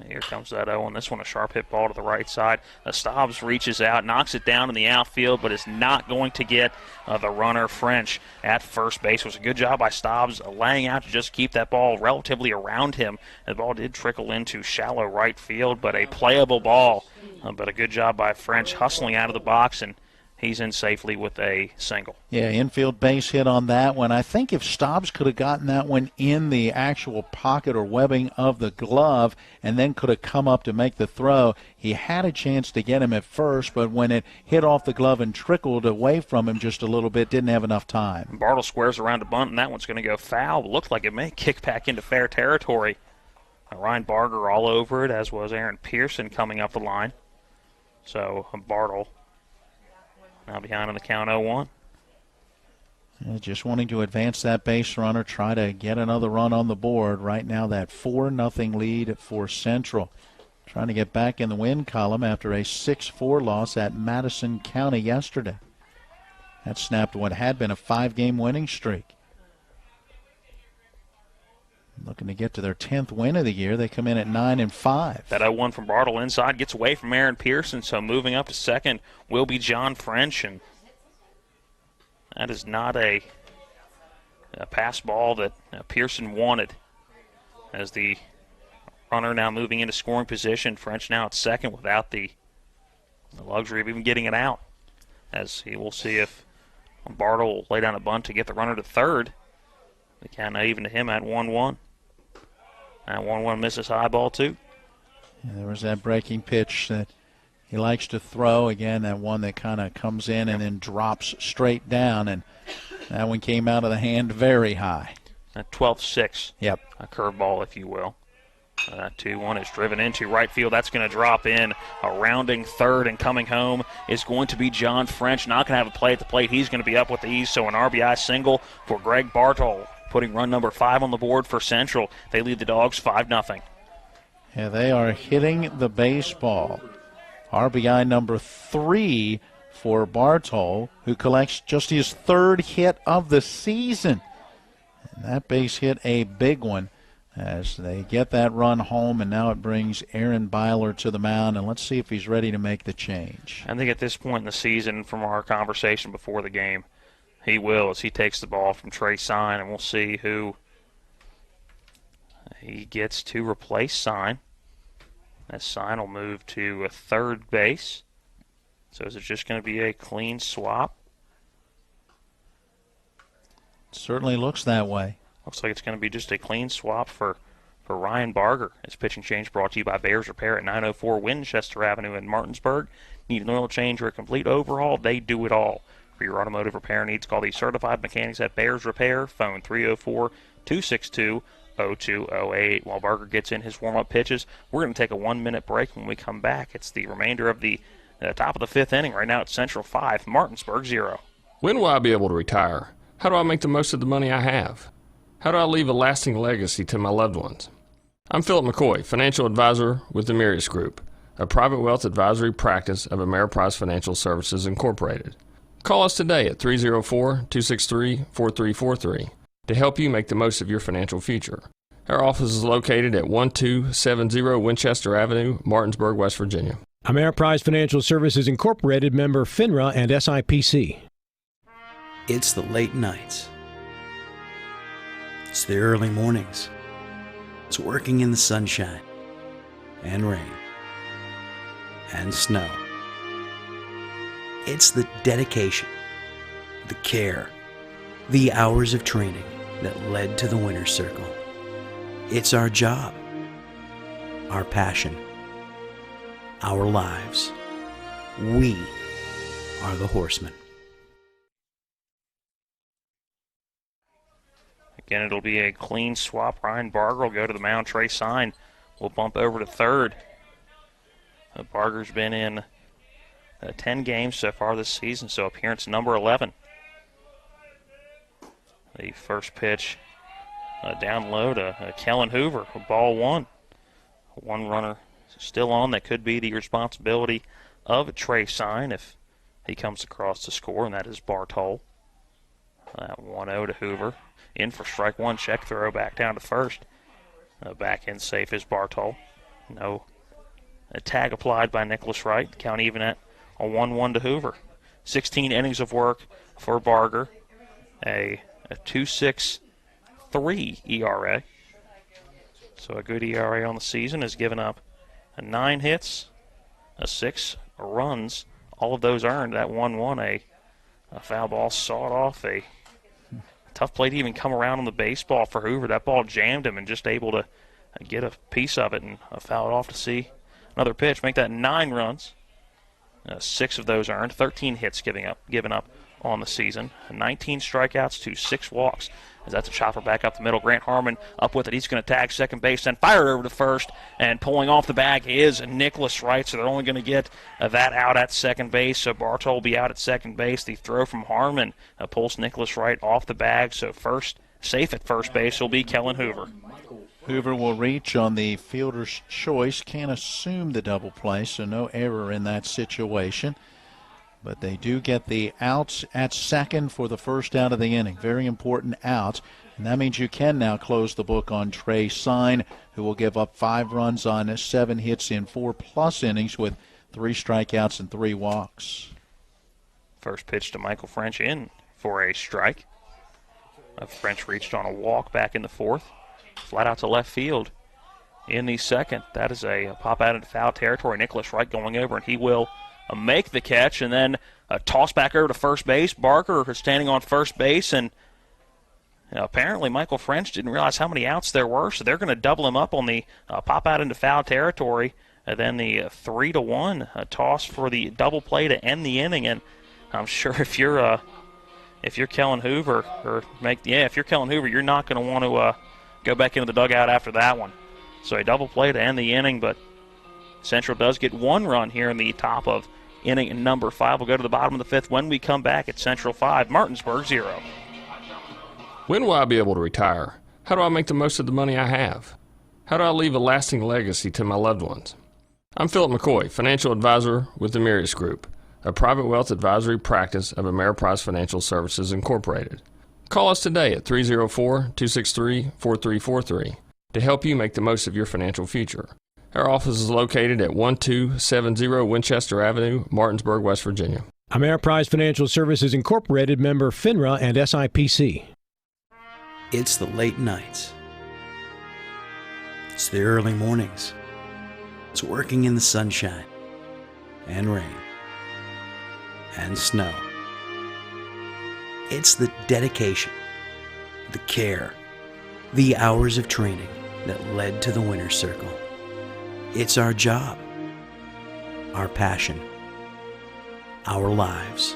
Here comes that 0-1. This one a sharp hit ball to the right side. Stobbs reaches out, knocks it down in the outfield, but is not going to get the runner French at first base. It was a good job by Stobbs laying out to just keep that ball relatively around him. The ball did trickle into shallow right field, but a playable ball. But a good job by French hustling out of the box, and he's in safely with a single. Yeah, infield base hit on that one. I think if Stobbs could have gotten that one in the actual pocket or webbing of the glove and then could have come up to make the throw, he had a chance to get him at first, but when it hit off the glove and trickled away from him just a little bit, didn't have enough time. Bartle squares around a bunt, and that one's going to go foul. Looked like it may kick back into fair territory. Ryan Barger all over it, as was Aaron Pearson coming up the line. So Bartle now behind on the count 0-1. Just wanting to advance that base runner, try to get another run on the board. Right now that 4-0 lead for Central. Trying to get back in the win column after a 6-4 loss at Madison County yesterday. That snapped what had been a 5-game winning streak. Looking to get to their 10th win of the year. They come in at 9-5. That 0-1 from Bartle inside gets away from Aaron Pearson, so moving up to second will be John French. And That is not a pass ball that Pearson wanted. As the runner now moving into scoring position, French now at second without the luxury of even getting it out. As he will see if Bartle will lay down a bunt to get the runner to third. The count now even to him at 1-1. That 1-1 misses high ball too. And there was that breaking pitch that he likes to throw. Again, that one that kind of comes in and then drops straight down. And that one came out of the hand very high. A 12-6. Yep. A curveball, if you will. That 2-1 is driven into right field. That's going to drop in. A rounding third and coming home is going to be John French. Not going to have a play at the plate. He's going to be up with the ease. So an RBI single for Greg Bartol, putting run number 5 on the board for Central. They lead the Dogs 5-0. Yeah, they are hitting the baseball. RBI number 3 for Bartol, who collects just his 3rd hit of the season. And that base hit a big one as they get that run home, and now it brings Aaron Byler to the mound, and let's see if he's ready to make the change. I think at this point in the season, from our conversation before the game, he will, as he takes the ball from Trey Sign, and we'll see who he gets to replace Sign. That Sign will move to a third base. So is it just going to be a clean swap? Certainly looks that way. Looks like it's going to be just a clean swap for Ryan Barger. His pitching change brought to you by Bears Repair at 904 Winchester Avenue in Martinsburg. Need an oil change or a complete overhaul? They do it all. For your automotive repair needs, call the certified mechanics at Bears Repair. Phone 304-262-0208. While Barger gets in his warm-up pitches, we're going to take a 1-minute break. When we come back, it's the remainder of the top of the 5th inning. Right now it's Central 5, Martinsburg 0. When will I be able to retire? How do I make the most of the money I have? How do I leave a lasting legacy to my loved ones? I'm Philip McCoy, financial advisor with the Mirius Group, a private wealth advisory practice of Ameriprise Financial Services Incorporated. Call us today at 304-263-4343 to help you make the most of your financial future. Our office is located at 1270 Winchester Avenue, Martinsburg, West Virginia. Ameriprise Financial Services Incorporated, member FINRA and SIPC. It's the late nights. It's the early mornings. It's working in the sunshine and rain and snow. It's the dedication, the care, the hours of training that led to the winner's circle. It's our job, our passion, our lives. We are the horsemen. Again, it'll be a clean swap. Ryan Barger will go to the mound. Trey Sign will bump over to third. Barger's been in 10 games so far this season, so appearance number 11. The first pitch down low to Kellen Hoover, ball 1. One runner still on. That could be the responsibility of Trey Sign if he comes across to score, and that is Bartol. That 1-0 to Hoover. In for strike one, check throw back down to first. Back in safe is Bartol. No tag applied by Nicholas Wright. Count even at a 1-1 to Hoover. 16 innings of work for Barger. A 2.63 ERA. So a good ERA on the season. Has given up 9 hits, 6 runs. All of those earned. That 1-1, a foul ball sawed off. A tough play to even come around on the baseball for Hoover. That ball jammed him and just able to get a piece of it and foul it off to see another pitch. Make that 9 runs. 6 of those earned. 13 hits given up on the season. 19 strikeouts to 6 walks. As that's a chopper back up the middle. Grant Harmon up with it. He's going to tag second base, then fire it over to first. And pulling off the bag is Nicholas Wright. So they're only going to get that out at second base. So Bartol will be out at second base. The throw from Harmon pulls Nicholas Wright off the bag. So first, safe at first base will be Kellen Hoover. Hoover will reach on the fielder's choice. Can't assume the double play, so no error in that situation. But they do get the outs at second for the first out of the inning. Very important out. And that means you can now close the book on Trey Sign, who will give up 5 runs on 7 hits in 4+ innings with 3 strikeouts and 3 walks. First pitch to Michael French in for a strike. French reached on a walk back in the fourth. Flat out to left field in the second. That is a pop out into foul territory. Nicholas Wright going over, and he will make the catch, and then a toss back over to first base. Barker is standing on first base, and apparently Michael French didn't realize how many outs there were, so they're going to double him up on the pop out into foul territory. And then the 3-1 toss for the double play to end the inning. And I'm sure if you're Kellen Hoover, if you're Kellen Hoover, you're not going to want to go back into the dugout after that one. So a double play to end the inning, but Central does get one run here in the top of inning number 5. We'll go to the bottom of the 5th when we come back at Central 5, Martinsburg 0. When will I be able to retire? How do I make the most of the money I have? How do I leave a lasting legacy to my loved ones? I'm Philip McCoy, financial advisor with the Mirius Group, a private wealth advisory practice of Ameriprise Financial Services Incorporated. Call us today at 304-263-4343 to help you make the most of your financial future. Our office is located at 1270 Winchester Avenue, Martinsburg, West Virginia. Ameriprise Financial Services Incorporated, member FINRA and SIPC. It's the late nights. It's the early mornings. It's working in the sunshine and rain and snow. It's the dedication, the care, the hours of training that led to the winner's circle. It's our job, our passion, our lives.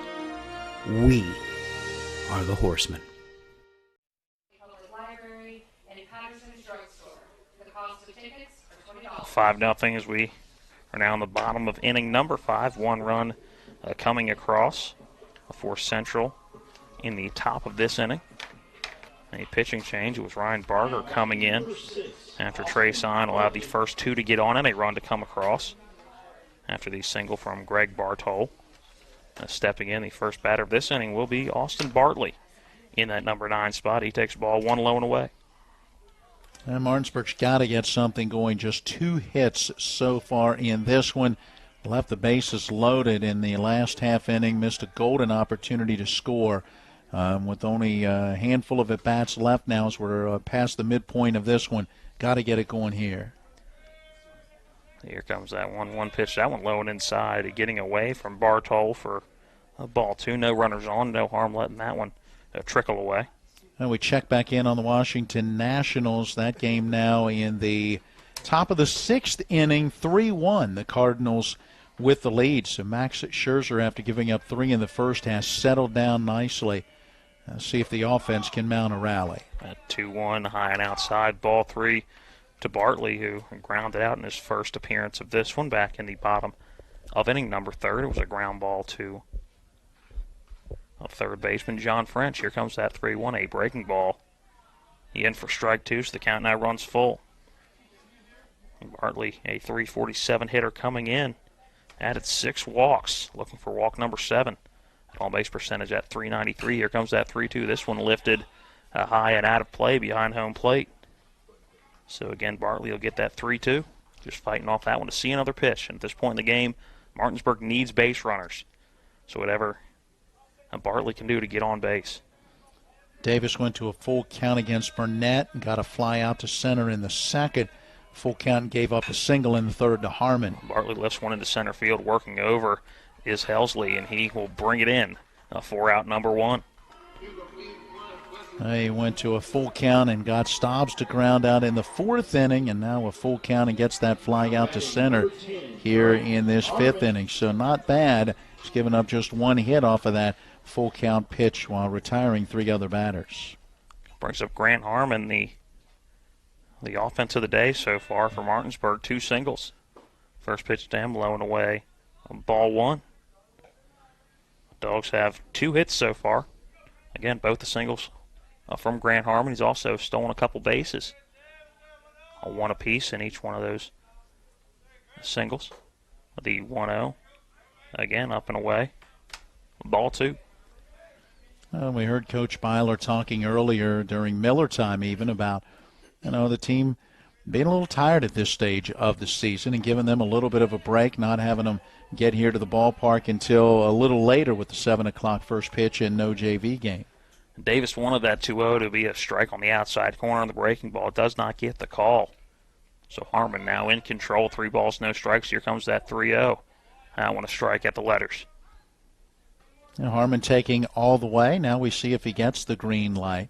We are the horsemen. 5-0 as we are now in the bottom of inning number 5. One run coming across for Central in the top of this inning. A pitching change. It was Ryan Barger coming in after Trey Sign allowed the first 2 to get on and a run to come across after the single from Greg Bartol. Stepping in, the first batter of this inning will be Austin Bartley in that number 9 spot. He takes ball 1 low and away. And Martinsburg's got to get something going. Just 2 hits so far in this one. Left the bases loaded in the last half inning. Missed a golden opportunity to score with only a handful of at-bats left now as we're past the midpoint of this one. Got to get it going here. Here comes that 1-1 pitch. That one low and inside. Getting away from Bartol for ball 2. No runners on. No harm letting that one trickle away. And we check back in on the Washington Nationals. That game now in the top of the 6th inning, 3-1. The Cardinals with the lead. So Max Scherzer, after giving up 3 in the first, has settled down nicely. See if the offense can mount a rally. At 2-1, high and outside. Ball 3 to Bartley, who grounded out in his first appearance of this one back in the bottom of inning number 3. It was a ground ball to third baseman John French. Here comes that 3-1, a breaking ball. He in for strike 2, so the count now runs full. Bartley, a .347 hitter coming in. Added 6 walks, looking for walk number 7. On-base percentage at .393. Here comes that 3-2. This one lifted high and out of play behind home plate. So again, Bartley will get that 3-2. Just fighting off that one to see another pitch. And at this point in the game, Martinsburg needs base runners. So whatever Bartley can do to get on base. Davis went to a full count against Burnett and got a fly out to center in the second. Full count and gave up a single in the third to Harmon. Bartley lifts one into center field. Working over is Helsley, and he will bring it in. 4-out number 1. He went to a full count and got Stobbs to ground out in the 4th inning, and now a full count and gets that fly out to center here in this 5th inning. So not bad. He's given up just 1 hit off of that full count pitch while retiring 3 other batters. Brings up Grant Harmon, the offense of the day so far for Martinsburg. 2 singles. First pitch to him, low and away. Ball 1. Dogs have 2 hits so far. Again, both the singles from Grant Harmon. He's also stolen a couple bases. 1 apiece in each one of those singles. The 1-0. Again, up and away. Ball 2. We heard Coach Byler talking earlier during Miller time even about, the team being a little tired at this stage of the season and giving them a little bit of a break, not having them get here to the ballpark until a little later with the 7 o'clock first pitch and no JV game. Davis wanted that 2-0 to be a strike on the outside corner on the breaking ball. It does not get the call. So Harmon now in control, 3 balls, no strikes. Here comes that 3-0. I want to strike at the letters. And Harmon taking all the way. Now we see if he gets the green light.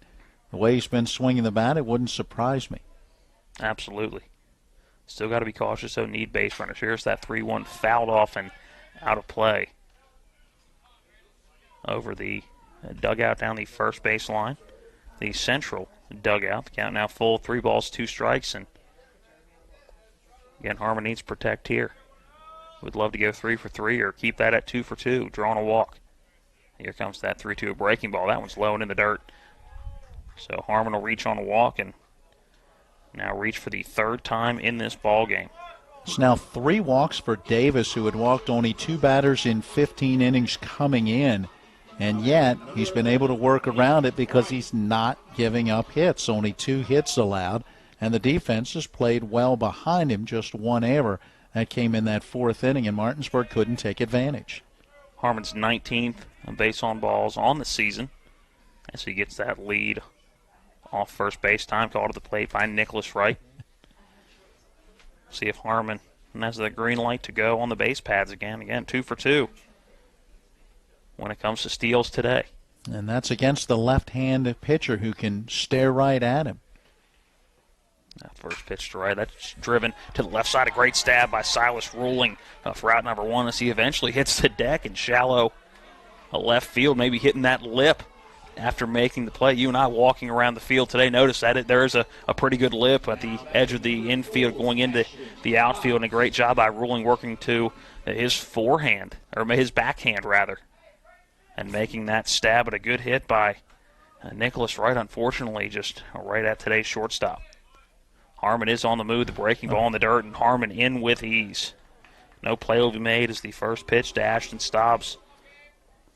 The way he's been swinging the bat, it wouldn't surprise me. Absolutely. Still got to be cautious, though. Need base runners. Here's that 3-1 fouled off and out of play. Over the dugout down the first base line. The central dugout. The count now full. 3 balls, 2 strikes. And again, Harmon needs to protect here. Would love to go 3 for 3 or keep that at 2 for 2. Drawing a walk. Here comes that 3-2 breaking ball. That one's low and in the dirt. So Harmon will reach on a walk and now reach for the 3rd time in this ball game. It's now 3 walks for Davis, who had walked only 2 batters in 15 innings coming in. And yet he's been able to work around it because he's not giving up hits. Only 2 hits allowed. And the defense has played well behind him, just 1 error. That came in that 4th inning, and Martinsburg couldn't take advantage. Harmon's 19th base on balls on the season as he gets that lead off first base. Time call to the plate by Nicholas Wright. See if Harmon has the green light to go on the base pads again. Again, 2 for 2 when it comes to steals today. And that's against the left-hand pitcher who can stare right at him. That first pitch to right, that's driven to the left side. A great stab by Silas Ruling for out number 1 as he eventually hits the deck in shallow left field, maybe hitting that lip after making the play. You and I walking around the field today noticed that there is a pretty good lip at the edge of the infield going into the outfield, and a great job by Ruling working to his forehand, or his backhand rather, and making that stab. But a good hit by Nicholas Wright, unfortunately, just right at today's shortstop. Harmon is on the move, the breaking ball in the dirt, and Harmon in with ease. No play will be made as the first pitch to Ashton Stobbs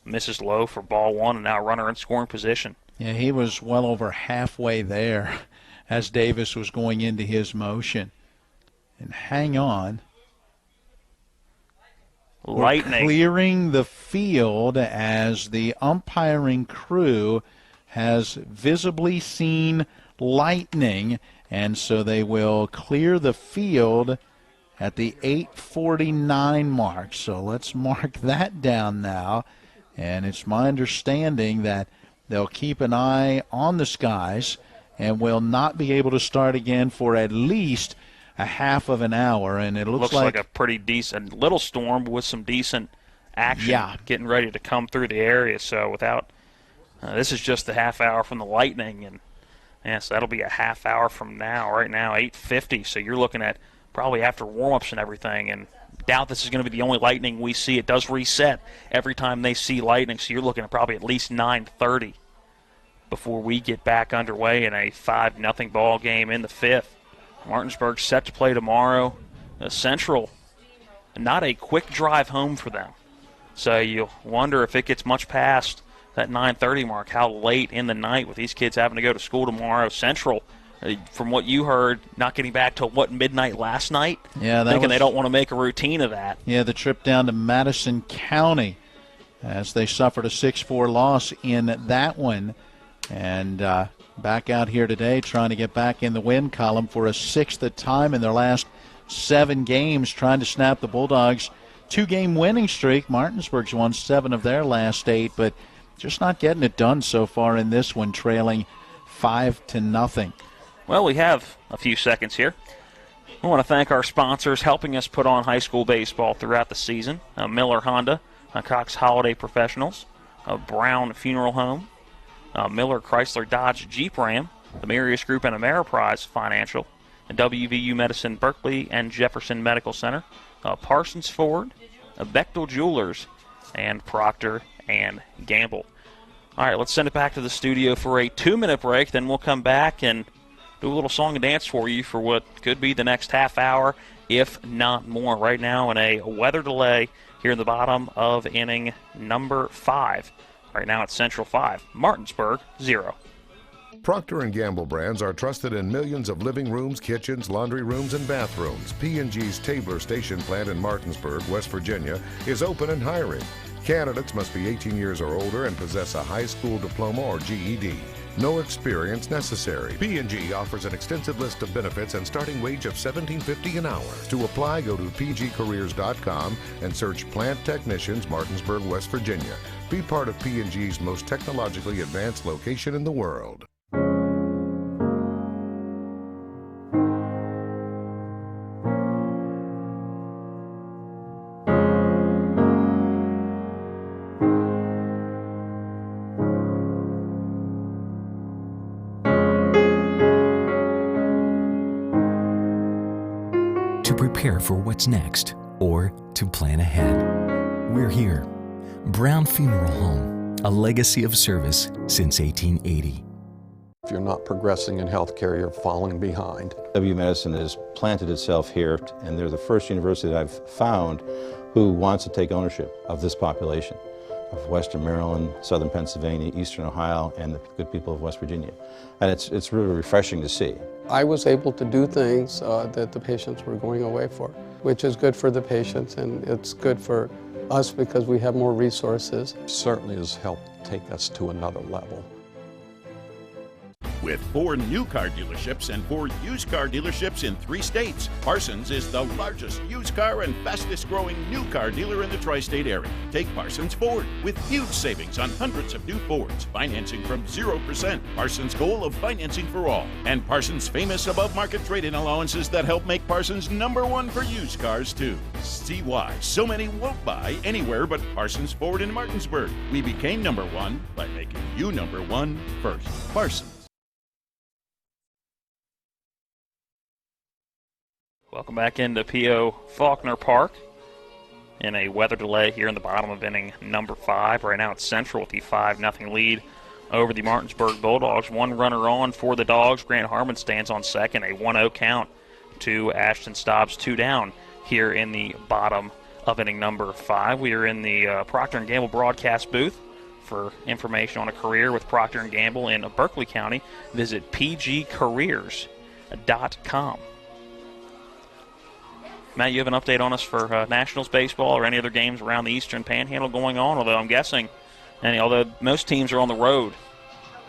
misses low for ball 1, and now a runner in scoring position. Yeah, he was well over halfway there as Davis was going into his motion. And hang on. Lightning. We're clearing the field as the umpiring crew has visibly seen lightning, and so they will clear the field at the 8:49 mark. So let's mark that down now. And it's my understanding that they'll keep an eye on the skies and will not be able to start again for at least a half of an hour. And it looks like a pretty decent little storm with some decent action getting ready to come through the area. So without this is just a half hour from the lightning, and so that'll be a half hour from now. Right now, 8:50. So you're looking at probably after warm-ups and everything, and doubt this is going to be the only lightning we see. It does reset every time they see lightning, so you're looking at probably at least 9:30 before we get back underway in a 5-0 ball game in the 5th. Martinsburg set to play tomorrow. Central, not a quick drive home for them. So you'll wonder if it gets much past that 9:30 mark, how late in the night with these kids having to go to school tomorrow. Central, from what you heard, not getting back till midnight last night? Yeah, thinking they don't want to make a routine of that. Yeah, the trip down to Madison County as they suffered a 6-4 loss in that one. And back out here today trying to get back in the win column for a 6th time in their last 7 games, trying to snap the Bulldogs' 2-game winning streak. Martinsburg's won 7 of their last 8, but just not getting it done so far in this one, trailing 5-0. Well, we have a few seconds here. I want to thank our sponsors helping us put on high school baseball throughout the season. Miller Honda, Cox Holiday Professionals, Brown Funeral Home, Miller Chrysler Dodge Jeep Ram, the Marius Group and Ameriprise Financial, and WVU Medicine Berkeley and Jefferson Medical Center, Parsons Ford, Bechtel Jewelers, and Procter and Gamble. All right, let's send it back to the studio for a 2-minute break. Then we'll come back and do a little song and dance for you for what could be the next half hour, if not more. Right now in a weather delay here in the bottom of inning number 5. Right now it's Central 5, Martinsburg 0. Procter & Gamble brands are trusted in millions of living rooms, kitchens, laundry rooms, and bathrooms. P&G's Tabler Station plant in Martinsburg, West Virginia, is open and hiring. Candidates must be 18 years or older and possess a high school diploma or GED. No experience necessary. P&G offers an extensive list of benefits and starting wage of $17.50 an hour. To apply, go to pgcareers.com and search Plant Technicians, Martinsburg, West Virginia. Be part of P&G's most technologically advanced location in the world. To prepare for what's next or to plan ahead. We're here. Brown Funeral Home, a legacy of service since 1880. If you're not progressing in healthcare, you're falling behind. W Medicine has planted itself here, and they're the first university that I've found who wants to take ownership of this population of Western Maryland, Southern Pennsylvania, Eastern Ohio, and the good people of West Virginia. And it's really refreshing to see. I was able to do things that the patients were going away for, which is good for the patients, and it's good for us because we have more resources. Certainly has helped take us to another level. With 4 new car dealerships and 4 used car dealerships in 3 states, Parsons is the largest used car and fastest growing new car dealer in the tri-state area. Take Parsons Ford with huge savings on hundreds of new Fords, financing from 0%, Parsons' goal of financing for all, and Parsons' famous above-market trade-in allowances that help make Parsons #1 for used cars too. See why so many won't buy anywhere but Parsons Ford in Martinsburg. We became #1 by making you #1 first. Parsons. Welcome back into P.O. Faulkner Park in a weather delay here in the bottom of inning number 5. Right now it's Central with the 5-0 lead over the Martinsburg Bulldogs. 1 runner on for the Dogs. Grant Harmon stands on second. A 1-0 count to Ashton Stobbs. 2 down here in the bottom of inning number 5. We are in the Procter & Gamble broadcast booth. For information on a career with Procter & Gamble in Berkeley County, visit pgcareers.com. Matt, you have an update on us for Nationals baseball or any other games around the Eastern Panhandle going on? Although I'm guessing, although most teams are on the road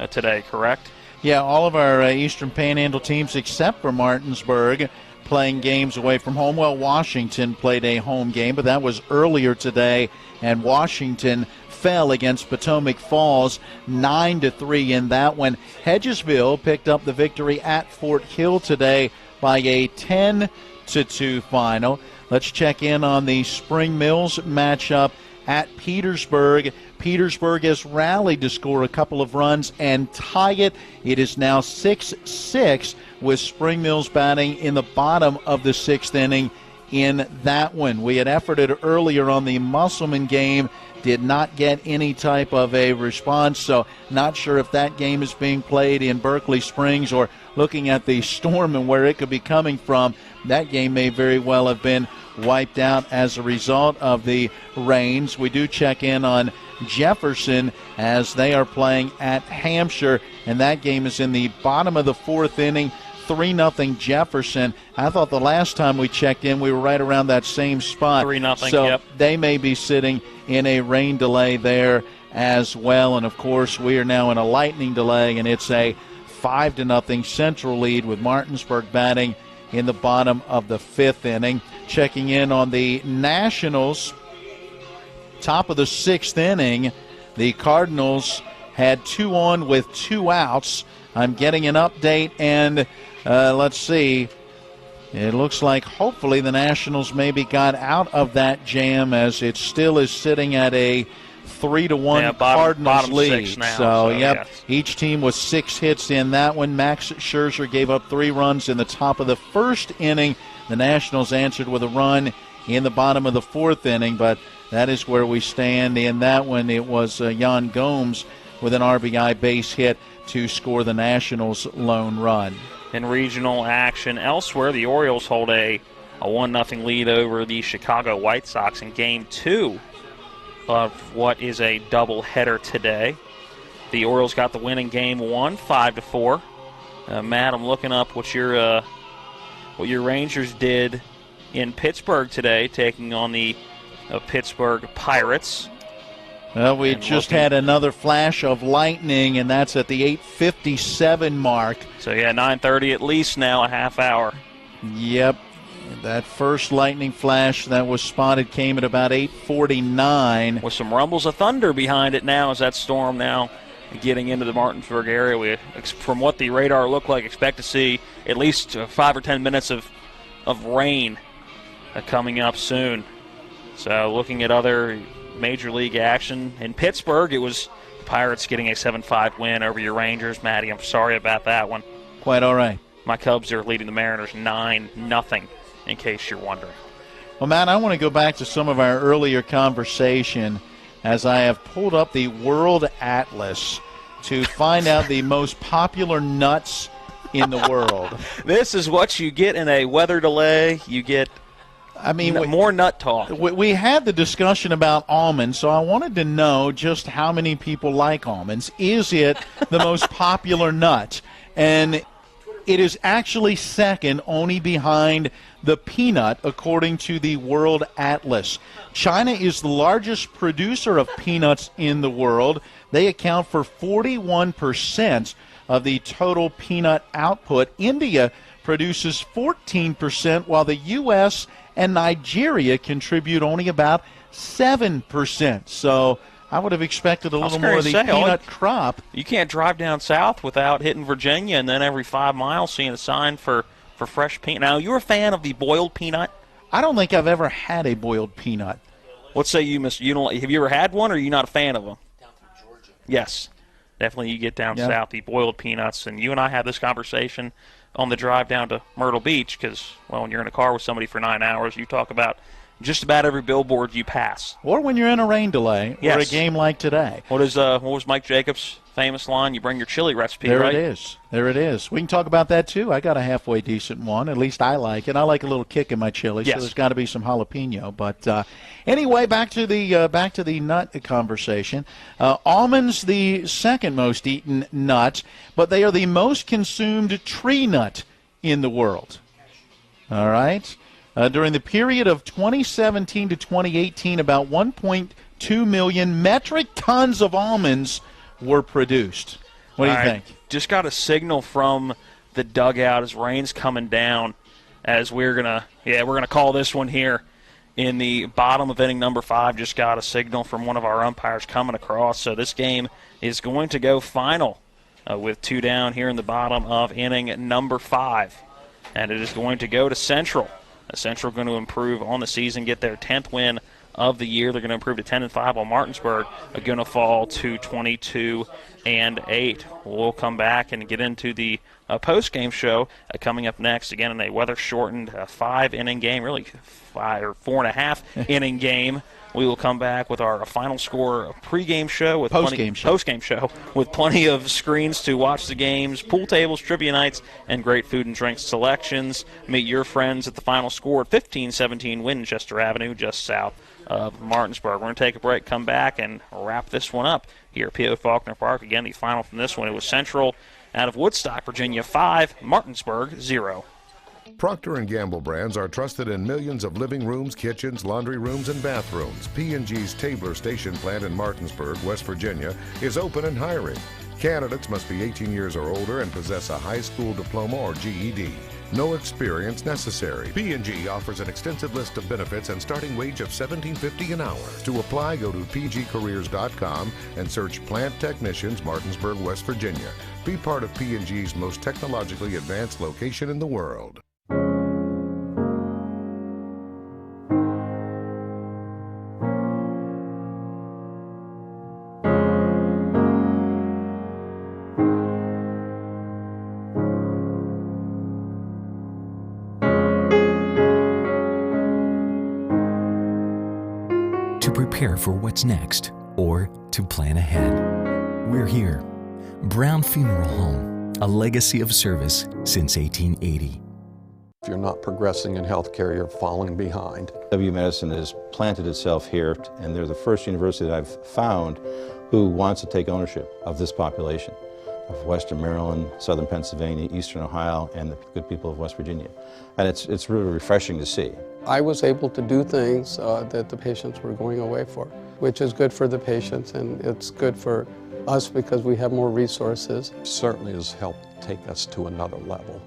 today, correct? Yeah, all of our Eastern Panhandle teams except for Martinsburg playing games away from home. Well, Washington played a home game, but that was earlier today, and Washington fell against Potomac Falls 9-3 in that one. Hedgesville picked up the victory at Fort Hill today by a 10-2 final. Let's check in on the Spring Mills matchup at Petersburg. Petersburg has rallied to score a couple of runs and tie it. It is now 6-6 with Spring Mills batting in the bottom of the 6th inning in that one. We had efforted earlier on the Musselman game, did not get any type of a response, so not sure if that game is being played in Berkeley Springs or looking at the storm and where it could be coming from. That game may very well have been wiped out as a result of the rains. We do check in on Jefferson as they are playing at Hampshire, and that game is in the bottom of the 4th inning. 3-0 Jefferson. I thought the last time we checked in, we were right around that same spot. 3-0, so yep. They may be sitting in a rain delay there as well. And, of course, we are now in a lightning delay, and it's a 5-0 Central lead with Martinsburg batting in the bottom of the 5th inning. Checking in on the Nationals, top of the 6th inning, the Cardinals had 2 on with 2 outs. I'm getting an update, and let's see. It looks like hopefully the Nationals maybe got out of that jam as it still is sitting at a 3-1 Cardinals lead. Now, so yes. Each team was 6 hits in that one. Max Scherzer gave up 3 runs in the top of the 1st inning. The Nationals answered with a run in the bottom of the 4th inning, but that is where we stand in that one. It was Jan Gomes with an RBI base hit to score the Nationals' lone run. In regional action elsewhere, the Orioles hold a 1-0 lead over the Chicago White Sox in Game 2 of what is a doubleheader today. The Orioles got the win in Game 1, 5-4. Matt, I'm looking up what your Rangers did in Pittsburgh today, taking on the Pittsburgh Pirates. Well, we just had another flash of lightning, and that's at the 8:57 mark. So, yeah, 9:30 at least now, a half hour. Yep. That first lightning flash that was spotted came at about 8:49. With some rumbles of thunder behind it now as that storm now getting into the Martinsburg area. We, from what the radar looked like, expect to see at least 5 or 10 minutes of rain coming up soon. So looking at other Major League action in Pittsburgh, it was the Pirates getting a 7-5 win over your Rangers. Matty, I'm sorry about that one. Quite all right. My Cubs are leading the Mariners 9-0, in case you're wondering. Well, Matt, I want to go back to some of our earlier conversation as I have pulled up the World Atlas to find out the most popular nuts in the world. This is what you get in a weather delay. You get more nut talk. We had the discussion about almonds, so I wanted to know just how many people like almonds. Is it the most popular nut? And it is actually second only behind the peanut, according to the World Atlas. China is the largest producer of peanuts in the world. They account for 41% of the total peanut output. India produces 14%, while the U.S. and Nigeria contribute only about 7%. So I would have expected a little more of the peanut crop. You can't drive down south without hitting Virginia and then every 5 miles seeing a sign for fresh peanut. Now, you're a fan of the boiled peanut? I don't think I've ever had a boiled peanut. Let's say you don't. Have you ever had one, or are you not a fan of them? Down through Georgia. Yes, definitely. You get down south, the boiled peanuts, and you and I had this conversation on the drive down to Myrtle Beach because, well, when you're in a car with somebody for 9 hours, you talk about just about every billboard you pass. Or when you're in a rain delay, or a game like today. What was Mike Jacobs' famous line? You bring your chili recipe, right? There it is. We can talk about that, too. I got a halfway decent one. At least I like it. I like a little kick in my chili, so there's got to be some jalapeno. But anyway, back to the nut conversation. Almonds, the second most eaten nut, but they are the most consumed tree nut in the world. All right? During the period of 2017 to 2018, about 1.2 million metric tons of almonds were produced. What do you think? Just got a signal from the dugout as rain's coming down, as we're gonna call this one here in the bottom of inning number 5. Just got a signal from one of our umpires coming across. So this game is going to go final with 2 down here in the bottom of inning number 5, and it is going to go to Central. Central going to improve on the season, get their 10th win of the year. They're going to improve to 10-5, while Martinsburg are going to fall to 22-8. We'll come back and get into the post-game show coming up next. Again, in a weather-shortened 5-inning game, really 5 or 4.5 inning game. We will come back with our final score pregame show with post-game show with plenty of screens to watch the games, pool tables, trivia nights, and great food and drink selections. Meet your friends at the final score at 1517 Winchester Avenue, just south of Martinsburg. We're going to take a break, come back, and wrap this one up here at P.O. Faulkner Park. Again, the final from this one, it was Central out of Woodstock, Virginia 5, Martinsburg 0. Procter & Gamble brands are trusted in millions of living rooms, kitchens, laundry rooms, and bathrooms. P&G's Tabler Station plant in Martinsburg, West Virginia, is open and hiring. Candidates must be 18 years or older and possess a high school diploma or GED. No experience necessary. P&G offers an extensive list of benefits and starting wage of $17.50 an hour. To apply, go to pgcareers.com and search Plant Technicians, Martinsburg, West Virginia. Be part of P&G's most technologically advanced location in the world. Prepare for what's next, or to plan ahead. We're here. Brown Funeral Home, a legacy of service since 1880. If you're not progressing in healthcare, you're falling behind. W Medicine has planted itself here, and they're the first university that I've found who wants to take ownership of this population of Western Maryland, Southern Pennsylvania, Eastern Ohio, and the good people of West Virginia. And it's really refreshing to see. I was able to do things that the patients were going away for, which is good for the patients, and it's good for us because we have more resources. Certainly has helped take us to another level.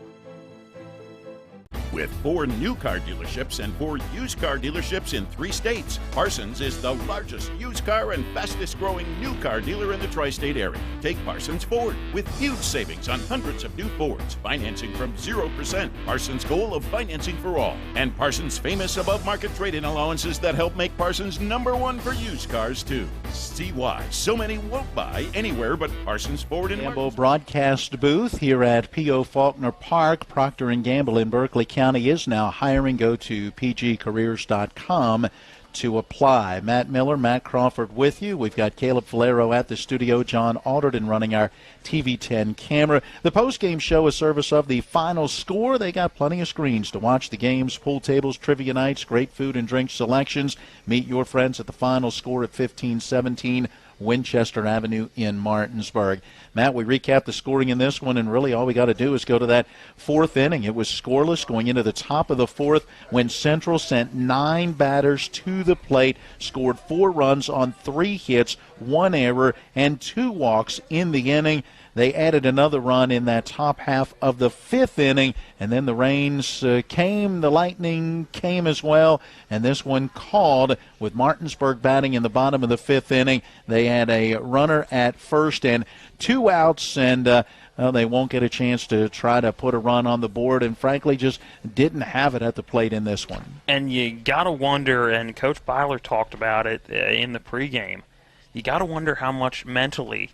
With 4 new car dealerships and 4 used car dealerships in 3 states, Parsons is the largest used car and fastest growing new car dealer in the tri-state area. Take Parsons Ford with huge savings on hundreds of new Fords, financing from 0%, Parsons' goal of financing for all, and Parsons' famous above-market trade-in allowances that help make Parsons #1 for used cars too. See why so many won't buy anywhere but Parsons Ford in Gamble broadcast booth here at P.O. Faulkner Park. Procter & Gamble in Berkeley County is now hiring. Go to pgcareers.com to apply. Matt Miller, Matt Crawford with you. We've got Caleb Falero at the studio, John Alderton running our TV10 camera. The post-game show, a service of the Final Score. They got plenty of screens to watch the games, pool tables, trivia nights, great food and drink selections. Meet your friends at the Final Score at 1517 Winchester Avenue in Martinsburg. Matt, we recap the scoring in this one, and really all we got to do is go to that 4th inning. It was scoreless going into the top of the 4th when Central sent 9 batters to the plate, scored 4 runs on 3 hits, 1 error, and 2 walks in the inning. They added another run in that top half of the 5th inning, and then the rains came, the lightning came as well, and this one called with Martinsburg batting in the bottom of the 5th inning. They had a runner at first and 2 outs, and they won't get a chance to try to put a run on the board, and frankly just didn't have it at the plate in this one. And you got to wonder, and Coach Byler talked about it in the pregame, you got to wonder how much mentally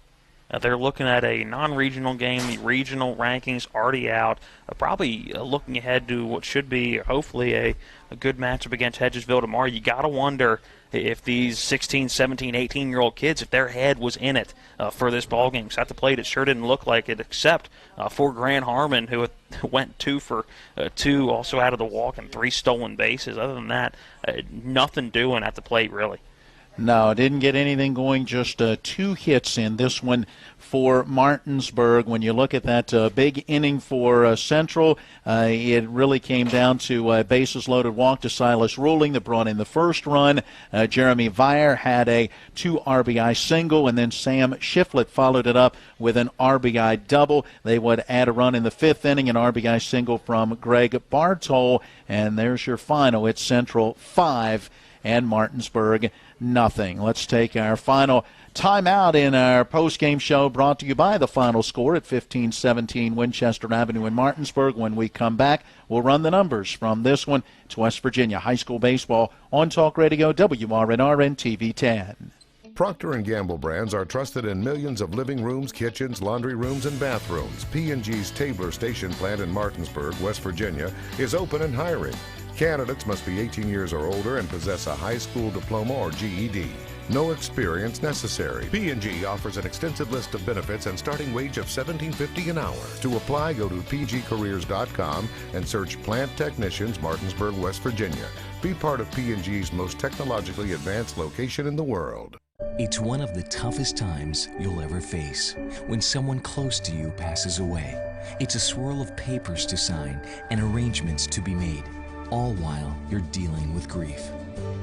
they're looking at a non-regional game, the regional rankings already out, probably looking ahead to what should be hopefully a good matchup against Hedgesville tomorrow. You got to wonder if these 16, 17, 18-year-old kids, if their head was in it for this ballgame. So at the plate, it sure didn't look like it, except for Grant Harmon, who went 2 for 2, also out of the walk, and 3 stolen bases. Other than that, nothing doing at the plate, really. No, didn't get anything going, just 2 hits in this one for Martinsburg. When you look at that big inning for Central, it really came down to a bases-loaded walk to Silas Ruling that brought in the first run. Jeremy Vire had a 2 RBI single, and then Sam Shiflett followed it up with an RBI double. They would add a run in the 5th inning, an RBI single from Greg Bartol, and there's your final. It's Central 5 and Martinsburg nothing. Let's take our final timeout in our post-game show, brought to you by the Final Score at 1517 Winchester Avenue in Martinsburg. When we come back, we'll run the numbers from this one. It's West Virginia High School Baseball on Talk Radio, WRNR and TV10. Procter & Gamble brands are trusted in millions of living rooms, kitchens, laundry rooms, and bathrooms. P&G's Tabler Station plant in Martinsburg, West Virginia, is open and hiring. Candidates must be 18 years or older and possess a high school diploma or GED. No experience necessary. P&G offers an extensive list of benefits and starting wage of $17.50 an hour. To apply, go to pgcareers.com and search Plant Technicians, Martinsburg, West Virginia. Be part of P&G's most technologically advanced location in the world. It's one of the toughest times you'll ever face when someone close to you passes away. It's a swirl of papers to sign and arrangements to be made, all while you're dealing with grief.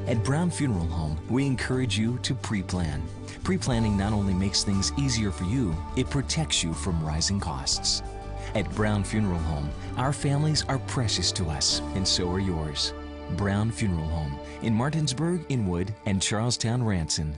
At Brown Funeral Home, we encourage you to pre-plan. Pre-planning not only makes things easier for you, it protects you from rising costs. At Brown Funeral Home, our families are precious to us, and so are yours. Brown Funeral Home in Martinsburg, Inwood, and Charlestown, Ranson.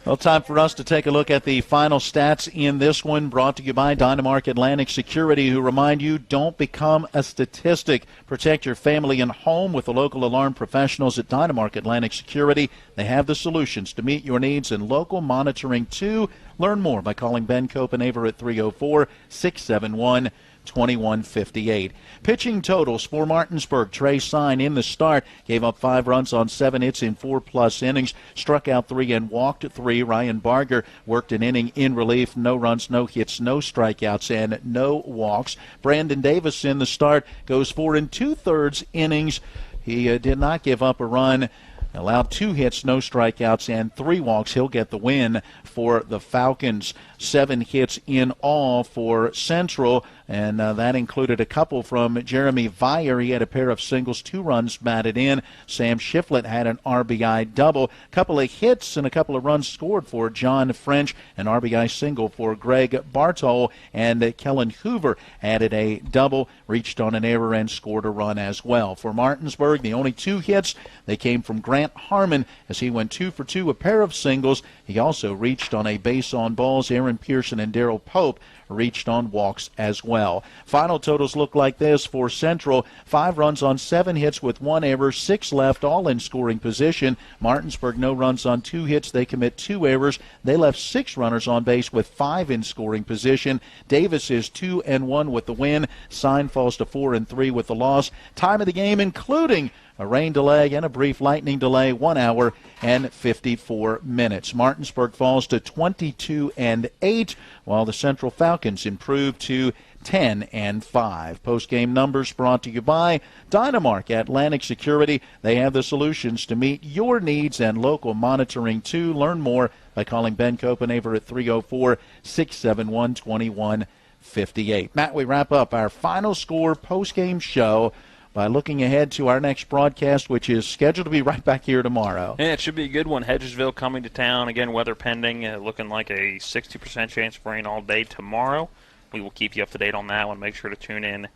Well, time for us to take a look at the final stats in this one, brought to you by Dynamark Atlantic Security, who remind you, don't become a statistic. Protect your family and home with the local alarm professionals at Dynamark Atlantic Security. They have the solutions to meet your needs and local monitoring, too. Learn more by calling Ben Copenaver at 304-671-2158. Pitching totals for Martinsburg. Trey Sine in the start gave up 5 runs on 7 hits in 4+ innings, struck out 3 and walked 3. Ryan Barger worked an inning in relief. No runs, no hits, no strikeouts, and no walks. Brandon Davis in the start goes 4 2/3 innings. He did not give up a run. allowed 2 hits, no strikeouts, and 3 walks. He'll get the win for the Falcons. 7 hits in all for Central, and that included a couple from Jeremy Vire. He had a pair of singles, 2 runs batted in. Sam Shiflett had an RBI double. A couple of hits and a couple of runs scored for John French, an RBI single for Greg Bartol, and Kellen Hoover added a double, reached on an error, and scored a run as well. For Martinsburg, the only 2 hits, they came from Grant Harmon as he went 2 for 2, a pair of singles. He also reached on a base on balls. Aaron Pearson and Darrell Pope reached on walks as well. Final totals look like this for Central: 5 runs on 7 hits with 1 error, 6 left, all in scoring position. Martinsburg, no runs on 2 hits. They commit 2 errors. They left 6 runners on base with 5 in scoring position. Davis is 2-1 with the win. Sign falls to 4-3 with the loss. Time of the game, including a rain delay and a brief lightning delay, 1 hour and 54 minutes. Martinsburg falls to 22-8, while the Central Falcons improve to 10-5. Post-game numbers brought to you by Dynamark Atlantic Security. They have the solutions to meet your needs and local monitoring too. Learn more by calling Ben Copenaver at 304-671-2158. Matt, we wrap up our Final Score post-game show by looking ahead to our next broadcast, which is scheduled to be right back here tomorrow. Yeah, it should be a good one. Hedgesville coming to town. Again, weather pending, looking like a 60% chance of rain all day tomorrow. We will keep you up to date on that one. Make sure to tune in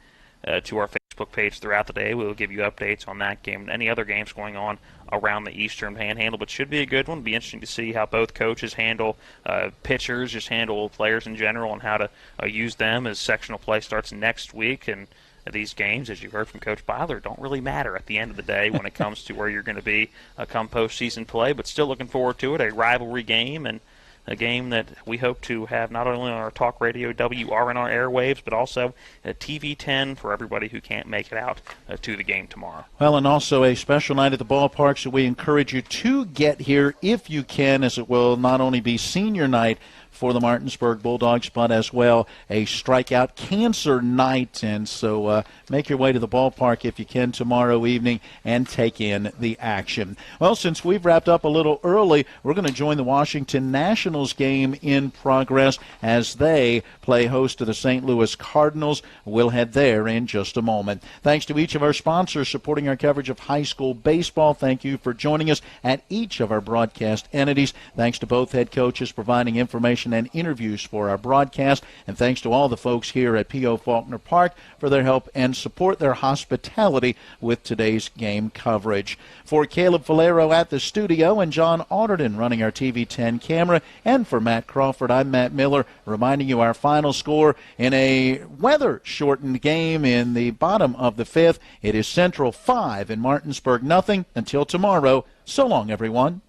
to our Facebook page throughout the day. We will give you updates on that game and any other games going on around the Eastern Panhandle. But should be a good one. It'll be interesting to see how both coaches handle pitchers, just handle players in general, and how to use them as sectional play starts next week. And these games, as you heard from Coach Byler, don't really matter at the end of the day when it comes to where you're going to be come postseason play, but still looking forward to it, a rivalry game, and a game that we hope to have not only on our talk radio WRNR airwaves, but also TV 10 for everybody who can't make it out to the game tomorrow. Well, and also a special night at the ballpark, so we encourage you to get here if you can, as it will not only be senior night for the Martinsburg Bulldogs, but as well a strikeout cancer night. And so make your way to the ballpark if you can tomorrow evening and take in the action. Well, since we've wrapped up a little early, we're going to join the Washington Nationals game in progress as they play host to the St. Louis Cardinals. We'll head there in just a moment. Thanks to each of our sponsors supporting our coverage of high school baseball. Thank you for joining us at each of our broadcast entities. Thanks to both head coaches providing information and interviews for our broadcast, and thanks to all the folks here at P.O. Faulkner Park for their help and support, their hospitality with today's game coverage. For Caleb Falero at the studio and John Alderton running our TV 10 camera, and for Matt Crawford, I'm Matt Miller, reminding you our final score in a weather-shortened game in the bottom of the 5th. It is Central 5 and Martinsburg nothing. Until tomorrow, so long, everyone.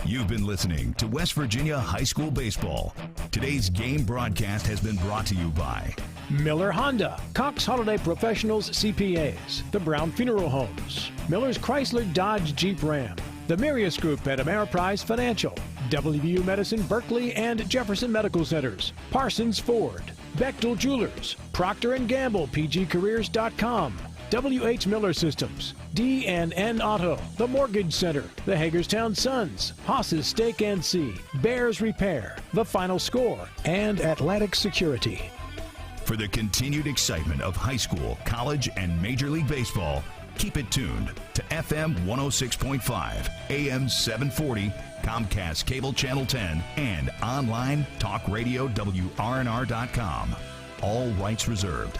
You've been listening to West Virginia High School Baseball. Today's game broadcast has been brought to you by Miller Honda, Cox Holiday Professionals CPAs, the Brown Funeral Homes, Miller's Chrysler Dodge Jeep Ram, the Marius Group at Ameriprise Financial, WVU Medicine Berkeley and Jefferson Medical Centers, Parsons Ford, Bechtel Jewelers, Procter & Gamble, PGCareers.com, WH Miller Systems, D&N Auto, The Mortgage Center, the Hagerstown Suns, Haas's Steak and Sea, Bears Repair, The Final Score, and Atlantic Security. For the continued excitement of high school, college, and Major League Baseball, keep it tuned to FM 106.5, AM 740, Comcast Cable Channel 10, and online talk radio WRNR.com. All rights reserved.